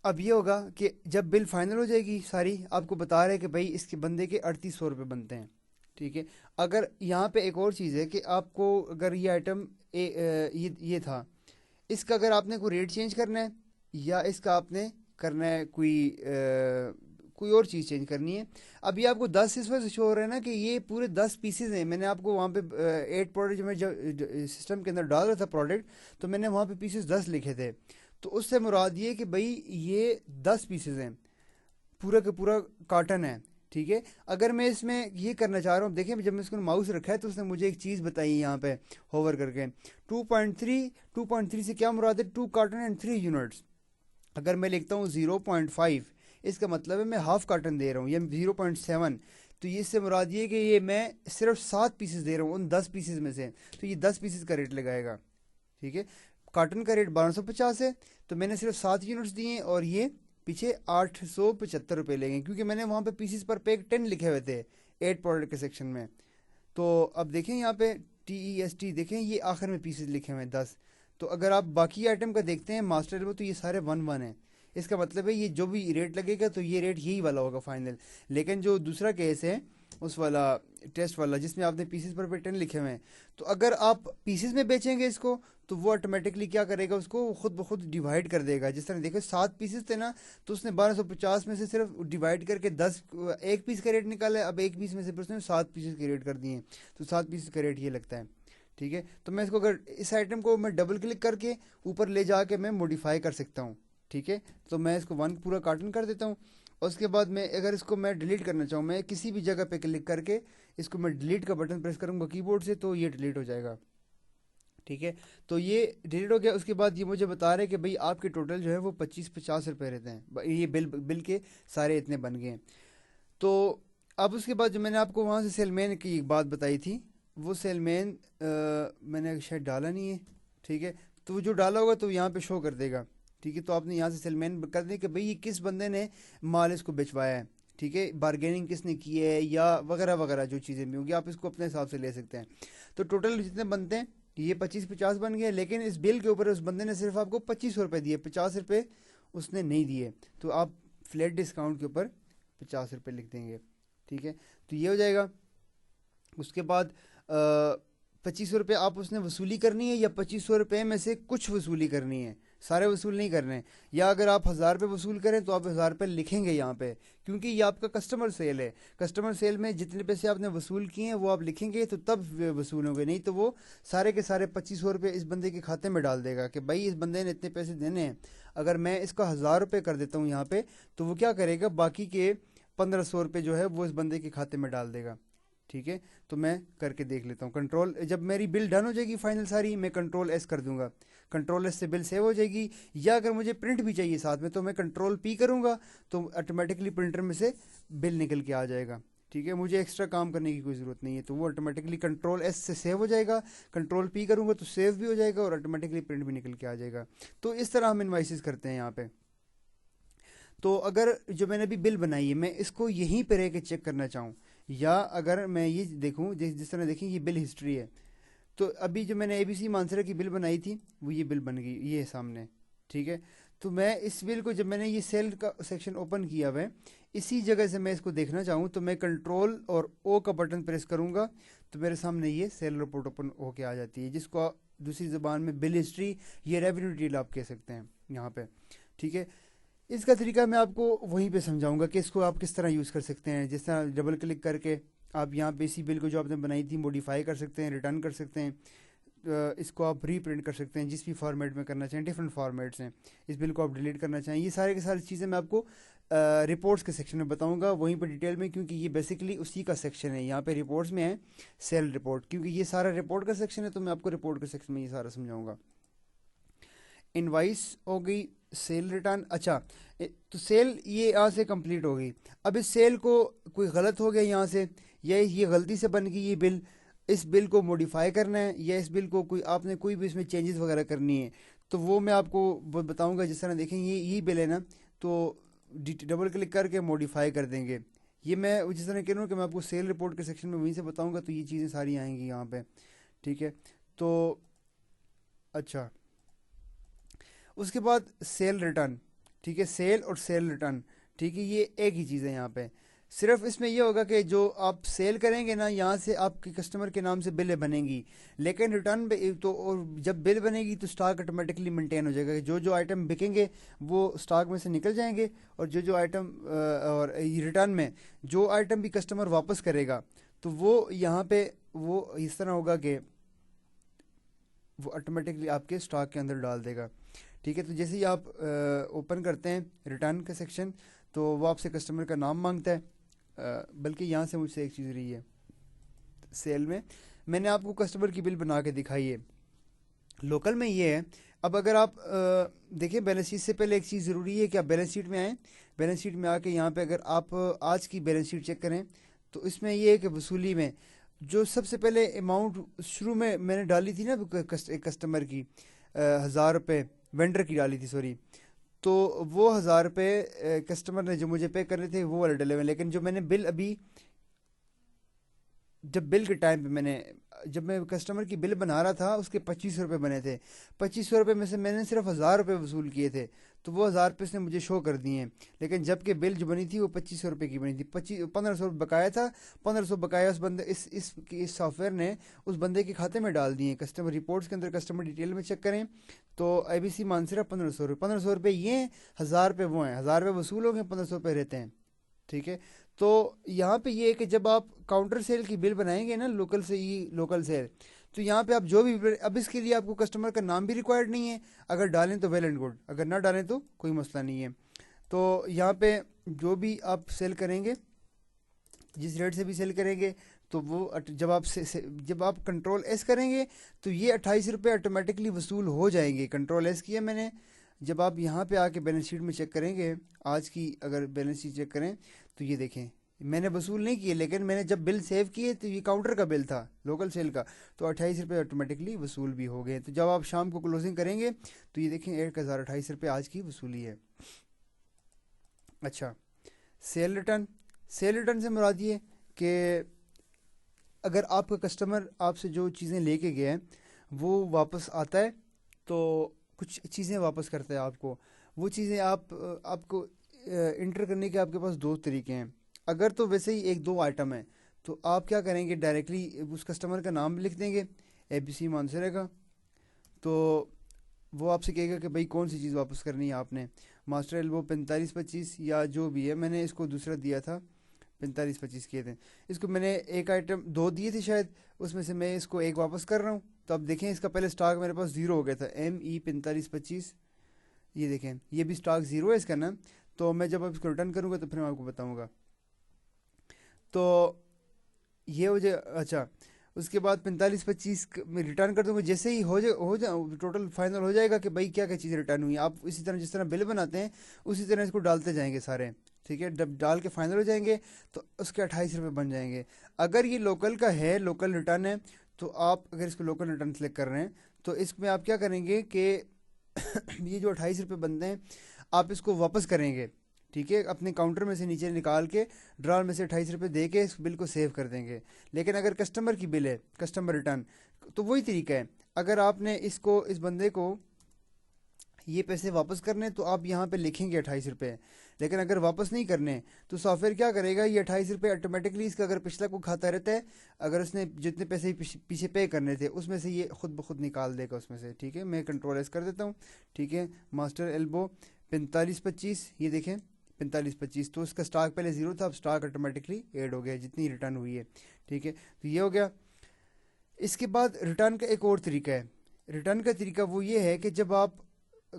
अब ये होगा कि जब बिल फाइनल हो जाएगी सारी, आपको बता रहे हैं कि भाई इसके बंदे के 3800 रुपये बनते हैं। ठीक है, अगर यहाँ पे एक और चीज़ है कि आपको अगर ये आइटम ये था, इसका अगर आपने कोई रेट चेंज करना है या इसका आपने करना है कोई और चीज़ चेंज करनी है। अभी आपको 10 इस वजह से शो हो रहा है ना कि ये पूरे 10 पीसेज हैं। मैंने आपको वहाँ पे 8 प्रोडक्ट जब सिस्टम के अंदर डाल रहा था प्रोडक्ट, तो मैंने वहाँ पे पीसेज 10 लिखे थे। तो उससे मुराद ये कि भाई ये 10 पीसेज हैं, पूरा का पूरा कार्टन है। ठीक है, अगर मैं इसमें ये करना चाह रहा हूँ, देखें जब मैं इसको माउस रखा है तो उसने मुझे एक चीज़ बताई यहाँ पे होवर करके 2.3 से क्या मुराद है, 2 कार्टन एंड 3 यूनिट्स। अगर मैं लिखता हूँ 0.5, इसका मतलब है मैं हाफ कार्टन दे रहा हूँ, या 0.7, तो ये इससे मुराद ये कि ये मैं सिर्फ 7 पीसेस दे रहा हूँ उन 10 पीसेस में से, तो ये 10 पीसेस का रेट लगाएगा। ठीक है, कार्टन का रेट 1250 है, तो मैंने सिर्फ 7 यूनिट्स दिए और ये पीछे 875 रुपये लेंगे, क्योंकि मैंने वहाँ पे पीसेस पर पैक 10 लिखे हुए थे 8 प्रोडक्ट के सेक्शन में। तो अब देखें यहाँ पे TEST देखें, ये आखिर में पीसेस लिखे हुए हैं 10। तो अगर आप बाकी आइटम का देखते हैं मास्टर में तो ये सारे 1-1 है। इसका मतलब है ये जो भी रेट लगेगा तो ये रेट यही वाला होगा फाइनल। लेकिन जो दूसरा केस है उस वाला टेस्ट वाला जिसमें आपने पीसेस पर 10 लिखे हुए हैं। तो अगर आप पीसेस में बेचेंगे इसको तो वो ऑटोमेटिकली क्या करेगा, उसको खुद ब खुद डिवाइड कर देगा। जिस तरह देखो 7 पीसेस थे ना, तो उसने 1250 में से सिर्फ डिवाइड करके 10 एक पीस का रेट निकाला है। अब एक पीस में से उसने 7 पीसेस के रेट कर दिए हैं, तो 7 पीसेस का रेट ये लगता है। ठीक है, तो मैं इसको अगर इस आइटम को मैं डबल क्लिक करके ऊपर ले जाके मैं मॉडिफाई कर सकता हूँ। ठीक है, तो मैं इसको 1 पूरा कार्टन कर देता हूँ। और उसके बाद मैं अगर इसको मैं डिलीट करना चाहूँ, मैं किसी भी जगह पे क्लिक करके इसको मैं डिलीट का बटन प्रेस करूँगा कीबोर्ड से, तो ये डिलीट हो जाएगा। ठीक है, तो ये डिलीट हो गया। उसके बाद ये मुझे बता रहे हैं कि भाई आपके टोटल जो है वो 25-50 रुपये रहते हैं, ये बिल बिल के सारे इतने बन गए हैं। तो अब उसके बाद जो मैंने आपको वहाँ से सेलमैन की एक बात बताई थी, वो सेलमैन मैंने शायद डाला नहीं है। ठीक है, तो वो जो डाला होगा तो यहाँ पे शो कर देगा। ठीक है, तो आपने यहाँ से सेलमैन कर दें कि भाई ये किस बंदे ने माल इसको बेचवाया है। ठीक है, बारगेनिंग किसने की है या वगैरह वगैरह जो चीज़ें भी होंगी, आप इसको अपने हिसाब से ले सकते हैं। तो टोटल जितने बनते हैं ये 25-50 बन गए, लेकिन इस बिल के ऊपर उस बंदे ने सिर्फ आपको 2500 रुपये दिए, 50 रुपये उसने नहीं दिए। तो आप फ्लैट डिस्काउंट के ऊपर 50 रुपये लिख देंगे। ठीक है, तो ये हो जाएगा। उसके बाद 2500 रुपये आप उसने वसूली करनी है या 2500 रुपये में से कुछ वसूली करनी है, सारे वसूल नहीं करने हैं। या अगर आप 1000 रुपये वसूल करें तो आप 1000 रुपये लिखेंगे यहाँ पे, क्योंकि ये आपका कस्टमर सेल है। कस्टमर सेल में जितने पैसे आपने वसूल किए हैं वो आप लिखेंगे तो तब वसूल होंगे, नहीं तो वो सारे के सारे 2500 रुपये इस बंदे के खाते में डाल देगा कि भाई इस बंदे ने इतने पैसे देने हैं। अगर मैं इसका 1000 रुपये कर देता हूँ यहाँ पे, तो वो क्या करेगा, बाकी के 1500 रुपये जो है वो इस बंदे के खाते में डाल देगा। ठीक है, तो मैं करके देख लेता हूँ। कंट्रोल, जब मेरी बिल डन हो जाएगी फाइनल सारी, मैं कंट्रोल एस कर दूंगा, कंट्रोल एस से बिल सेव हो जाएगी। या अगर मुझे प्रिंट भी चाहिए साथ में तो मैं कंट्रोल पी करूँगा, तो ऑटोमेटिकली प्रिंटर में से बिल निकल के आ जाएगा। ठीक है, मुझे एक्स्ट्रा काम करने की कोई ज़रूरत नहीं है, तो वो ऑटोमेटिकली कंट्रोल एस से सेव हो जाएगा। कंट्रोल पी करूँगा तो सेव भी हो जाएगा और ऑटोमेटिकली प्रिंट भी निकल के आ जाएगा। तो इस तरह हम इन्वाइसेस करते हैं यहाँ पे। तो अगर जो मैंने अभी बिल बनाई है मैं इसको यहीं पर रह के चेक करना चाहूँ, या अगर मैं ये देखूँ जिस तरह देखें ये बिल हिस्ट्री है, तो अभी जो मैंने ABC मानसरा की बिल बनाई थी वो ये बिल बन गई, ये है सामने। ठीक है, तो मैं इस बिल को जब मैंने ये सेल का सेक्शन ओपन किया हुआ है, इसी जगह से मैं इसको देखना चाहूँ तो मैं कंट्रोल और O का बटन प्रेस करूँगा तो मेरे सामने ये सेल रिपोर्ट ओपन होके आ जाती है, जिसको दूसरी ज़बान में बिल हिस्ट्री, ये रेवेन्यू डिटेल आप कह सकते हैं यहाँ पे। ठीक है, इसका तरीका मैं आपको वहीं पे समझाऊंगा कि इसको आप किस तरह यूज़ कर सकते हैं। जिस तरह डबल क्लिक करके आप यहाँ पे इसी बिल को जो आपने बनाई थी मॉडिफाई कर सकते हैं, रिटर्न कर सकते हैं, इसको आप रीप्रिंट कर सकते हैं जिस भी फॉर्मेट में करना चाहें, डिफरेंट फॉर्मेट्स हैं। इस बिल को आप डिलीट करना चाहें, ये सारे की सारी चीज़ें मैं आपको रिपोर्ट्स के सेक्शन में बताऊंगा वहीं पर डिटेल में, क्योंकि ये बेसिकली उसी का सेक्शन है। यहाँ पे रिपोर्ट्स में है सेल रिपोर्ट, क्योंकि ये सारा रिपोर्ट का सेक्शन है, तो मैं आपको रिपोर्ट के सेक्शन में ये सारा समझाऊंगा। इनवाइस हो गई, सेल रिटर्न। अच्छा, तो सेल ये यहाँ से कंप्लीट हो गई। अब इस सेल को कोई गलत हो गया यहाँ से, या ये गलती से बन गई ये बिल, इस बिल को मॉडिफाई करना है या इस बिल को कोई आपने कोई भी इसमें चेंजेस वगैरह करनी है, तो वो मैं आपको बताऊंगा। जिस तरह देखें ये बिल है ना, तो डबल क्लिक करके मॉडिफाई कर देंगे। ये मैं जिस तरह कह रहा हूँ कि मैं आपको सेल रिपोर्ट के सेक्शन में वहीं से बताऊंगा, तो ये चीज़ें सारी आएंगी यहाँ पे। ठीक है, तो अच्छा, उसके बाद सेल रिटर्न। ठीक है, सेल और सेल रिटर्न, ठीक है, ये एक ही चीज़ है यहाँ पे। सिर्फ इसमें ये होगा कि जो आप सेल करेंगे ना, यहाँ से आपके कस्टमर के नाम से बिल बनेंगी, लेकिन रिटर्न तो और जब बिल बनेगी तो स्टॉक ऑटोमेटिकली मेंटेन हो जाएगा। जो जो आइटम बिकेंगे वो स्टॉक में से निकल जाएंगे, और जो जो आइटम और रिटर्न में जो आइटम भी कस्टमर वापस करेगा तो वो यहाँ पे वो इस तरह होगा कि वो ऑटोमेटिकली आपके स्टॉक के अंदर डाल देगा। ठीक है, तो जैसे ही आप ओपन करते हैं रिटर्न का सेक्शन, तो वो आपसे कस्टमर का नाम मांगता है। बल्कि यहाँ से मुझसे एक चीज़ रही है, सेल में मैंने आपको कस्टमर की बिल बना के दिखाई है, लोकल में ये है। अब अगर आप देखें बैलेंस शीट से पहले एक चीज़ ज़रूरी है कि आप बैलेंस शीट में आएँ। बैलेंस शीट में आके यहाँ पे अगर आप आज की बैलेंस शीट चेक करें तो इसमें ये है कि वसूली में जो सबसे पहले अमाउंट शुरू में मैंने डाली थी ना एक कस्टमर की 1000 रुपये वेंडर की डाली थी, सॉरी, तो वो 1000 रुपये कस्टमर ने जो मुझे पे करने थे वो वाले डले हुए। लेकिन जो मैंने बिल अभी जब बिल के टाइम पे जब मैं कस्टमर की बिल बना रहा था उसके 2500 रुपये बने थे। 2500 रुपये में से मैंने सिर्फ 1000 रुपये वसूल किए थे, तो वो 1000 रुपये उसने मुझे शो कर दिए हैं। लेकिन जबकि बिल जो बनी थी वो 2500 रुपये की बनी थी, 1500 बकाया था। 1500 बकाया उस बंदे इस सॉफ्टवेयर ने उस बंदे के खाते में डाल दिए। कस्टमर रिपोर्ट्स के अंदर कस्टमर डिटेल में चेक करें तो ABC मानसरा 1500 रुपये, 1500 रुपये ये हैं, 1000 रुपये वो हैं, 1000 रुपये वसूल हो गए, 1500 रुपये रहते हैं। ठीक है। तो यहाँ पे ये है कि जब आप काउंटर सेल की बिल बनाएंगे ना, लोकल से ही लोकल सेल, तो यहाँ पे आप जो भी अब इसके लिए आपको कस्टमर का नाम भी रिक्वायर्ड नहीं है। अगर डालें तो वेल एंड गुड, अगर ना डालें तो कोई मसला नहीं है। तो यहाँ पे जो भी आप सेल करेंगे, जिस रेट से भी सेल करेंगे, तो वो जब आप कंट्रोल एस करेंगे तो ये 28 रुपये ऑटोमेटिकली वसूल हो जाएंगे। कंट्रोल एस किया मैंने। जब आप यहाँ पे आके बैलेंस शीट में चेक करेंगे, आज की अगर बैलेंस शीट चेक करें तो ये देखें मैंने वसूल नहीं किए, लेकिन मैंने जब बिल सेव किए तो ये काउंटर का बिल था लोकल सेल का, तो 28 रुपये ऑटोमेटिकली वसूल भी हो गए। तो जब आप शाम को क्लोजिंग करेंगे तो ये देखें 1028 रुपये आज की वसूली है। अच्छा, सेल रिटर्न। सेल रिटर्न से मुराद ये कि अगर आपका कस्टमर आपसे जो चीज़ें लेके गए हैं वो वापस आता है तो कुछ चीज़ें वापस करता है आपको। वो चीज़ें आपको इंटर करने के आपके पास दो तरीके हैं। अगर तो वैसे ही एक दो आइटम है तो आप क्या करेंगे, डायरेक्टली उस कस्टमर का नाम लिख देंगे ABC मानसरे का, तो वो आपसे कहेगा कि भाई कौन सी चीज़ वापस करनी है आपने, मास्टर एल्बो 4525 या जो भी है। मैंने इसको दूसरा दिया था, 4525 किए थे। इसको मैंने एक आइटम दो दिए थे शायद, उसमें से मैं इसको एक वापस कर रहा हूँ। तो अब देखें इसका पहले स्टॉक मेरे पास ज़ीरो हो गया था, ME 4525, ये देखें ये भी स्टॉक ज़ीरो है इसका ना। तो मैं जब अब इसको रिटर्न करूँगा तो फिर मैं आपको बताऊँगा। तो ये हो जाए। अच्छा, उसके बाद 4525 में रिटर्न कर दूंगा। जैसे ही हो जाए टोटल फाइनल हो जाएगा कि भाई क्या क्या चीज़ें रिटर्न हुई, आप इसी तरह जिस तरह बिल बनाते हैं उसी तरह इसको डालते जाएंगे सारे। ठीक है, जब डाल के फाइनल हो जाएंगे तो उसके 28 रुपये बन जाएंगे। अगर ये लोकल का है, लोकल रिटर्न है, तो आप अगर इसको लोकल रिटर्न सेलेक्ट कर रहे हैं तो इसमें आप क्या करेंगे कि ये जो 28 रुपये बनते हैं आप इसको वापस करेंगे। ठीक है, अपने काउंटर में से नीचे निकाल के ड्रॉर में से 28 रुपये दे के इस बिल को सेव कर देंगे। लेकिन अगर कस्टमर की बिल है, कस्टमर रिटर्न, तो वही तरीका है। अगर आपने इस बंदे को ये पैसे वापस करने तो आप यहाँ पे लिखेंगे 28 रुपये। लेकिन अगर वापस नहीं करने तो सॉफ्टवेयर क्या करेगा, ये 28 रुपये ऑटोमेटिकली इसका अगर पिछला को खाता रहता है, अगर उसने जितने पैसे पीछे पे करने थे उसमें से ये खुद ब खुद निकाल देगा उसमें से। ठीक है, मैं कंट्रोल एस कर देता हूँ। ठीक है, मास्टर एल्बो 4525, ये देखें 4525, तो उसका स्टॉक पहले ज़ीरो था, अब स्टॉक ऑटोमेटिकली ऐड हो गया जितनी रिटर्न हुई है। ठीक है, तो ये हो गया। इसके बाद रिटर्न का एक और तरीका है। रिटर्न का तरीका वो ये है कि जब आप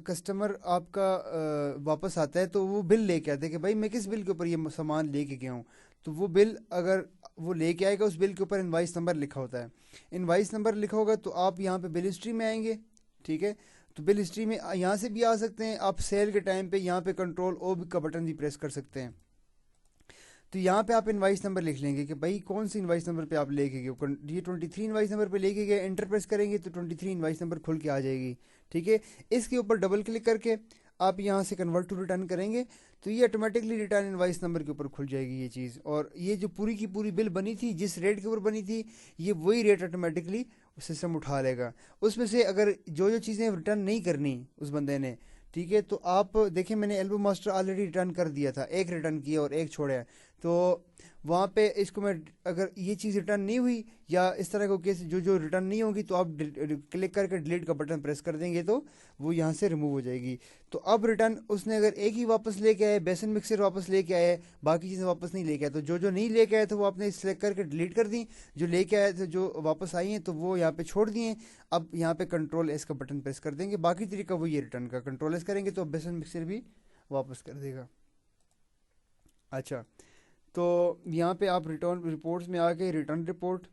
कस्टमर आपका वापस आता है तो वो बिल लेके आते हैं कि भाई मैं किस बिल के ऊपर ये सामान लेके गया हूँ। तो वो बिल अगर वो लेके आएगा, उस बिल के ऊपर इनवाइस नंबर लिखा होता है। इनवाइस नंबर लिखा होगा तो आप यहाँ पे बिल हिस्ट्री में आएंगे। ठीक है, तो बिल हिस्ट्री में यहाँ से भी आ सकते हैं आप। सेल के टाइम पे यहाँ पे कंट्रोल O का बटन भी प्रेस कर सकते हैं। तो यहाँ पे आप इनवाइस नंबर लिख लेंगे कि भाई कौन सी इनवाइस नंबर पे आप लेके गए। ये 23 इनवाइस नंबर पे लेके गए, एंटर प्रेस करेंगे तो 23 इनवाइस नंबर खुल के आ जाएगी। ठीक है, इसके ऊपर डबल क्लिक करके आप यहाँ से कन्वर्ट टू रिटर्न करेंगे तो ये ऑटोमेटिकली रिटर्न इनवाइस नंबर के ऊपर खुल जाएगी ये चीज़। और ये जो पूरी की पूरी बिल बनी थी, जिस रेट के ऊपर बनी थी, ये वही रेट ऑटोमेटिकली सिस्टम उठा लेगा। उसमें से अगर जो चीज़ें रिटर्न नहीं करनी उस बंदे ने, ठीक है, तो आप देखें मैंने एल्बो मास्टर ऑलरेडी रिटर्न कर दिया था, एक रिटर्न किया और एक छोड़ा। तो वहाँ पे इसको मैं अगर ये चीज़ रिटर्न नहीं हुई या इस तरह को केस जो रिटर्न नहीं होगी तो आप क्लिक करके डिलीट का बटन प्रेस कर देंगे तो वो यहाँ से रिमूव हो जाएगी। तो अब रिटर्न उसने अगर एक ही वापस लेके आए, बेसन मिक्सर वापस लेके आए, बाकी चीज़ें वापस नहीं लेके आए, तो जो नहीं लेके आए थे वो आपने सेलेक्ट करके डिलीट कर दी। जो लेके आए थे, जो वापस आई हैं, तो वो यहाँ पे छोड़ दिए। अब यहाँ पे कंट्रोल एस का बटन प्रेस कर देंगे। बाकी तरीका वो ये रिटर्न का, कंट्रोल एस करेंगे तो बेसन मिक्सर भी वापस कर देगा। अच्छा, तो यहाँ पे आप रिटर्न रिपोर्ट्स में आके रिटर्न रिपोर्ट,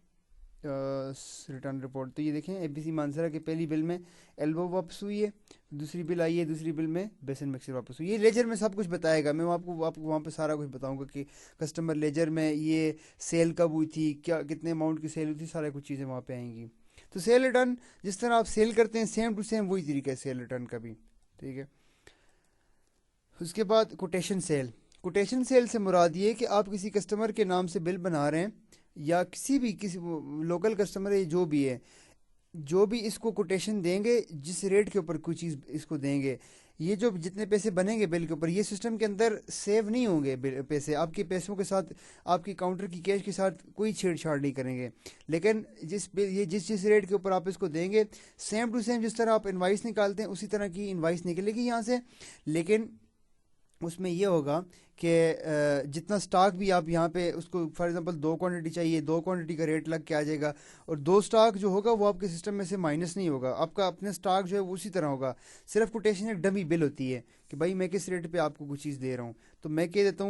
तो ये देखें ABC मानसरा के पहली बिल में एल्बो वापस हुई है, दूसरी बिल आई है, दूसरी बिल में बेसन मिक्सर वापस हुई है। ये लेजर में सब कुछ बताएगा, मैं आपको वहाँ पे सारा कुछ बताऊंगा कि कस्टमर लेजर में ये सेल कब हुई थी, क्या कितने अमाउंट की सेल हुई थी, सारा कुछ चीज़ें वहाँ पे आएंगी। तो सेल रिटर्न जिस तरह आप सेल करते हैं सेम टू सेम वही तरीका है सेल रिटर्न का भी। ठीक है, उसके बाद कोटेशन सेल। कोटेशन सेल से मुराद ये कि आप किसी कस्टमर के नाम से बिल बना रहे हैं, या किसी लोकल कस्टमर है जो भी है, जो भी इसको कोटेशन देंगे, जिस रेट के ऊपर कोई चीज़ इसको देंगे, ये जो जितने पैसे बनेंगे बिल के ऊपर, ये सिस्टम के अंदर सेव नहीं होंगे पैसे, आपके पैसों के साथ आपकी काउंटर की कैश के साथ कोई छेड़छाड़ नहीं करेंगे। लेकिन ये जिस जिस रेट के ऊपर आप इसको देंगे, सेम टू सेम जिस तरह आप इन्वाइस निकालते हैं उसी तरह की इन्वाइस निकलेगी यहाँ से। लेकिन उसमें ये होगा कि जितना स्टॉक भी आप यहाँ पे उसको फॉर एग्जांपल 2 क्वांटिटी चाहिए, 2 क्वांटिटी का रेट लग के आ जाएगा, और 2 स्टॉक जो होगा वो आपके सिस्टम में से माइनस नहीं होगा, आपका अपने स्टॉक जो है वो उसी तरह होगा। सिर्फ कोटेशन एक डमी बिल होती है कि भाई मैं किस रेट पे आपको कुछ चीज़ दे रहा हूँ। तो मैं कह देता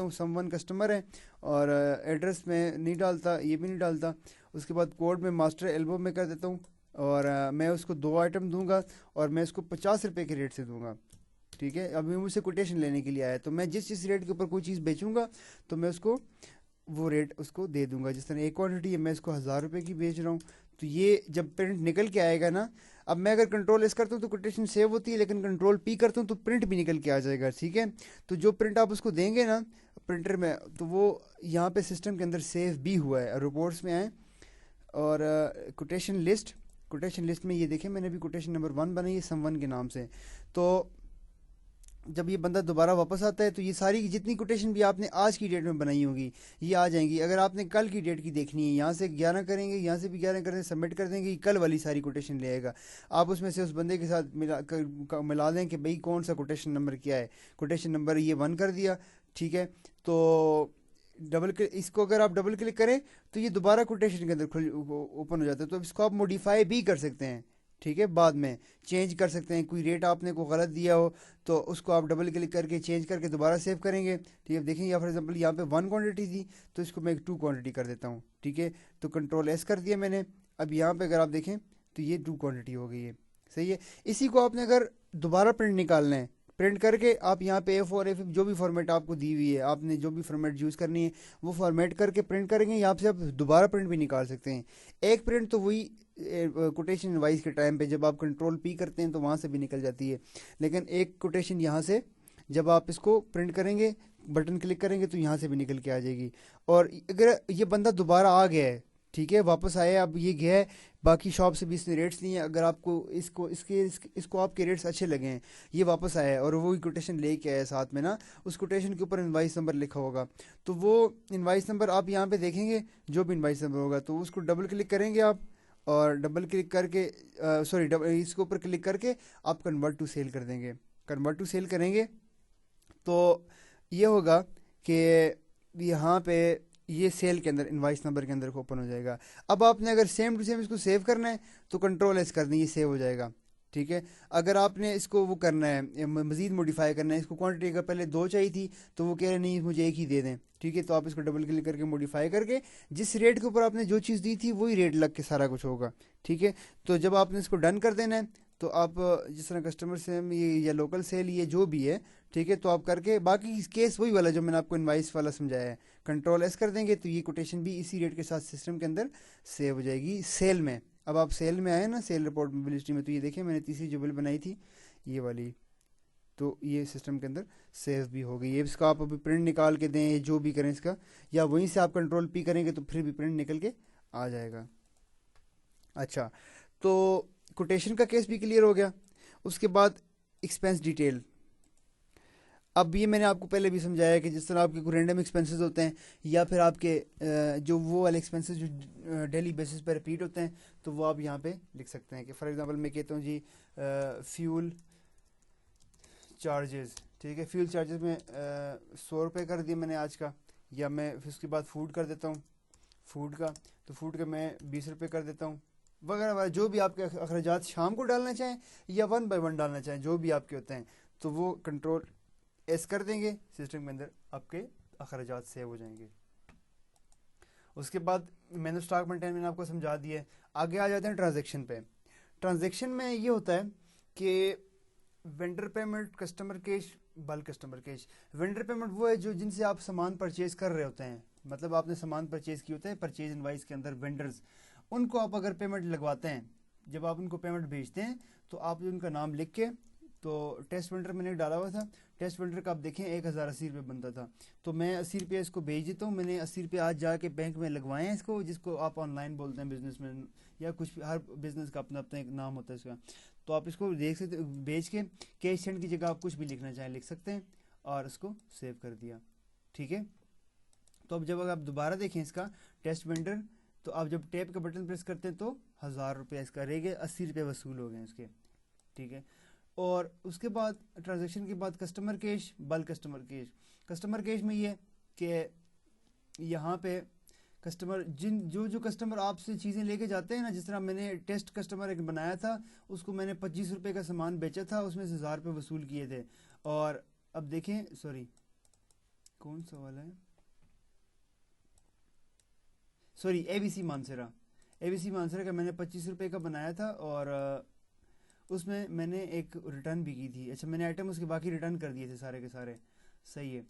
हूँ समवन कस्टमर है, और एड्रेस में नहीं डालता, ये भी नहीं डालता। उसके बाद कोड में मास्टर एल्बो में कर देता हूँ, और मैं उसको 2 आइटम दूंगा, और मैं उसको 50 रुपये के रेट से दूंगा। ठीक है, अभी मुझसे कोटेशन लेने के लिए आया, तो मैं जिस जिस रेट के ऊपर कोई चीज़ बेचूंगा तो मैं उसको वो रेट उसको दे दूंगा। जिस तरह 1 क्वांटिटी है, मैं इसको 1000 रुपये की बेच रहा हूँ, तो ये जब प्रिंट निकल के आएगा ना, अब मैं अगर कंट्रोल एस करता हूँ तो कोटेशन सेव होती है, लेकिन कंट्रोल पी करता हूँ तो प्रिंट भी निकल के आ जाएगा। ठीक है, तो जो प्रिंट आप उसको देंगे ना प्रिंटर में, तो वो यहाँ पे सिस्टम के अंदर सेव भी हुआ है, रिपोर्ट्स में आए। और कोटेशन लिस्ट में ये देखें, मैंने भी कोटेशन नंबर 1 बनाई है समवन के नाम से। तो जब ये बंदा दोबारा वापस आता है तो ये सारी जितनी कोटेशन भी आपने आज की डेट में बनाई होगी ये आ जाएंगी। अगर आपने कल की डेट की देखनी है, यहाँ से 11 करेंगे, यहाँ से भी 11 करेंगे, सबमिट कर देंगे, ये कल वाली सारी कोटेशन ले आएगा। आप उसमें से उस बंदे के साथ मिला दें कि भाई कौन सा कोटेशन नंबर क्या है, कोटेशन नंबर ये 1 कर दिया। ठीक है, तो इसको अगर आप डबल क्लिक करें तो ये दोबारा कोटेशन के अंदर खुल ओपन हो जाता है। तो इसको आप मॉडिफाई भी कर सकते हैं। ठीक है, बाद में चेंज कर सकते हैं, कोई रेट आपने को गलत दिया हो तो उसको आप डबल क्लिक करके चेंज करके दोबारा सेव करेंगे। ठीक है, देखेंगे फॉर एग्जांपल यहाँ पे 1 क्वांटिटी थी तो इसको मैं 2 क्वांटिटी कर देता हूँ। ठीक है, तो कंट्रोल एस कर दिया मैंने। अब यहाँ पे अगर आप देखें तो ये 2 क्वांटिटी हो गई है। सही है, इसी को आपने अगर दोबारा प्रिंट निकालना है, प्रिंट करके आप यहाँ पे A4 A5 जो भी फॉर्मेट आपको दी हुई है, आपने जो भी फॉर्मेट यूज़ करनी है वो फॉर्मेट करके प्रिंट करेंगे। यहाँ से आप दोबारा प्रिंट भी निकाल सकते हैं। एक प्रिंट तो वही कोटेशन इनवाइस के टाइम पे जब आप कंट्रोल पी करते हैं तो वहाँ से भी निकल जाती है, लेकिन एक कोटेशन यहाँ से जब आप इसको प्रिंट करेंगे, बटन क्लिक करेंगे तो यहाँ से भी निकल के आ जाएगी। और अगर ये बंदा दोबारा आ गया है, ठीक है, वापस आया, अब ये गया है, बाकी शॉप से भी इसने रेट्स लिए हैं, अगर आपको इसको आपके रेट्स अच्छे लगे हैं, ये वापस आया है और वो कोटेशन लेके आया साथ में ना, उस कोटेशन के ऊपर इनवाइस नंबर लिखा होगा, तो वो इनवाइस नंबर आप यहाँ पे देखेंगे, जो भी इनवाइस नंबर होगा तो उसको डबल क्लिक करेंगे आप, और डबल क्लिक करके इसके ऊपर क्लिक करके आप कन्वर्ट टू सेल कर देंगे। कन्वर्ट टू सेल करेंगे तो ये होगा कि यहाँ पे ये सेल के अंदर इनवाइस नंबर के अंदर ओपन हो जाएगा। अब आपने अगर सेम टू सेम इसको सेव करना है तो कंट्रोल एस कर दें, ये सेव हो जाएगा। ठीक है, अगर आपने इसको वो करना है, मज़ीद मॉडिफाई करना है, इसको क्वांटिटी अगर पहले 2 चाहिए थी तो वो कह रहे नहीं मुझे एक ही दे दें। ठीक है, तो आप इसको डबल क्लिक करके मॉडिफाई करके जिस रेट के ऊपर आपने जो चीज़ दी थी वही रेट लग के सारा कुछ होगा। ठीक है, तो जब आपने इसको डन कर देना है तो आप जिस तरह कस्टमर से ये या लोकल सेल ये जो भी है, ठीक है, तो आप करके बाकी केस वही वाला जो मैंने आपको इनवाइस वाला समझाया है, कंट्रोल एस कर देंगे तो ये कोटेशन भी इसी रेट के साथ सिस्टम के अंदर सेव हो जाएगी सेल में। अब आप सेल में आए ना, सेल रिपोर्ट मोबिलिटी में, तो ये देखें मैंने तीसरी जो बिल बनाई थी ये वाली, तो ये सिस्टम के अंदर सेव भी हो गई। ये इसका आप अभी प्रिंट निकाल के दें, जो भी करें इसका, या वहीं से आप कंट्रोल पी करेंगे तो फिर भी प्रिंट निकल के आ जाएगा। अच्छा, तो कोटेशन का केस भी क्लियर हो गया। उसके बाद एक्सपेंस डिटेल, अब ये मैंने आपको पहले भी समझाया कि जिस तरह आपके कोई रैंडम एक्सपेंसेस होते हैं या फिर आपके जो वो वाले एक्सपेंसेस जो डेली बेसिस पर रिपीट होते हैं, तो वो आप यहाँ पे लिख सकते हैं कि फॉर एग्जांपल मैं कहता हूँ जी फ्यूल चार्जेस। ठीक है, फ्यूल चार्जेस में 100 रुपये कर दिया मैंने आज का, या मैं फिर उसके बाद फूड कर देता हूँ, फूड का तो फूड का मैं 20 रुपये कर देता हूँ, वगैरह वगैरह। जो भी आपके अखराजात शाम को डालना चाहें या 1 बाय 1 डालना चाहें, जो भी आपके होते हैं, तो वो कंट्रोल एस कर देंगे, सिस्टम के अंदर आपके अखराजात सेव हो जाएंगे। उसके बाद मैंने स्टॉक मेंटेन मैंने आपको समझा दिया है। आगे आ जाते हैं ट्रांजैक्शन पे। ट्रांजैक्शन में ये होता है कि vendor payment, customer cash, bulk customer cash. Vendor payment वो है जो जिनसे आप सामान परचेज कर रहे होते हैं, मतलब आपने सामान परचेज किए होते हैं परचेज इनवाइस के अंदर, वेंडर्स, उनको आप अगर पेमेंट लगवाते हैं, जब आप उनको पेमेंट भेजते हैं तो आप उनका नाम लिख के तो टेस्ट वेंडर मैंने डाला हुआ था। टेस्ट वेंडर का आप देखें 1080 रुपये बनता था। तो मैं 80 रुपये इसको भेज देता हूँ। मैंने 80 रुपये आज जाके बैंक में लगवाए हैं इसको, जिसको आप ऑनलाइन बोलते हैं बिजनेस में, या कुछ भी, हर बिजनेस का अपना अपना एक नाम होता है इसका। तो आप इसको देख सकते, बेच के कैश सेंड की जगह आप कुछ भी लिखना चाहें लिख सकते हैं, और उसको सेव कर दिया। ठीक है। तो अब जब आप दोबारा देखें इसका टेस्ट वेंडर, तो आप जब टैप का बटन प्रेस करते हैं तो 1000 रुपये इसका रह गए, 80 रुपये वसूल हो गए इसके। ठीक है। और उसके बाद ट्रांजैक्शन के बाद customer cash, bulk customer cash. Customer cash में ये कि यहाँ पे कस्टमर जो कस्टमर आपसे चीज़ें लेके जाते हैं ना, जिस तरह मैंने टेस्ट कस्टमर एक बनाया था, उसको मैंने 25 रुपये का सामान बेचा था, उसमें से 1000 रुपये वसूल किए थे। और अब देखें, सॉरी कौन सा वाला है, सॉरी एबीसी मानसरा का मैंने 25 रुपये का बनाया था, और उसमें मैंने एक रिटर्न भी की थी। अच्छा, मैंने आइटम उसके बाकी रिटर्न कर दिए थे सारे के सारे। सही है।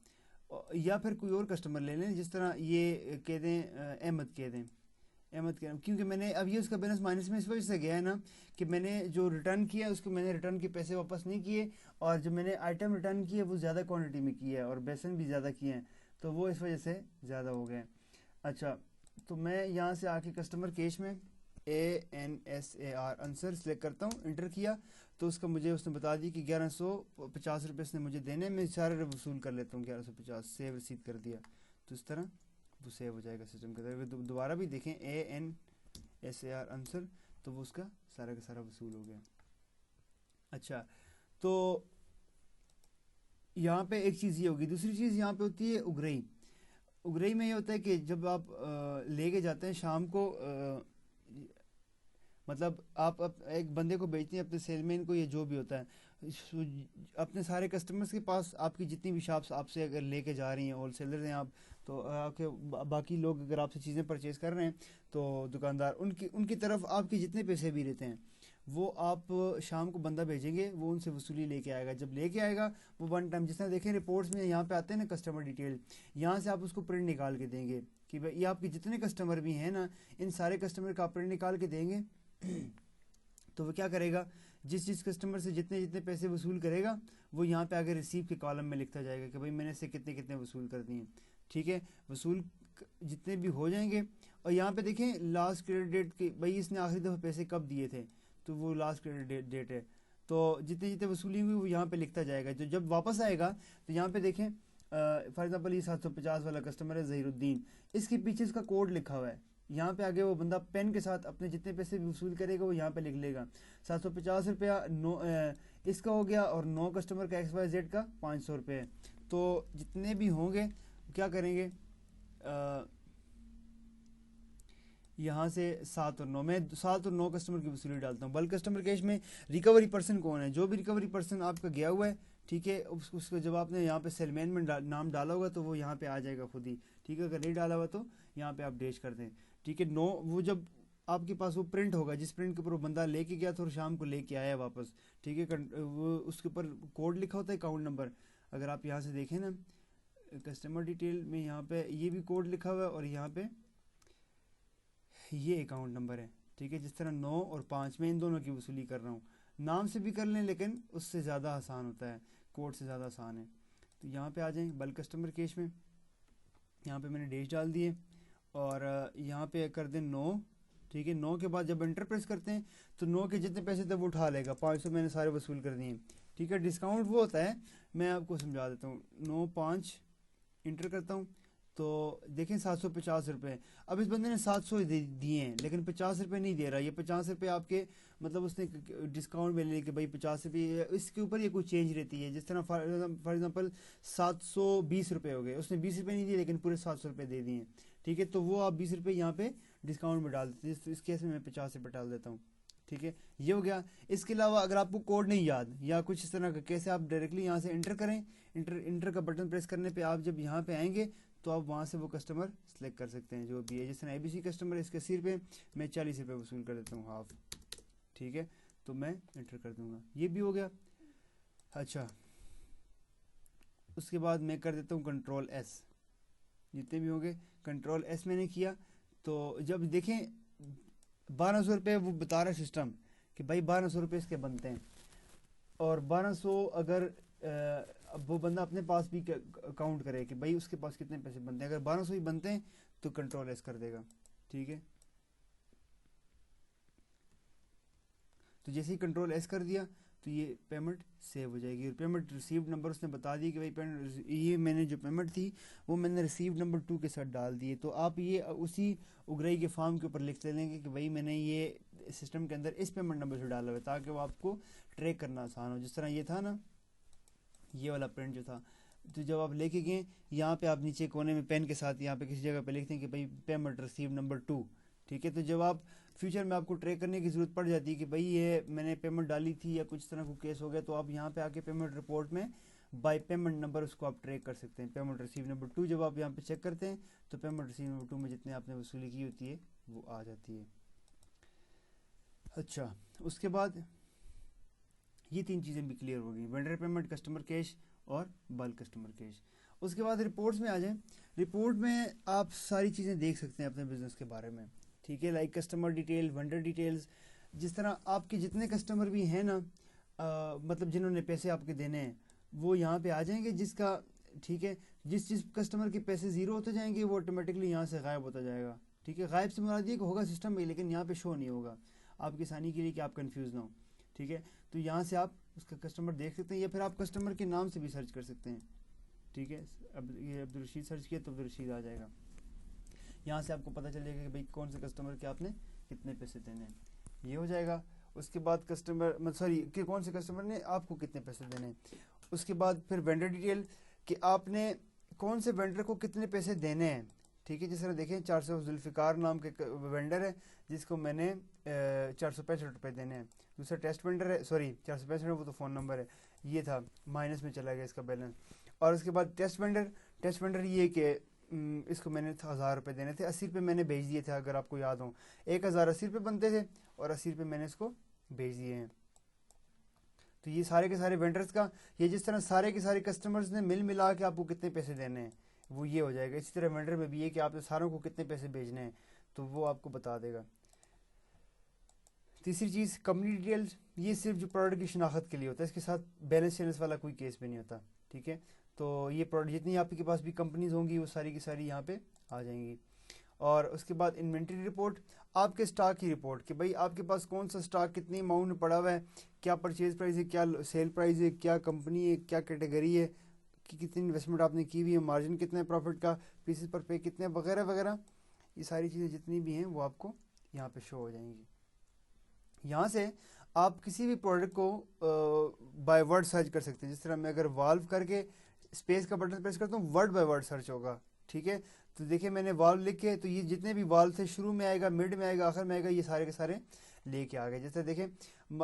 या फिर कोई और कस्टमर ले लें, जिस तरह ये कह दें अहमद कह दें, क्योंकि मैंने अब ये उसका बैलेंस माइनस में इस वजह से गया है ना, कि मैंने जो रिटर्न किया उसको मैंने रिटर्न के पैसे वापस नहीं किए, और जो मैंने आइटम रिटर्न किए वो ज़्यादा क्वान्टिटी में किया है, और बेसन भी ज़्यादा किए हैं, तो वो इस वजह से ज़्यादा हो गए। अच्छा, तो मैं यहाँ से आके कस्टमर कैश में ANSAR आंसर सेलेक्ट करता हूँ, इंटर किया, तो उसका मुझे उसने बता दी कि 1150 रुपये उसने मुझे देने, मैं सारे वसूल कर लेता हूँ 1150, सेव रिसीव कर दिया। तो इस तरह वो सेव हो जाएगा सिस्टम के अंदर। दोबारा भी देखें ANSAR आंसर, तो वो उसका सारा का सारा वसूल हो गया। अच्छा, तो यहाँ पे एक चीज़ ये होगी। दूसरी चीज़ यहाँ पे होती है उगरई में ये होता है कि जब आप लेके जाते हैं शाम को, मतलब आप एक बंदे को बेचते हैं, अपने सेलमैन को, या जो भी होता है, अपने सारे कस्टमर्स के पास आपकी जितनी भी शॉप्स आपसे अगर लेके जा रही हैं, होलसेलर हैं आप, तो आपके बाकी लोग अगर आपसे चीज़ें परचेज़ कर रहे हैं, तो दुकानदार उनकी तरफ आपके जितने पैसे भी रहते हैं, वो आप शाम को बंदा भेजेंगे, वो उनसे वसूली लेके आएगा। जब लेके आएगा वो वन टाइम, जिस तरह देखें रिपोर्ट्स में यहाँ पे आते हैं ना कस्टमर डिटेल, यहाँ से आप उसको प्रिंट निकाल के देंगे कि भाई ये आपके जितने कस्टमर भी हैं ना, इन सारे कस्टमर का आप प्रिंट निकाल के देंगे। तो वो क्या करेगा, जिस कस्टमर से जितने जितने पैसे वसूल करेगा, वो यहाँ पे आगे रिसीव के कॉलम में लिखता जाएगा कि भाई मैंने से कितने कितने वसूल कर दिए। ठीक है। वसूल जितने भी हो जाएंगे, और यहाँ पे देखें लास्ट क्रेडिट डेट की, भाई इसने आखिरी दफ़ा पैसे कब दिए थे, तो वो लास्ट क्रेडिट डेट है। तो जितने जितने वसूली हुई वो यहाँ पे लिखता जाएगा। तो जब वापस आएगा तो यहाँ पे देखें, फॉर एग्जांपल ये 750 वाला कस्टमर है ज़हीरुद्दीन, इसके पीछे इसका कोड लिखा हुआ है। यहाँ पे आगे वो बंदा पेन के साथ अपने जितने पैसे वसूल करेगा वो यहाँ पे लिख लेगा। 750 रुपया इसका हो गया, और 9 कस्टमर का XYZ का 500 रुपये है। तो जितने भी होंगे क्या करेंगे, यहाँ से 7 और 9, मैं 7 और 9 कस्टमर की वसूली डालता हूँ। बल्क कस्टमर कैश में रिकवरी पर्सन कौन है, जो भी रिकवरी पर्सन आपका गया हुआ है, ठीक है, उसको जब आपने यहाँ पे सेलमैन में नाम डाला होगा तो वो यहाँ पे आ जाएगा खुद ही। ठीक है। अगर नहीं डाला हुआ तो यहाँ पे आप डैश कर दें। ठीक है। 9 वो जब आपके पास वो प्रिंट होगा, जिस प्रिंट के ऊपर वो बंदा लेके गया था और शाम को लेके आया वापस, ठीक है, वो उसके ऊपर कोड लिखा होता है, अकाउंट नंबर। अगर आप यहाँ से देखें ना कस्टमर डिटेल में, यहाँ पे ये भी कोड लिखा हुआ है, और यहाँ पे ये अकाउंट नंबर है। ठीक है। जिस तरह 9 और 5 में इन दोनों की वसूली कर रहा हूँ, नाम से भी कर लें, लेकिन उससे ज़्यादा आसान होता है, कोड से ज़्यादा आसान है। तो यहाँ पे आ जाएं बल्क कस्टमर कैश में, यहाँ पे मैंने डैश डाल दिए, और यहाँ पे कर दें 9। ठीक है। 9 के बाद जब एंटर प्रेस करते हैं तो 9 के जितने पैसे थे वो उठा लेगा, 500 मैंने सारे वसूल कर दिए। ठीक है। डिस्काउंट वो होता है, मैं आपको समझा देता हूँ। 9 5 इंटर करता हूँ, तो देखें 750 रुपये। अब इस बंदे ने 700 दिए हैं, लेकिन 50 रुपये नहीं दे रहा। ये 50 रुपये आपके, मतलब उसने डिस्काउंट में ले कि भाई 50 रुपये, इसके ऊपर ये कोई चेंज रहती है। जिस तरह फॉर एग्जांपल 720 रुपये हो गए, उसने 20 रुपये नहीं दिए लेकिन पूरे 700 रुपये दे दिए। ठीक है। तो वो आप 20 रुपये यहाँ पे डिस्काउंट में डाल देते हैं, इस केस में मैं 50 रुपये डाल देता हूँ। ठीक है। ये हो गया। इसके अलावा अगर आपको कोड नहीं याद या कुछ इस तरह का, कैसे आप डायरेक्टली यहाँ से इंटर करें, इंटर का बटन प्रेस करने पे आप जब यहाँ पे आएंगे तो आप वहाँ से वो कस्टमर सेलेक्ट कर सकते हैं जो भी है। जैसे ABC कस्टमर है, इसके 80 रुपये, मैं 40 रुपये वसूल कर देता हूँ, हाफ। ठीक है। तो मैं इंटर कर दूंगा, ये भी हो गया। अच्छा, उसके बाद मैं कर देता हूँ Ctrl+S, जितने भी होंगे Ctrl+S मैंने किया। तो जब देखें 1200 रुपये वो बता रहा है सिस्टम कि भाई 1200 रुपये इसके बनते हैं। और 1200 अगर अब वो बंदा अपने पास भी काउंट करे कि भाई उसके पास कितने पैसे बनते हैं, अगर 1200 ही बनते हैं तो कंट्रोल एस कर देगा। ठीक है, तो जैसे ही कंट्रोल एस कर दिया तो ये पेमेंट सेव हो जाएगी। और पेमेंट रिसीव्ड नंबर उसने बता दी कि भाई पेमेंट, ये मैंने जो पेमेंट थी वो मैंने रिसीव्ड नंबर 2 के साथ डाल दिए। तो आप ये उसी उगराई के फॉर्म के ऊपर लिख लेंगे कि भाई मैंने ये सिस्टम के अंदर इस पेमेंट नंबर से डाला हुआ है, ताकि वो आपको ट्रैक करना आसान हो। जिस तरह ये था ना, ये वाला प्रिंट जो था, तो जब आप लेके गए यहाँ पे आप नीचे कोने में पेन के साथ यहाँ पे किसी जगह पे लिखते हैं कि भाई पेमेंट रिसीव नंबर 2। ठीक है, तो जब आप फ्यूचर में आपको ट्रैक करने की ज़रूरत पड़ जाती है कि भाई ये मैंने पेमेंट डाली थी या कुछ तरह को केस हो गया, तो आप यहाँ पे आके पेमेंट रिपोर्ट में बाय पेमेंट नंबर उसको आप ट्रैक कर सकते हैं। पेमेंट रिसीव नंबर 2 जब आप यहाँ पे चेक करते हैं तो पेमेंट रिसीव नंबर 2 में जितने आपने वसूली की होती है वो आ जाती है। अच्छा, उसके बाद ये 3 चीज़ें भी क्लियर हो गई, वेंडर पेमेंट, कस्टमर कैश और बल्क कस्टमर कैश। उसके बाद रिपोर्ट्स में आ जाए। रिपोर्ट में आप सारी चीज़ें देख सकते हैं अपने बिजनेस के बारे में। ठीक है, like customer detail, vendor details, जिस तरह आपके जितने कस्टमर भी हैं ना, मतलब जिन्होंने पैसे आपके देने हैं वो यहाँ पे आ जाएंगे। जिसका, ठीक है, जिस कस्टमर के पैसे ज़ीरो होते जाएंगे वो ऑटोमेटिकली यहाँ से गायब होता जाएगा। ठीक है, गायब से मुराद ये कि होगा सिस्टम में लेकिन यहाँ पे शो नहीं होगा, आपकी आसानी के लिए कि आप कंफ्यूज ना हो। ठीक है, तो यहाँ से आप उसका कस्टमर देख सकते हैं या फिर आप कस्टमर के नाम से भी सर्च कर सकते हैं। ठीक है, अब ये अब्दुल रशीद सर्च किया तो अब्दुल रशीद आ जाएगा। यहाँ से आपको पता चलेगा कि भाई कौन से कस्टमर के आपने कितने पैसे देने हैं, ये हो जाएगा। उसके बाद कस्टमर, सॉरी, कि कौन से कस्टमर ने आपको कितने पैसे देने हैं। उसके बाद फिर वेंडर डिटेल कि आपने कौन से वेंडर को कितने पैसे देने हैं। ठीक है, जिस तरह देखें 400 जुल्फ़िकार नाम के वेंडर है जिसको मैंने 465 रुपये देने हैं। दूसरा टेस्ट वेंडर है, सॉरी 465 वो तो फ़ोन नंबर है, ये था माइनस में चला गया इसका बैलेंस। और उसके बाद टेस्ट वेंडर ये कि इसको मैंने 1000 रुपये देने थे, 80 रुपये मैंने भेज दिए थे। अगर आपको याद हो 1080 रुपये बनते थे और 80 रुपये मैंने इसको भेज दिए हैं। तो ये सारे के सारे वेंडर्स का, ये जिस तरह सारे के सारे कस्टमर्स ने मिल मिला के आपको कितने पैसे देने हैं वो ये हो जाएगा। इसी तरह वेंडर में भी ये कि आपने सारों को कितने पैसे भेजने हैं तो वो आपको बता देगा। तीसरी चीज़ कंपनी डिटेल्स, ये सिर्फ जो प्रोडक्ट की शनाख्त के लिए होता है, इसके साथ बैलेंस चैनल्स वाला कोई केस भी नहीं होता। ठीक है, तो ये प्रोडक्ट जितनी आपके पास भी कंपनीज होंगी वो सारी की सारी यहाँ पे आ जाएंगी। और उसके बाद इन्वेंट्री रिपोर्ट, आपके स्टॉक की रिपोर्ट कि भाई आपके पास कौन सा स्टॉक कितनी अमाउंट में पड़ा हुआ है, क्या परचेज प्राइस है, क्या सेल प्राइस है, क्या कंपनी है, क्या कैटेगरी है, कि कितनी इन्वेस्टमेंट आपने की हुई है, मार्जिन कितना है प्रॉफिट का, पीसेस पर पे कितने, वगैरह वगैरह। ये सारी चीज़ें जितनी भी हैं वो आपको यहाँ पे शो हो जाएंगी। यहाँ से आप किसी भी प्रोडक्ट को बाय वर्ड सर्च कर सकते हैं। जिस तरह मैं अगर वाल्व करके स्पेस का बटन प्रेस करता हूँ वर्ड बाय वर्ड सर्च होगा। ठीक है, तो देखिए मैंने वाल्व लिख के, तो ये जितने भी वाल्व थे शुरू में आएगा, मिड में आएगा, आखिर में आएगा, ये सारे के सारे लेके आ गए। जैसे देखें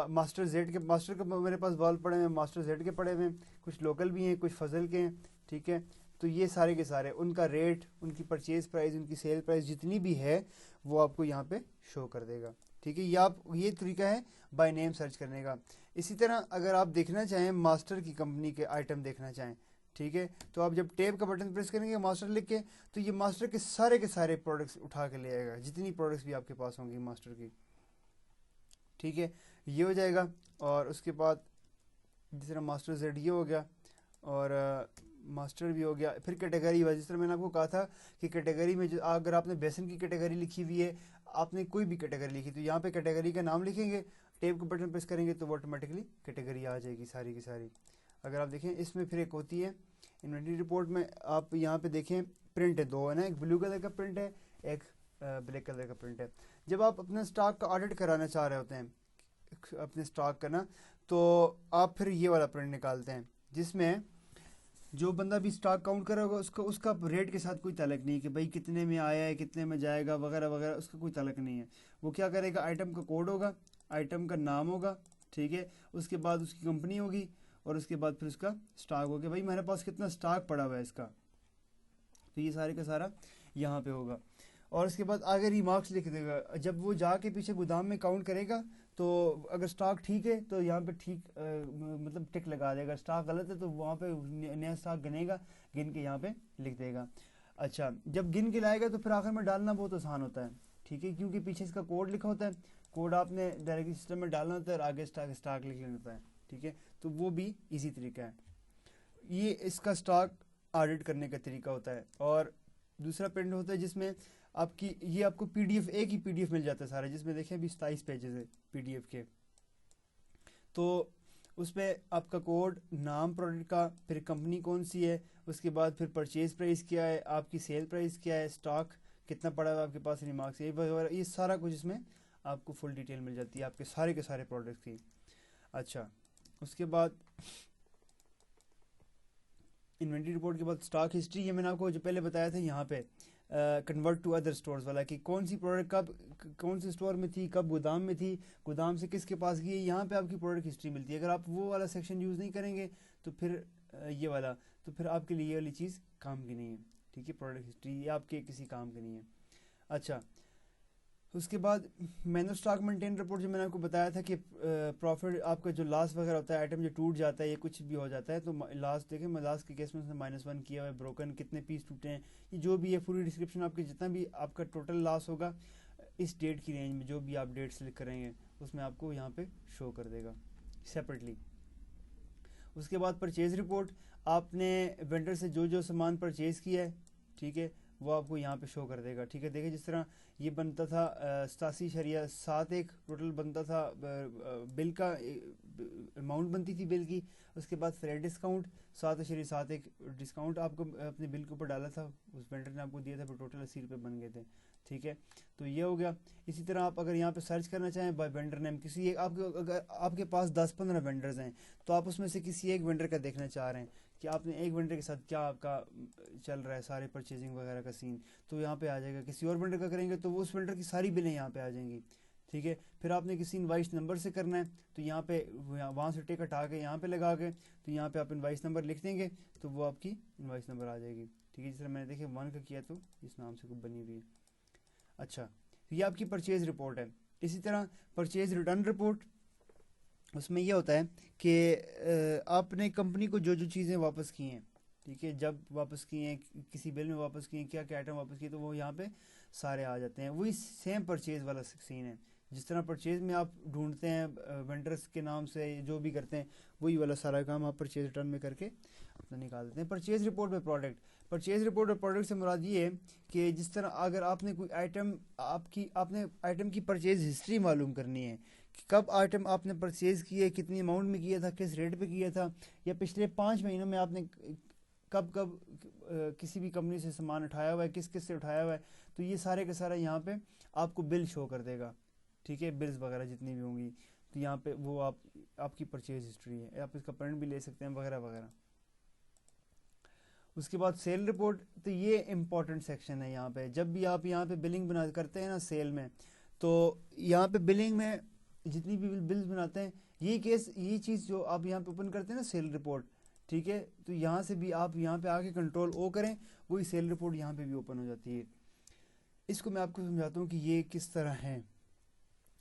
मास्टर जेड के, मास्टर के मेरे पास वाल्व पड़े हुए हैं, मास्टर जेड के पड़े हुए हैं, कुछ लोकल भी हैं, कुछ फजल के हैं। ठीक है, तो ये सारे के सारे उनका रेट, उनकी परचेज प्राइस, उनकी सेल प्राइस जितनी भी है वो आपको यहाँ पे शो कर देगा। ठीक है, ये तरीका है बाय नेम सर्च करने का। इसी तरह अगर आप देखना चाहें मास्टर की कंपनी के आइटम देखना चाहें, ठीक है, तो आप जब टैब का बटन प्रेस करेंगे मास्टर लिख के, तो ये मास्टर के सारे प्रोडक्ट्स उठा के ले आएगा, जितनी प्रोडक्ट्स भी आपके पास होंगी मास्टर की। ठीक है, ये हो जाएगा। और उसके बाद जिस तरह मास्टर जेड ये हो गया और मास्टर भी हो गया। फिर कैटेगरी वाइज, जिस तरह मैंने आपको कहा था कि कैटेगरी में जो अगर आपने बेसन की कैटेगरी लिखी हुई है, आपने कोई भी कैटेगरी लिखी, तो यहाँ पे कैटेगरी का नाम लिखेंगे, टैब का बटन प्रेस करेंगे तो वो ऑटोमेटिकली कैटेगरी आ जाएगी सारी की सारी। अगर आप देखें इसमें फिर एक होती है इन्वेंटरी रिपोर्ट में, आप यहाँ पे देखें प्रिंट है दो है ना, एक ब्लू कलर का प्रिंट है, एक ब्लैक कलर का प्रिंट है। जब आप अपने स्टॉक का ऑडिट कराना चाह रहे होते हैं अपने स्टॉक का ना, तो आप फिर ये वाला प्रिंट निकालते हैं जिसमें जो बंदा भी स्टॉक काउंट करेगा उसका रेट के साथ कोई तलक नहीं कि भाई कितने में आया है, कितने में जाएगा, वगैरह वगैरह, उसका कोई तलक नहीं है। वो क्या करेगा, आइटम का कोड होगा, आइटम का नाम होगा, ठीक है, उसके बाद उसकी कंपनी होगी और उसके बाद फिर उसका स्टॉक होगा, भाई मेरे पास कितना स्टॉक पड़ा हुआ है इसका, तो ये सारे का सारा यहाँ पे होगा। और उसके बाद आगे रिमार्क्स लिख देगा। जब वो जाके पीछे गोदाम में काउंट करेगा तो अगर स्टॉक ठीक है तो यहाँ पे ठीक मतलब टिक लगा देगा, स्टॉक गलत है तो वहाँ पे नया स्टॉक गिनेगा, गिन के यहाँ पे लिख देगा। अच्छा, जब गिन के लाएगा तो फिर आखिर में डालना बहुत आसान होता है, ठीक है, क्योंकि पीछे इसका कोड लिखा होता है, कोड आपने डायरेक्टली सिस्टम में डालना होता है और आगे स्टॉक लिख लेना होता है। ठीक है, तो वो भी इजी तरीका है। ये इसका स्टॉक ऑडिट करने का तरीका होता है। और दूसरा प्रिंट होता है जिसमें आपकी ये आपको पीडीएफ, एक ही पीडीएफ मिल जाता है सारा, जिसमें देखें अभी 27 पेजेस है पीडीएफ के। तो उस पर आपका कोड, नाम प्रोडक्ट का, फिर कंपनी कौन सी है, उसके बाद फिर परचेज प्राइस क्या है, आपकी सेल प्राइस क्या है, स्टॉक कितना पड़ा है आपके पास, रिमार्क्स ये वगैरह, ये सारा कुछ इसमें आपको फुल डिटेल मिल जाती है आपके सारे के सारे प्रोडक्ट्स की। अच्छा, उसके बाद इन्वेंट्री रिपोर्ट के बाद स्टॉक हिस्ट्री, ये मैंने आपको जो पहले बताया था यहाँ पे कन्वर्ट टू अदर स्टोर्स वाला, कि कौन सी प्रोडक्ट कब कौन से स्टोर में थी, कब गोदाम में थी, गोदाम से किसके पास गई, यहाँ पे आपकी प्रोडक्ट हिस्ट्री मिलती है। अगर आप वो वाला सेक्शन यूज़ नहीं करेंगे तो फिर ये वाला, तो फिर आपके लिए ये वाली चीज़ काम की नहीं है, ठीक है। प्रोडक्ट हिस्ट्री ये आपके किसी काम की नहीं है। अच्छा, उसके बाद मैनुअल स्टॉक मेंटेन रिपोर्ट, जो मैंने आपको बताया था कि प्रॉफिट आपका जो लॉस वगैरह होता है, आइटम जो टूट जाता है, ये कुछ भी हो जाता है, तो लॉस देखें, लॉस के केस में उसने -1 किया हुआ है, ब्रोकन कितने पीस टूटे हैं, ये जो भी है पूरी डिस्क्रिप्शन आपके, जितना भी आपका टोटल लॉस होगा इस डेट की रेंज में, जो भी आप डेट सेलेक्ट करेंगे उसमें आपको यहाँ पे शो कर देगा सेपरेटली। उसके बाद परचेज रिपोर्ट, आपने वेंडर से जो जो सामान परचेज किया है, ठीक है, वो आपको यहाँ पे शो कर देगा, ठीक है। देखिए जिस तरह ये बनता था 87.71 टोटल बनता था बिल का अमाउंट बनती थी बिल की। उसके बाद फ्लैट डिस्काउंट 7.71 डिस्काउंट आपको अपने बिल के ऊपर डाला था, उस वेंडर ने आपको दिया था, फिर टोटल 80 रुपये बन गए थे, ठीक है। तो ये हो गया। इसी तरह आप अगर यहाँ पे सर्च करना चाहें बाय वेंडर नेम, किसी एक आपके, अगर आपके पास 10-15 वेंडर्स हैं तो आप उसमें से किसी एक वेंडर का देखना चाह रहे हैं कि आपने एक वेंडर के साथ क्या आपका चल रहा है, सारे परचेजिंग वगैरह का सीन, तो यहाँ पे आ जाएगा। किसी और वेंडर का करेंगे तो वो उस वेंडर की सारी बिलें यहाँ पे आ जाएंगी, ठीक है। फिर आपने किसी इनवाइस नंबर से करना है तो यहाँ पे वहाँ से टिक हटा के यहाँ पे लगा के, तो यहाँ पे आप इनवाइस नंबर लिख देंगे तो वो आपकी इनवाइस नंबर आ जाएगी, ठीक है। जिस तरह मैंने देखिए 1 का किया तो इस नाम से कुछ बनी हुई है। अच्छा, तो ये आपकी परचेज रिपोर्ट है। इसी तरह परचेज रिटर्न रिपोर्ट, उसमें यह होता है कि आपने कंपनी को जो जो चीज़ें वापस की हैं, ठीक है, जब वापस किए हैं, किसी बिल में वापस किए हैं, क्या क्या आइटम वापस किए, तो वो यहाँ पे सारे आ जाते हैं। वही सेम परचेज वाला सीन है, जिस तरह परचेज में आप ढूंढते हैं वेंडर्स के नाम से जो भी करते हैं, वही वाला सारा काम आप परचेज रिटर्न में करके अपना निकाल देते हैं। परचेज रिपोर्ट में प्रोडक्ट, परचेज रिपोर्ट और प्रोडक्ट से मुराद ये है कि जिस तरह अगर आपने कोई आइटम, आपने आइटम की परचेज हिस्ट्री मालूम करनी है कि कब आइटम आपने परचेज किया, कितनी अमाउंट में किया था, किस रेट पे किया था, या पिछले 5 महीनों में आपने कब कब किसी भी कंपनी से सामान उठाया हुआ है, किस किस से उठाया हुआ है, तो ये सारे के सारा यहाँ पे आपको बिल शो कर देगा, ठीक है। बिल्स वगैरह जितनी भी होंगी तो यहाँ पे वो आपकी परचेज हिस्ट्री है, आप इसका प्रिंट भी ले सकते हैं वगैरह वगैरह। उसके बाद सेल रिपोर्ट, तो ये इम्पोर्टेंट सेक्शन है यहाँ पे। जब भी आप यहाँ पे बिलिंग बना करते हैं ना सेल में, तो यहाँ पे बिलिंग में जितनी भी बिल्स बनाते हैं, ये चीज़ जो आप यहाँ पे ओपन करते हैं ना सेल रिपोर्ट, ठीक है, तो यहाँ से भी आप यहाँ पे आके कंट्रोल ओ करें, वही सेल रिपोर्ट यहाँ पे भी ओपन हो जाती है। इसको मैं आपको समझाता हूँ कि ये किस तरह है।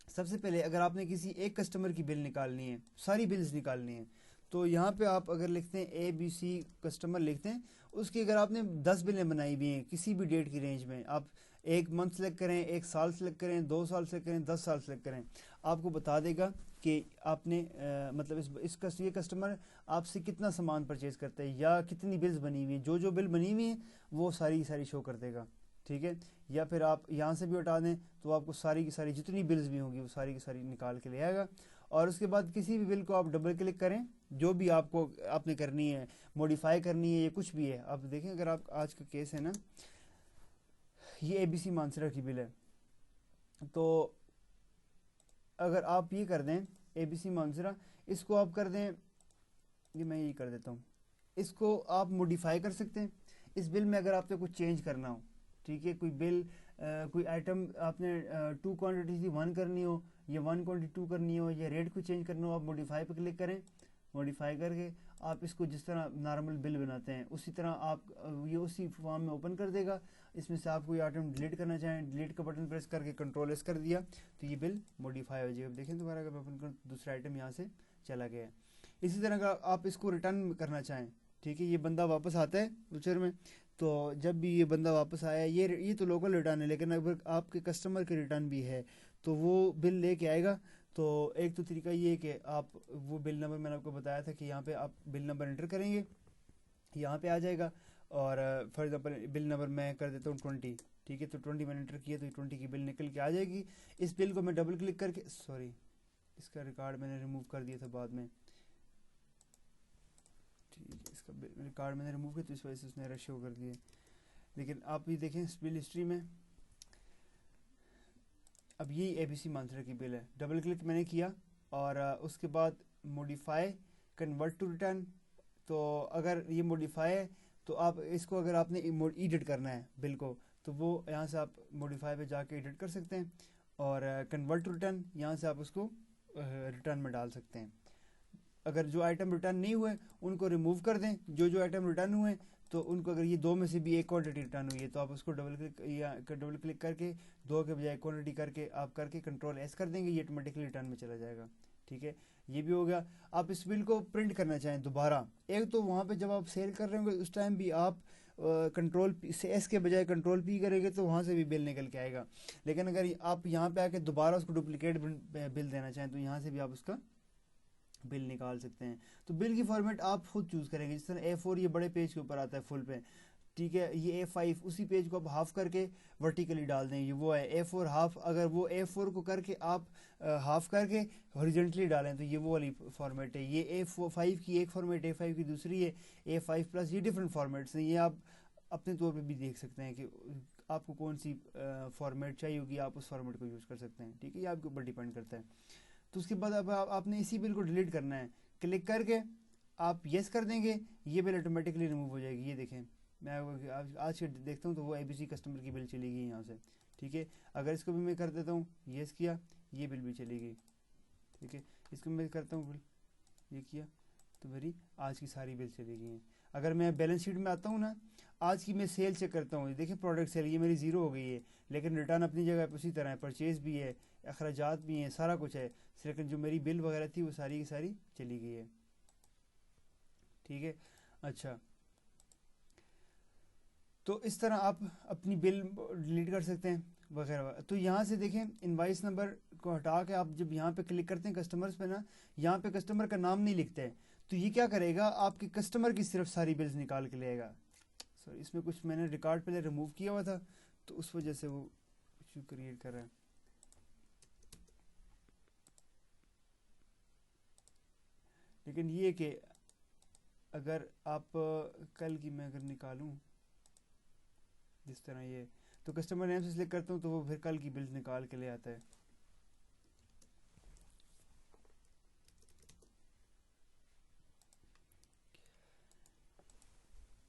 सबसे पहले अगर आपने किसी एक कस्टमर की बिल निकालनी है, सारी बिल्स निकालनी है, तो यहाँ पे आप अगर लिखते हैं ABC कस्टमर लिखते हैं, उसकी अगर आपने 10 बिलें बनाई हुई हैं किसी भी डेट की रेंज में, आप 1 मंथ सेलेक्ट करें, 1 साल सेलेक्ट करें, 2 साल सेलेक्ट करें, 10 साल सेलेक्ट करें, आपको बता देगा कि आपने मतलब ये कस्टमर आपसे कितना सामान परचेज करता है या कितनी बिल्स बनी हुई हैं। जो जो बिल बनी हुई हैं वो सारी सारी शो कर देगा, ठीक है। या फिर आप यहाँ से भी हटा दें तो आपको सारी की सारी जितनी बिल्स भी होंगी वो सारी की सारी निकाल के ले आएगा। और उसके बाद किसी भी बिल को आप डबल क्लिक करें, जो भी आपने करनी है, मॉडिफाई करनी है, ये कुछ भी है। आप देखें, अगर आप आज का केस है ना, ये ABC मानसरा की बिल है, तो अगर आप ये कर दें ABC मानसरा, इसको आप कर दें, ये मैं ये कर देता हूँ, इसको आप मॉडिफाई कर सकते हैं। इस बिल में अगर आपने कुछ चेंज करना हो, ठीक है, कोई बिल कोई आइटम आपने 2 क्वांटिटी थी 1 करनी हो, या 1 क्वांटिटी 2 करनी हो, या रेट को चेंज करना हो, आप मॉडिफाई पे क्लिक करें। मॉडिफाई करके आप इसको जिस तरह नॉर्मल बिल बनाते हैं उसी तरह आप ये उसी फॉर्म में ओपन कर देगा। इसमें से आप कोई आइटम डिलीट करना चाहें, डिलीट का बटन प्रेस करके कंट्रोल एस कर दिया तो ये बिल मॉडिफाई हो जाएगा। देखें दोबारा अगर मैं ओपन कर, दूसरा आइटम यहाँ से चला गया है। इसी तरह अगर आप इसको रिटर्न करना चाहें, ठीक है, ये बंदा वापस आता है फ्यूचर में, तो जब भी ये बंदा वापस आया, ये तो लोकल रिटर्न है, लेकिन अगर आपके कस्टमर के रिटर्न भी है तो वो बिल लेके आएगा, तो एक तो तरीका ये है कि आप वो बिल नंबर मैंने आपको बताया था कि यहाँ पे आप बिल नंबर एंटर करेंगे, यहाँ पे आ जाएगा। और फॉर एग्जांपल बिल नंबर मैं कर देता हूँ 20, ठीक है। तो 20 मैंने एंटर किया तो 20 की बिल निकल के आ जाएगी। इस बिल को मैं डबल क्लिक करके, सॉरी इसका रिकॉर्ड मैंने रिमूव कर दिया था बाद में, ठीक है। इसका रिकॉर्ड मैंने रिमूव किया तो इस वजह से उसने रश शो कर दिए। लेकिन आप ये देखें इस बिल हिस्ट्री में, अब ये ABC मानसरा की बिल है, डबल क्लिक मैंने किया और उसके बाद मॉडिफाई कन्वर्ट टू रिटर्न। तो अगर ये मॉडिफाई है तो आप इसको, अगर आपने एडिट करना है बिल को, तो वो यहाँ से आप मॉडिफाई पे जाके एडिट कर सकते हैं। और कन्वर्ट टू रिटर्न यहाँ से आप उसको रिटर्न में डाल सकते हैं। अगर जो आइटम रिटर्न नहीं हुए उनको रिमूव कर दें, जो आइटम रिटर्न हुए तो उनको, अगर ये दो में से भी एक क्वांटिटी रिटर्न हुई है तो आप उसको डबल क्लिक करके दो के बजाय क्वांटिटी करके आप करके कंट्रोल एस कर देंगे, ये ऑटोमेटिकली रिटर्न में चला जाएगा, ठीक है। ये भी हो गया। आप इस बिल को प्रिंट करना चाहें दोबारा, एक तो वहाँ पे जब आप सेल कर रहे होंगे उस टाइम भी आप कंट्रोल से एस के बजाय कंट्रोल पी करेंगे तो वहाँ से भी बिल निकल के आएगा। लेकिन अगर आप यहाँ पे आके दोबारा उसको डुप्लीकेट बिल देना चाहें तो यहाँ से भी आप उसका बिल निकाल सकते हैं। तो बिल की फॉर्मेट आप खुद चूज़ करेंगे। जिस तरह A4 ये बड़े पेज के ऊपर आता है फुल पे, ठीक है। ये A5 उसी पेज को आप हाफ करके वर्टिकली डाल दें, ये वो है A4 हाफ। अगर वो A4 को करके आप हाफ करके हॉरिजॉन्टली डालें तो ये वो वाली फॉर्मेट है। ये A5 की एक फॉर्मेट, A5 की दूसरी है, A5+, ये डिफरेंट फॉर्मेट्स हैं। ये आप अपने तौर पे भी देख सकते हैं कि आपको कौन सी फॉर्मेट चाहिए होगी, आप उस फॉर्मेट को यूज़ कर सकते हैं, ठीक है। ये आपके ऊपर डिपेंड करता है। तो उसके बाद अब आपने इसी बिल को डिलीट करना है, क्लिक करके आप येस कर देंगे, ये बिल ऑटोमेटिकली रिमूव हो जाएगी। ये देखें, मैं आज के देखता हूँ तो वो ABC कस्टमर की बिल चली गई यहाँ से, ठीक है। अगर इसको भी मैं कर देता हूँ, येस किया, ये बिल भी चली गई, ठीक है। इसको मैं करता हूँ बिल, ये किया तो मेरी आज की सारी बिल चली गई हैं। अगर मैं बैलेंस शीट में आता हूँ ना, आज की मैं सेल चेक करता हूँ, देखिए प्रोडक्ट सेल ये मेरी ज़ीरो हो गई है, लेकिन रिटर्न अपनी जगह उसी तरह है, परचेज़ भी है, अखराजात भी हैं, सारा कुछ है। लेकिन जो मेरी बिल वगैरह थी वो सारी की सारी चली गई है, ठीक है। अच्छा, तो इस तरह आप अपनी बिल डिलीट कर सकते हैं वगैरह। तो यहाँ से देखें इनवाइस नंबर को हटा के आप जब यहाँ पे क्लिक करते हैं कस्टमर्स पे ना, यहाँ पे कस्टमर का नाम नहीं लिखते हैं, तो ये क्या करेगा, आपके कस्टमर की सिर्फ सारी बिल्स निकाल के लेगा। सॉरी, इसमें कुछ मैंने रिकॉर्ड पहले रिमूव किया हुआ था तो उस वजह से वो इशू क्रिएट कर रहा है। लेकिन ये कि अगर आप कल की मैं अगर निकालूं जिस तरह ये, तो कस्टमर नेम से सिलेक्ट करता हूँ तो वो फिर कल की बिल्स निकाल के ले आता है।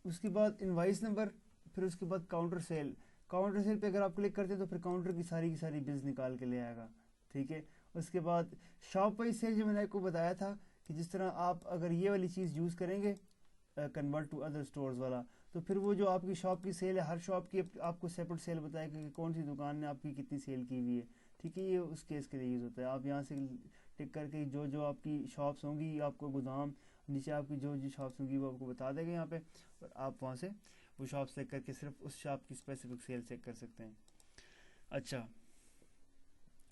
उसके बाद इनवाइस नंबर, फिर उसके बाद काउंटर सेल। काउंटर सेल पे अगर आप क्लिक करते हैं तो फिर काउंटर की सारी बिल्स निकाल के ले आएगा, ठीक है। उसके बाद शॉप वाइज सेल, जो मैंने आपको बताया था कि जिस तरह आप अगर ये वाली चीज़ यूज़ करेंगे कन्वर्ट टू अदर स्टोर्स वाला, तो फिर वो जो आपकी शॉप की सेल है, हर शॉप की आपको सेपरेट सेल बताएगा कि कौन सी दुकान ने आपकी कितनी सेल की हुई है, ठीक है। ये उस केस के लिए यूज़ होता है। आप यहाँ से टिक करके जो जो आपकी शॉप्स होंगी, आपको गोदाम नीचे आपकी जो जो शॉप्स होंगी वो आपको बता देगा यहाँ पे, और आप वहाँ से वो शॉप चेक करके सिर्फ उस शॉप की स्पेसिफिक सेल चेक कर सकते हैं। अच्छा,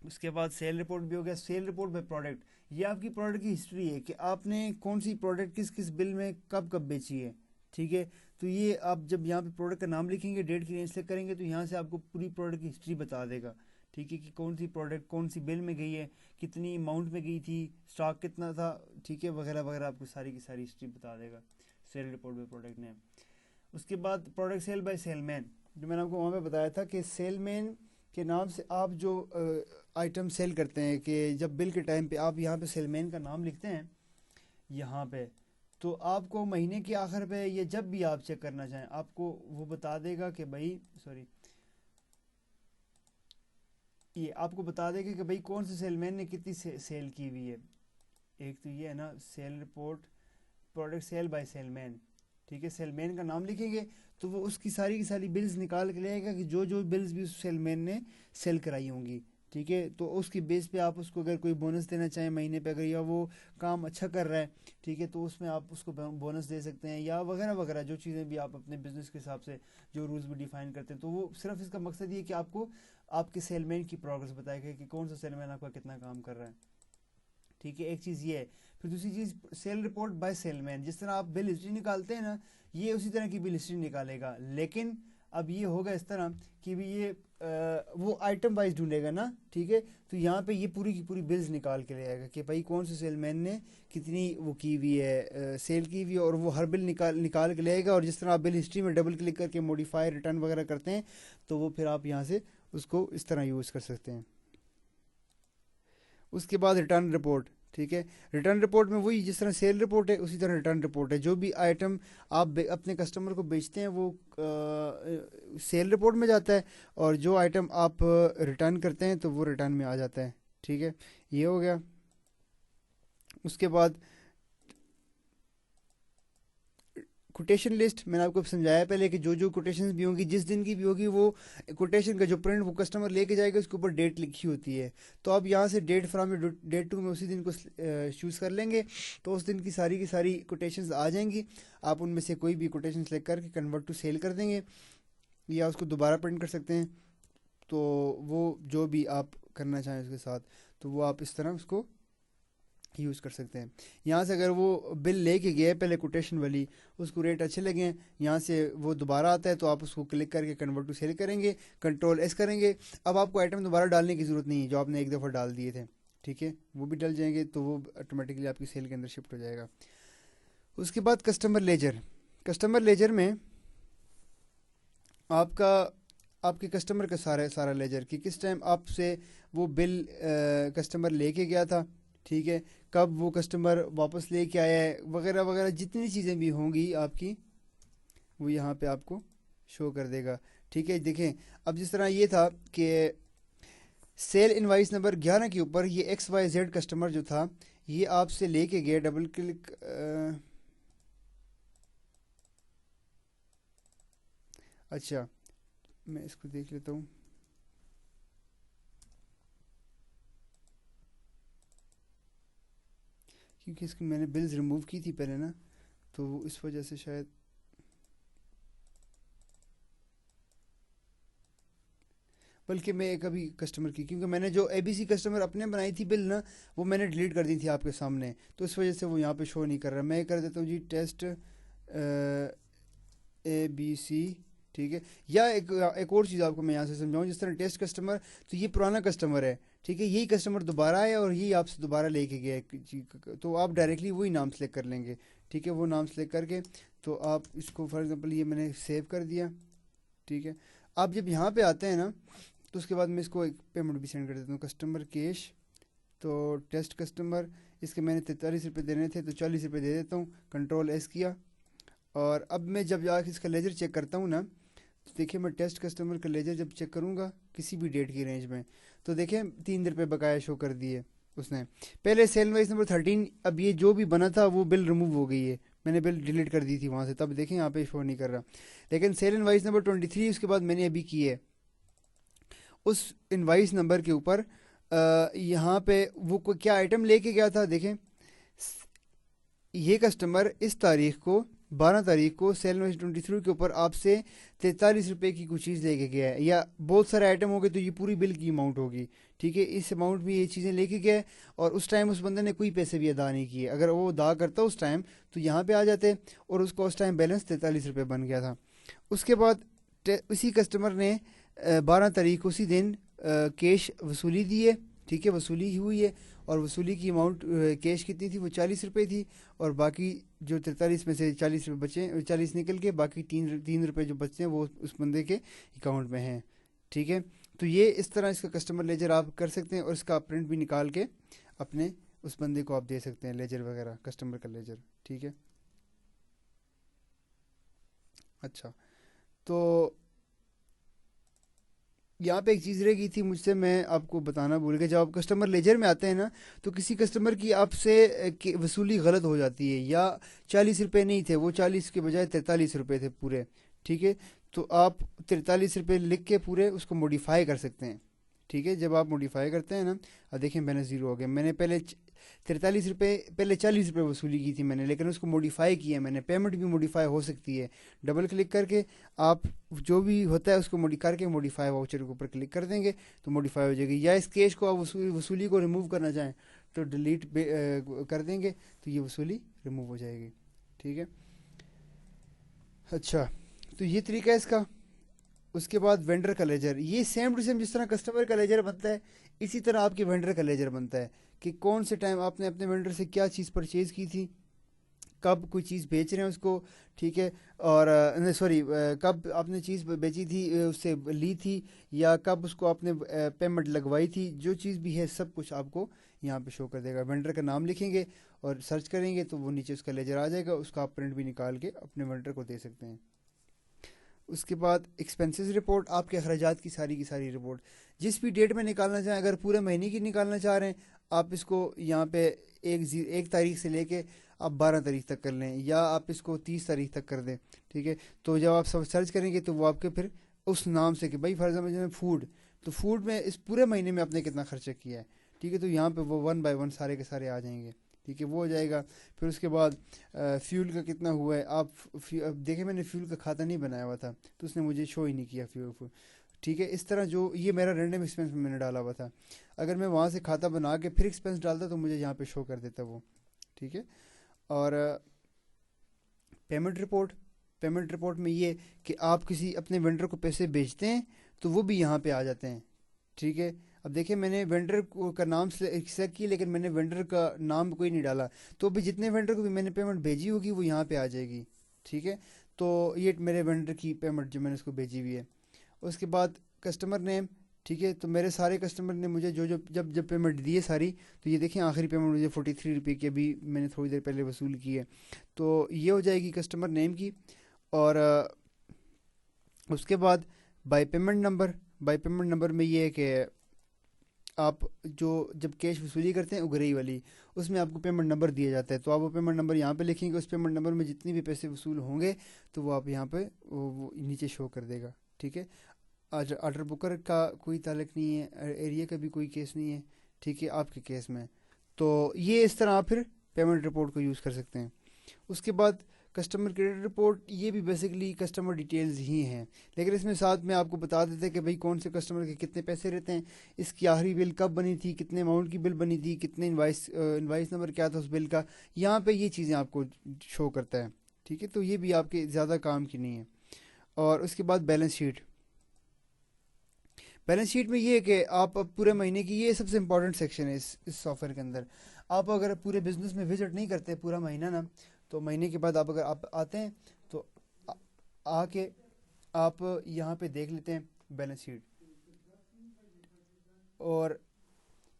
उसके बाद सेल रिपोर्ट भी हो गया। सेल रिपोर्ट बाय प्रोडक्ट, ये आपकी प्रोडक्ट की हिस्ट्री है कि आपने कौन सी प्रोडक्ट किस किस बिल में कब कब बेची है, ठीक है। तो ये आप जब यहाँ पे प्रोडक्ट का नाम लिखेंगे, डेट की रेंज सेलेक्ट करेंगे तो यहाँ से आपको पूरी प्रोडक्ट की हिस्ट्री बता देगा, ठीक है, कि कौन सी प्रोडक्ट कौन सी बिल में गई है, कितनी अमाउंट में गई थी, स्टॉक कितना था, ठीक है, वगैरह वगैरह आपको सारी की सारी हिस्ट्री बता देगा sale report by product name. उसके बाद प्रोडक्ट सेल बाय सेलमैन, जो मैंने आपको वहाँ पे बताया था कि सेलमैन के नाम से आप जो आइटम सेल करते हैं, कि जब बिल के टाइम पे आप यहाँ पे सेलमैन का नाम लिखते हैं यहाँ पे, तो आपको महीने के आखिर पे या जब भी आप चेक करना चाहें आपको वो बता देगा कि भाई, सॉरी, ये आपको बता देगा कि भाई कौन से सेलमैन ने कितनी सेल की हुई है। एक तो ये है ना sale report product sale by salesman, ठीक है। सेलमैन का नाम लिखेंगे तो वो उसकी सारी की सारी बिल्स निकाल के ले आएगा कि जो जो बिल्स भी उस सेलमैन ने सेल कराई होंगी, ठीक है। तो उसकी बेस पे आप उसको अगर कोई बोनस देना चाहें महीने पे, अगर या वो काम अच्छा कर रहा है, ठीक है, तो उसमें आप उसको बोनस दे सकते हैं, या वगैरह वगैरह जो चीज़ें भी आप अपने बिजनेस के हिसाब से जो रूल्स भी डिफाइन करते हैं। तो वो सिर्फ इसका मकसद ये कि आपको आपके सेलमैन की प्रोग्रेस बताएगा कि कौन सा सेलमैन आपका कितना काम कर रहा है, ठीक है, एक चीज़ ये है। फिर दूसरी चीज़ सेल रिपोर्ट बाय सेलमैन, जिस तरह आप बिल हिस्ट्री निकालते हैं ना, ये उसी तरह की बिल हिस्ट्री निकालेगा, लेकिन अब ये होगा इस तरह कि भी ये वो आइटम वाइज ढूंढेगा ना, ठीक है। तो यहाँ पे ये पूरी की पूरी बिल्स निकाल के ले आएगा कि भाई कौन से सेलमैन ने कितनी वो की हुई है, सेल की हुई है, और वो हर बिल निकाल निकाल के ले आएगा। और जिस तरह आप बिल हिस्ट्री में डबल क्लिक करके मॉडिफाई रिटर्न वगैरह करते हैं, तो वो फिर आप यहाँ से उसको इस तरह यूज़ कर सकते हैं। उसके बाद रिटर्न रिपोर्ट, ठीक है। रिटर्न रिपोर्ट में वही जिस तरह सेल रिपोर्ट है उसी तरह रिटर्न रिपोर्ट है। जो भी आइटम आप अपने कस्टमर को बेचते हैं वो सेल रिपोर्ट में जाता है, और जो आइटम आप रिटर्न करते हैं तो वो रिटर्न में आ जाता है, ठीक है। ये हो गया। उसके बाद कोटेशन लिस्ट, मैंने आपको समझाया पहले कि जो जो कोटेशन भी होंगी, जिस दिन की भी होगी, वो कोटेशन का जो प्रिंट वो कस्टमर लेके जाएगा, उसके ऊपर डेट लिखी होती है। तो आप यहाँ से डेट फ्रॉम डेट टू में उसी दिन को चूज़ कर लेंगे, तो उस दिन की सारी कोटेशंस आ जाएंगी। आप उनमें से कोई भी कोटेशन सेलेक्ट करके कन्वर्ट टू सेल कर देंगे, या उसको दोबारा प्रिंट कर सकते हैं। तो वो जो भी आप करना चाहें उसके साथ, तो वो आप इस तरह उसको यूज़ कर सकते हैं। यहाँ से अगर वो बिल लेके गए पहले कोटेशन वाली, उसको रेट अच्छे लगे हैं, यहाँ से वो दोबारा आता है, तो आप उसको क्लिक करके कन्वर्ट टू सेल करेंगे, कंट्रोल एस करेंगे। अब आपको आइटम दोबारा डालने की ज़रूरत नहीं है, जो आपने एक दफ़ा डाल दिए थे, ठीक है, वो भी डल जाएंगे, तो वो ऑटोमेटिकली आपकी सेल के अंदर शिफ्ट हो जाएगा। उसके बाद कस्टमर लेजर। कस्टमर लेजर में आपका आपके कस्टमर का सारा लेजर कि किस टाइम आपसे वो बिल कस्टमर लेके गया था, ठीक है, कब वो कस्टमर वापस लेके आया है, वगैरह वगैरह जितनी चीज़ें भी होंगी आपकी, वो यहाँ पे आपको शो कर देगा, ठीक है। देखें, अब जिस तरह ये था कि सेल इनवाइस नंबर 11 के ऊपर ये XYZ कस्टमर जो था, ये आपसे लेके गया, डबल क्लिक अच्छा, मैं इसको देख लेता हूँ। क्योंकि इसकी मैंने बिल्स रिमूव की थी पहले ना, तो इस वजह से शायद, बल्कि मैं एक अभी कस्टमर की, क्योंकि मैंने जो ABC कस्टमर अपने बनाई थी बिल ना, वो मैंने डिलीट कर दी थी आपके सामने, तो इस वजह से वो यहाँ पे शो नहीं कर रहा। मैं कर देता हूँ जी टेस्ट ABC, ठीक है। या एक और चीज़ आपको मैं यहाँ से समझाऊँ, जिस तरह टेस्ट कस्टमर, तो ये पुराना कस्टमर है, ठीक है, यही कस्टमर दोबारा आया और यही आपसे दोबारा लेके गया है, तो आप डायरेक्टली वही नाम सेलेक्ट कर लेंगे, ठीक है। वो नाम सेलेक्ट करके तो आप इसको फॉर एग्जांपल ये मैंने सेव कर दिया, ठीक है। आप जब यहाँ पे आते हैं ना, तो उसके बाद मैं इसको एक पेमेंट भी सेंड कर देता हूँ, कस्टमर कैश, तो टेस्ट कस्टमर, इसके मैंने 43 रुपये देने थे, तो 40 रुपये दे देता हूँ, कंट्रोल एस किया। और अब मैं जब जाके इसका लेजर चेक करता हूँ ना, तो देखिए मैं टेस्ट कस्टमर का लेजर जब चेक करूँगा किसी भी डेट की रेंज में, तो देखिए 3 रुपये बकाया शो कर दिए उसने। पहले सेल वाइज नंबर 13, अब ये जो भी बना था वो बिल रिमूव हो गई है, मैंने बिल डिलीट कर दी थी वहाँ से, तब देखें यहाँ पे शो नहीं कर रहा। लेकिन सेल इनवाइस नंबर 23 उसके बाद मैंने अभी की है, उस इनवाइस नंबर के ऊपर यहाँ पे वो क्या आइटम लेके गया था, देखें ये कस्टमर इस तारीख को 12 तारीख को सेल इनवाइस 23 के ऊपर आपसे 43 रुपये की कुछ चीज़ लेके गया है, या बहुत सारे आइटम हो गए, तो ये पूरी बिल की अमाउंट होगी, ठीक है। इस अमाउंट में ये चीज़ें लेके गया है, और उस टाइम उस बंदे ने कोई पैसे भी अदा नहीं किए। अगर वो अदा करता उस टाइम, तो यहाँ पे आ जाते, और उसका उस टाइम बैलेंस 43 रुपये बन गया था। उसके बाद उसी कस्टमर ने 12 तारीख उसी दिन कैश वसूली दी है, ठीक है, वसूली हुई है, और वसूली की अमाउंट कैश कितनी थी, वो 40 रुपये थी, और बाकी जो 43 में से 40 रुपये बचे, 40 निकल के बाकी 3 रुपये जो बचते हैं वो उस बंदे के अकाउंट में हैं, ठीक है। तो ये इस तरह इसका कस्टमर लेजर आप कर सकते हैं, और इसका प्रिंट भी निकाल के अपने उस बंदे को आप दे सकते हैं, लेजर वगैरह, कस्टमर का लेजर, ठीक है। अच्छा, तो यहाँ पे एक चीज़ रह गई थी मुझसे, मैं आपको बताना भूल गया। जब आप कस्टमर लेजर में आते हैं ना, तो किसी कस्टमर की आपसे वसूली गलत हो जाती है, या 40 रुपये नहीं थे, वो 40 के बजाय 43 रुपये थे पूरे, ठीक है। तो आप 43 रुपये लिख के पूरे उसको मॉडिफाई कर सकते हैं, ठीक है। जब आप मॉडिफाई करते हैं ना, अब देखें मैंने ज़ीरो हो गया, मैंने पहले 43 रुपये, पहले 40 रुपये वसूली की थी मैंने, लेकिन उसको मॉडिफाई किया मैंने, पेमेंट भी मॉडिफाई हो सकती है। डबल क्लिक करके आप जो भी होता है उसको करके मॉडिफाई वाउचर के ऊपर क्लिक कर देंगे, तो मॉडिफाई हो जाएगी। या इस कैश को आप वसूली को रिमूव करना चाहें, तो डिलीट कर देंगे तो ये वसूली रिमूव हो जाएगी। ठीक है, अच्छा, तो ये तरीका है इसका। उसके बाद वेंडर का लेजर, ये सेम टू सेम जिस तरह कस्टमर का लेजर बनता है इसी तरह आपके वेंडर का लेजर बनता है कि कौन से टाइम आपने अपने वेंडर से क्या चीज़ परचेज़ की थी, कब कोई चीज़ बेच रहे हैं उसको, ठीक है, और सॉरी कब आपने चीज़ बेची थी, उससे ली थी, या कब उसको आपने पेमेंट लगवाई थी, जो चीज़ भी है सब कुछ आपको यहाँ पे शो कर देगा। वेंडर का नाम लिखेंगे और सर्च करेंगे तो वो नीचे उसका लेजर आ जाएगा, उसका आप प्रिंट भी निकाल के अपने वेंडर को दे सकते हैं। उसके बाद एक्सपेंसेस रिपोर्ट, आपके अखराजात की सारी रिपोर्ट जिस भी डेट में निकालना चाहें, अगर पूरे महीने की निकालना चाह रहे हैं आप इसको यहाँ पे एक तारीख से लेके आप 12 तारीख तक कर लें, या आप इसको 30 तारीख तक कर दें। ठीक है, तो जब आप सब सर्च करेंगे तो वो आपके फिर उस नाम से कि भाई फॉर एग्जाम्पल फूड, तो फूड में इस पूरे महीने में आपने कितना खर्चा किया है, ठीक है, तो यहाँ पे वो 1 बाय 1 सारे के सारे आ जाएंगे। ठीक है, वो हो जाएगा। फिर उसके बाद फ्यूल का कितना हुआ है, आप अब देखें मैंने फ्यूल का खाता नहीं बनाया हुआ था तो उसने मुझे शो ही नहीं किया फ्यूल। ठीक है, इस तरह जो ये मेरा रैंडम एक्सपेंस में मैंने डाला हुआ था, अगर मैं वहाँ से खाता बना के फिर एक्सपेंस डालता तो मुझे यहाँ पे शो कर देता वो। ठीक है, और पेमेंट रिपोर्ट, पेमेंट रिपोर्ट में ये कि आप किसी अपने वेंडर को पैसे बेचते हैं तो वो भी यहाँ पे आ जाते हैं। ठीक है, अब देखिए मैंने वेंडर का नाम सेलेक्ट किया लेकिन मैंने वेंडर का नाम कोई नहीं डाला, तो भी जितने वेंडर को भी मैंने पेमेंट भेजी होगी वो यहाँ पे आ जाएगी। ठीक है, तो ये मेरे वेंडर की पेमेंट जो मैंने उसको भेजी हुई है। उसके बाद कस्टमर नेम, ठीक है, तो मेरे सारे कस्टमर ने मुझे जो जो जब जब पेमेंट दी है सारी, तो ये देखें आखिरी पेमेंट मुझे 43 रुपये की अभी मैंने थोड़ी देर पहले वसूल की है, तो ये हो जाएगी कस्टमर नेम की। और उसके बाद by payment number, by payment number में ये है कि आप जो जब कैश वसूली करते हैं उगरई वाली, उसमें आपको पेमेंट नंबर दिया जाता है, तो आप वो पेमेंट नंबर यहाँ पे लिखेंगे, उस पेमेंट नंबर में जितनी भी पैसे वसूल होंगे तो वो आप यहाँ पे वो नीचे शो कर देगा। ठीक है, आज ऑर्डर बुकर का कोई ताल्लुक नहीं है, एरिया का भी कोई केस नहीं है, ठीक है, आपके केस में। तो ये इस तरह आप फिर पेमेंट रिपोर्ट को यूज़ कर सकते हैं। उसके बाद कस्टमर क्रेडिट रिपोर्ट, ये भी बेसिकली कस्टमर डिटेल्स ही हैं, लेकिन इसमें साथ में आपको बता देते हैं कि भाई कौन से कस्टमर के कितने पैसे रहते हैं, इसकी आखिरी बिल कब बनी थी, कितने अमाउंट की बिल बनी थी, कितने इनवाइस नंबर क्या था उस बिल का, यहाँ पे ये चीज़ें आपको शो करता है। ठीक है, तो ये भी आपके ज़्यादा काम की नहीं है। और उसके बाद बैलेंस शीट, बैलेंस शीट में ये है कि आप अब पूरे महीने की, ये सबसे इंपॉर्टेंट सेक्शन है इस सॉफ्टवेयर के अंदर। आप अगर पूरे बिजनेस में विजिट नहीं करते पूरा महीना ना, तो महीने के बाद आप अगर आप आते हैं तो आके आप यहाँ पे देख लेते हैं बैलेंस शीट, और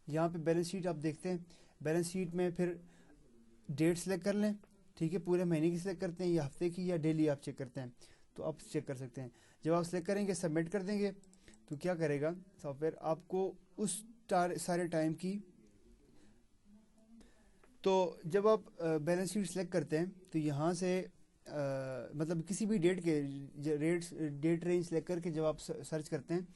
यहाँ पे बैलेंस शीट आप देखते हैं। बैलेंस शीट में फिर डेट सेलेक्ट कर लें, ठीक है, पूरे महीने की सेलेक्ट करते हैं या हफ्ते की या डेली आप चेक करते हैं, तो आप चेक कर सकते हैं। जब आप सेलेक्ट करेंगे सबमिट कर देंगे तो क्या करेगा सॉफ्टवेयर आपको उस सारे टाइम की, तो जब आप बैलेंस शीट सेलेक्ट करते हैं तो यहाँ से मतलब किसी भी डेट के डेट रेंज सेलेक्ट करके जब आप सर्च करते हैं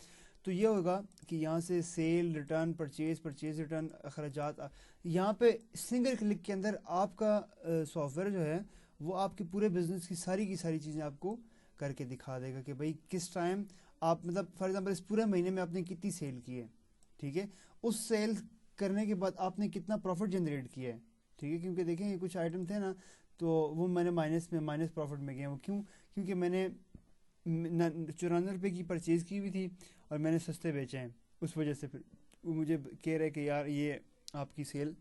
तो ये होगा कि यहाँ से सेल रिटर्न परचेज रिटर्न अखराजात, यहाँ पे सिंगल क्लिक के अंदर आपका सॉफ्टवेयर जो है वो आपके पूरे बिजनेस की सारी चीज़ें आपको करके दिखा देगा कि भाई किस टाइम आप, मतलब फॉर एग्जांपल इस पूरे महीने में आपने कितनी सेल की है, ठीक है, उस सेल करने के बाद आपने कितना प्रॉफिट जनरेट किया है। ठीक है, क्योंकि देखें ये कुछ आइटम थे ना तो वो मैंने माइनस प्रॉफिट में गया, वो क्यों, क्योंकि मैंने 94 रुपये की परचेज़ की हुई थी और मैंने सस्ते बेचे हैं, उस वजह से फिर वो मुझे कह रहे कि यार ये आपकी सेल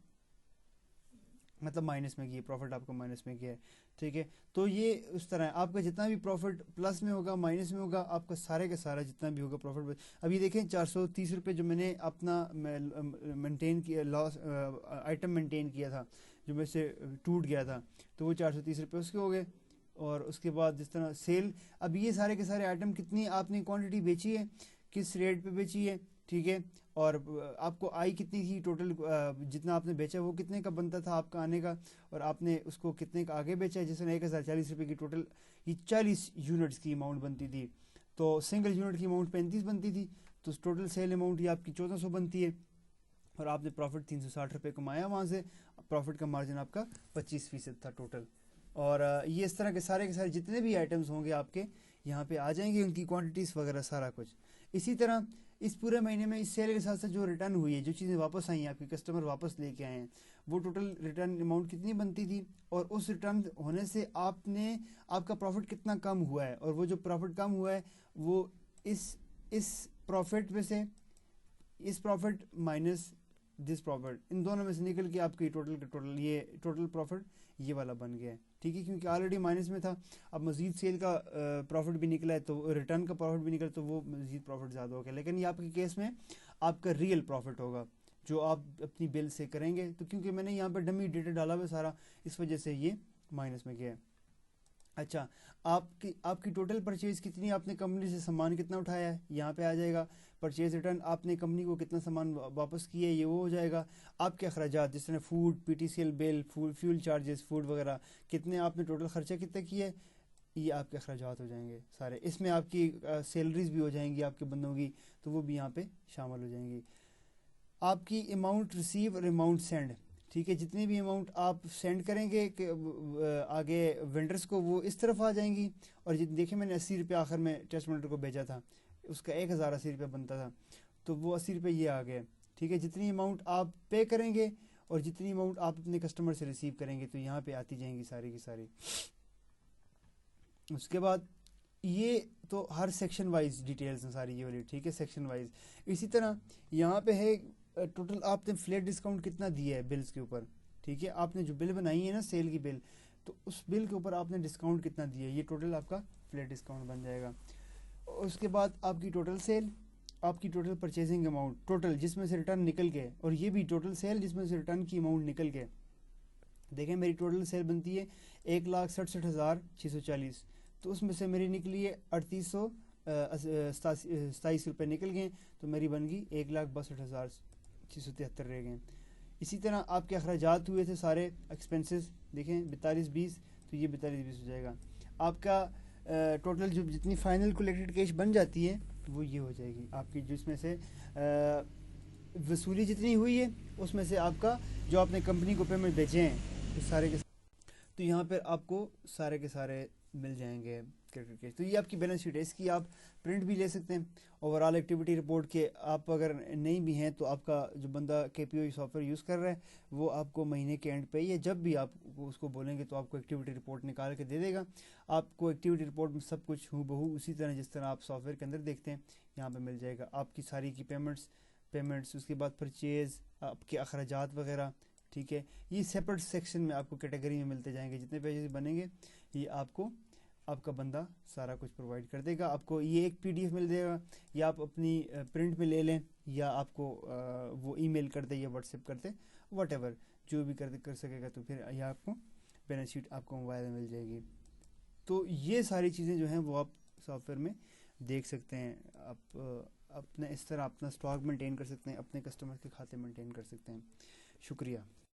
मतलब माइनस में की है, प्रॉफिट आपका माइनस में किया है। ठीक है, तो ये उस तरह है, आपका जितना भी प्रॉफिट प्लस में होगा माइनस में होगा, आपका सारे का सारा जितना भी होगा प्रॉफिट। अभी देखें 430 रुपये जो मैंने अपना मेंटेन किया, लॉस आइटम मेंटेन किया था जो मेरे से टूट गया था, तो वो 430 रुपये उसके हो गए। और उसके बाद जिस तरह सेल, अब ये सारे के सारे आइटम कितनी आपने क्वांटिटी बेची है, किस रेट पे बेची है, ठीक है, और आपको आई कितनी थी टोटल, जितना आपने बेचा वो कितने का बनता था आपका आने का, और आपने उसको कितने का आगे बेचा है। जैसे 1040 रुपये की टोटल ये 40 यूनिट्स की अमाउंट बनती थी, तो सिंगल यूनिट की अमाउंट 35 बनती थी, तो टोटल सेल अमाउंट ही आपकी 1400 बनती है, और आपने प्रॉफिट 360 रुपये कमाया वहाँ से, प्रॉफिट का मार्जिन आपका 25% था टोटल। और ये इस तरह के सारे जितने भी आइटम्स होंगे आपके यहाँ पे आ जाएंगे, उनकी क्वांटिटीज़ वगैरह सारा कुछ। इसी तरह इस पूरे महीने में इस सेल के साथ साथ जो रिटर्न हुई है, जो चीज़ें वापस आई हैं, आपके कस्टमर वापस लेके आए हैं, वो टोटल रिटर्न अमाउंट कितनी बनती थी, और उस रिटर्न होने से आपका प्रॉफिट कितना कम हुआ है, और वो जो प्रॉफिट कम हुआ है वो इस प्रॉफिट में से, इस प्रॉफिट माइनस दिस प्रॉफिट, इन दोनों में से निकल के आपकी टोटल ये टोटल प्रॉफिट ये वाला बन गया है। ठीक है, क्योंकि ऑलरेडी माइनस में था, अब मजीद सेल का प्रॉफिट भी निकला है, तो रिटर्न का प्रॉफिट भी निकला, तो वो मजीद प्रॉफिट ज़्यादा हो गया। लेकिन ये आपके केस में आपका रियल प्रॉफिट होगा जो आप अपनी बिल से करेंगे। तो क्योंकि मैंने यहाँ पर डमी डेटा डाला हुआ सारा, इस वजह से ये माइनस में गया है। अच्छा, आपकी टोटल परचेज कितनी, आपने कंपनी से सामान कितना उठाया है, यहाँ पे आ जाएगा। परचेज रिटर्न, आपने कंपनी को कितना सामान वापस किया है, ये वो हो जाएगा। आपके अखराजात जिस तरह food, PTCL bill, fuel charges, food वगैरह, कितने आपने टोटल खर्चा कितना किया है, ये आपके अखराजात हो जाएंगे सारे। इसमें आपकी सैलरीज भी हो जाएंगी आपके बंदों की, तो वो भी यहाँ पे शामिल हो जाएंगी। आपकी अमाउंट रिसीव और अमाउंट सेंड, ठीक है, जितनी भी अमाउंट आप सेंड करेंगे कि आगे वेंडर्स को, वो इस तरफ आ जाएंगी। और देखिए मैंने 80 रुपये आखिर में टेस्ट वेंडर को भेजा था, उसका 1080 रुपये बनता था, तो वो 80 रुपये ये आ गए। ठीक है, जितनी अमाउंट आप पे करेंगे और जितनी अमाउंट आप अपने कस्टमर से रिसीव करेंगे, तो यहाँ पे आती जाएंगी सारी की सारी। उसके बाद ये तो हर सेक्शन वाइज डिटेल्स हैं सारी ये वाली, ठीक है, सेक्शन वाइज। इसी तरह यहाँ पे है टोटल आपने फ्लैट डिस्काउंट कितना दिया है बिल्स के ऊपर। ठीक है, आपने जो बिल बनाई है ना सेल की बिल, तो उस बिल के ऊपर आपने डिस्काउंट कितना दिया है, ये टोटल आपका फ्लैट डिस्काउंट बन जाएगा। उसके बाद आपकी टोटल सेल, आपकी टोटल परचेजिंग अमाउंट टोटल जिसमें से रिटर्न निकल गए, और ये भी टोटल सेल जिसमें से रिटर्न की अमाउंट निकल गए। देखें मेरी टोटल सेल बनती है 1,67,640, तो उसमें से मेरी निकली है 3827 रुपये निकल गए, तो मेरी बन गई 1,62,673 रह गए। इसी तरह आपके अखराजात हुए थे सारे एक्सपेंसेस, देखें 4220, तो ये 4220 हो जाएगा। आपका टोटल जो जितनी फाइनल कलेक्टेड कैश बन जाती है वो ये हो जाएगी आपकी, जिसमें से वसूली जितनी हुई है उसमें से आपका जो आपने कंपनी को पेमेंट भेजे हैं तो सारे के, तो यहाँ पर आपको सारे के सारे मिल जाएंगे क्रेडिट कैश। तो ये आपकी बैलेंस शीट है, इसकी आप प्रिंट भी ले सकते हैं। ओवरऑल एक्टिविटी रिपोर्ट के आप अगर नहीं भी हैं तो आपका जो बंदा KPO सॉफ्टवेयर यूज़ कर रहा है वो आपको महीने के एंड पे या जब भी आप उसको बोलेंगे तो आपको एक्टिविटी रिपोर्ट निकाल के दे देगा। आपको एक्टिविटी रिपोर्ट में सब कुछ हूबहू उसी तरह जिस तरह आप सॉफ्टवेयर के अंदर देखते हैं यहाँ पर मिल जाएगा। आपकी सारी की पेमेंट्स उसके बाद परचेज़, आपके अखराजात वगैरह, ठीक है, ये सेपरेट सेक्शन में आपको कैटेगरी में मिलते जाएंगे। जितने पेजेस बनेंगे ये आपको आपका बंदा सारा कुछ प्रोवाइड कर देगा। आपको ये एक PDF मिल जाएगा, या आप अपनी प्रिंट में ले लें, या आपको वो ईमेल कर दे या व्हाट्सएप कर दे, व्हाटएवर जो भी कर सकेगा, तो फिर यह आपको बैलेंस शीट आपको मोबाइल में मिल जाएगी। तो ये सारी चीज़ें जो हैं वो आप सॉफ्टवेयर में देख सकते हैं। आप अपने इस तरह अपना स्टॉक मेंटेन कर सकते हैं, अपने कस्टमर के खाते मेंटेन कर सकते हैं। शुक्रिया।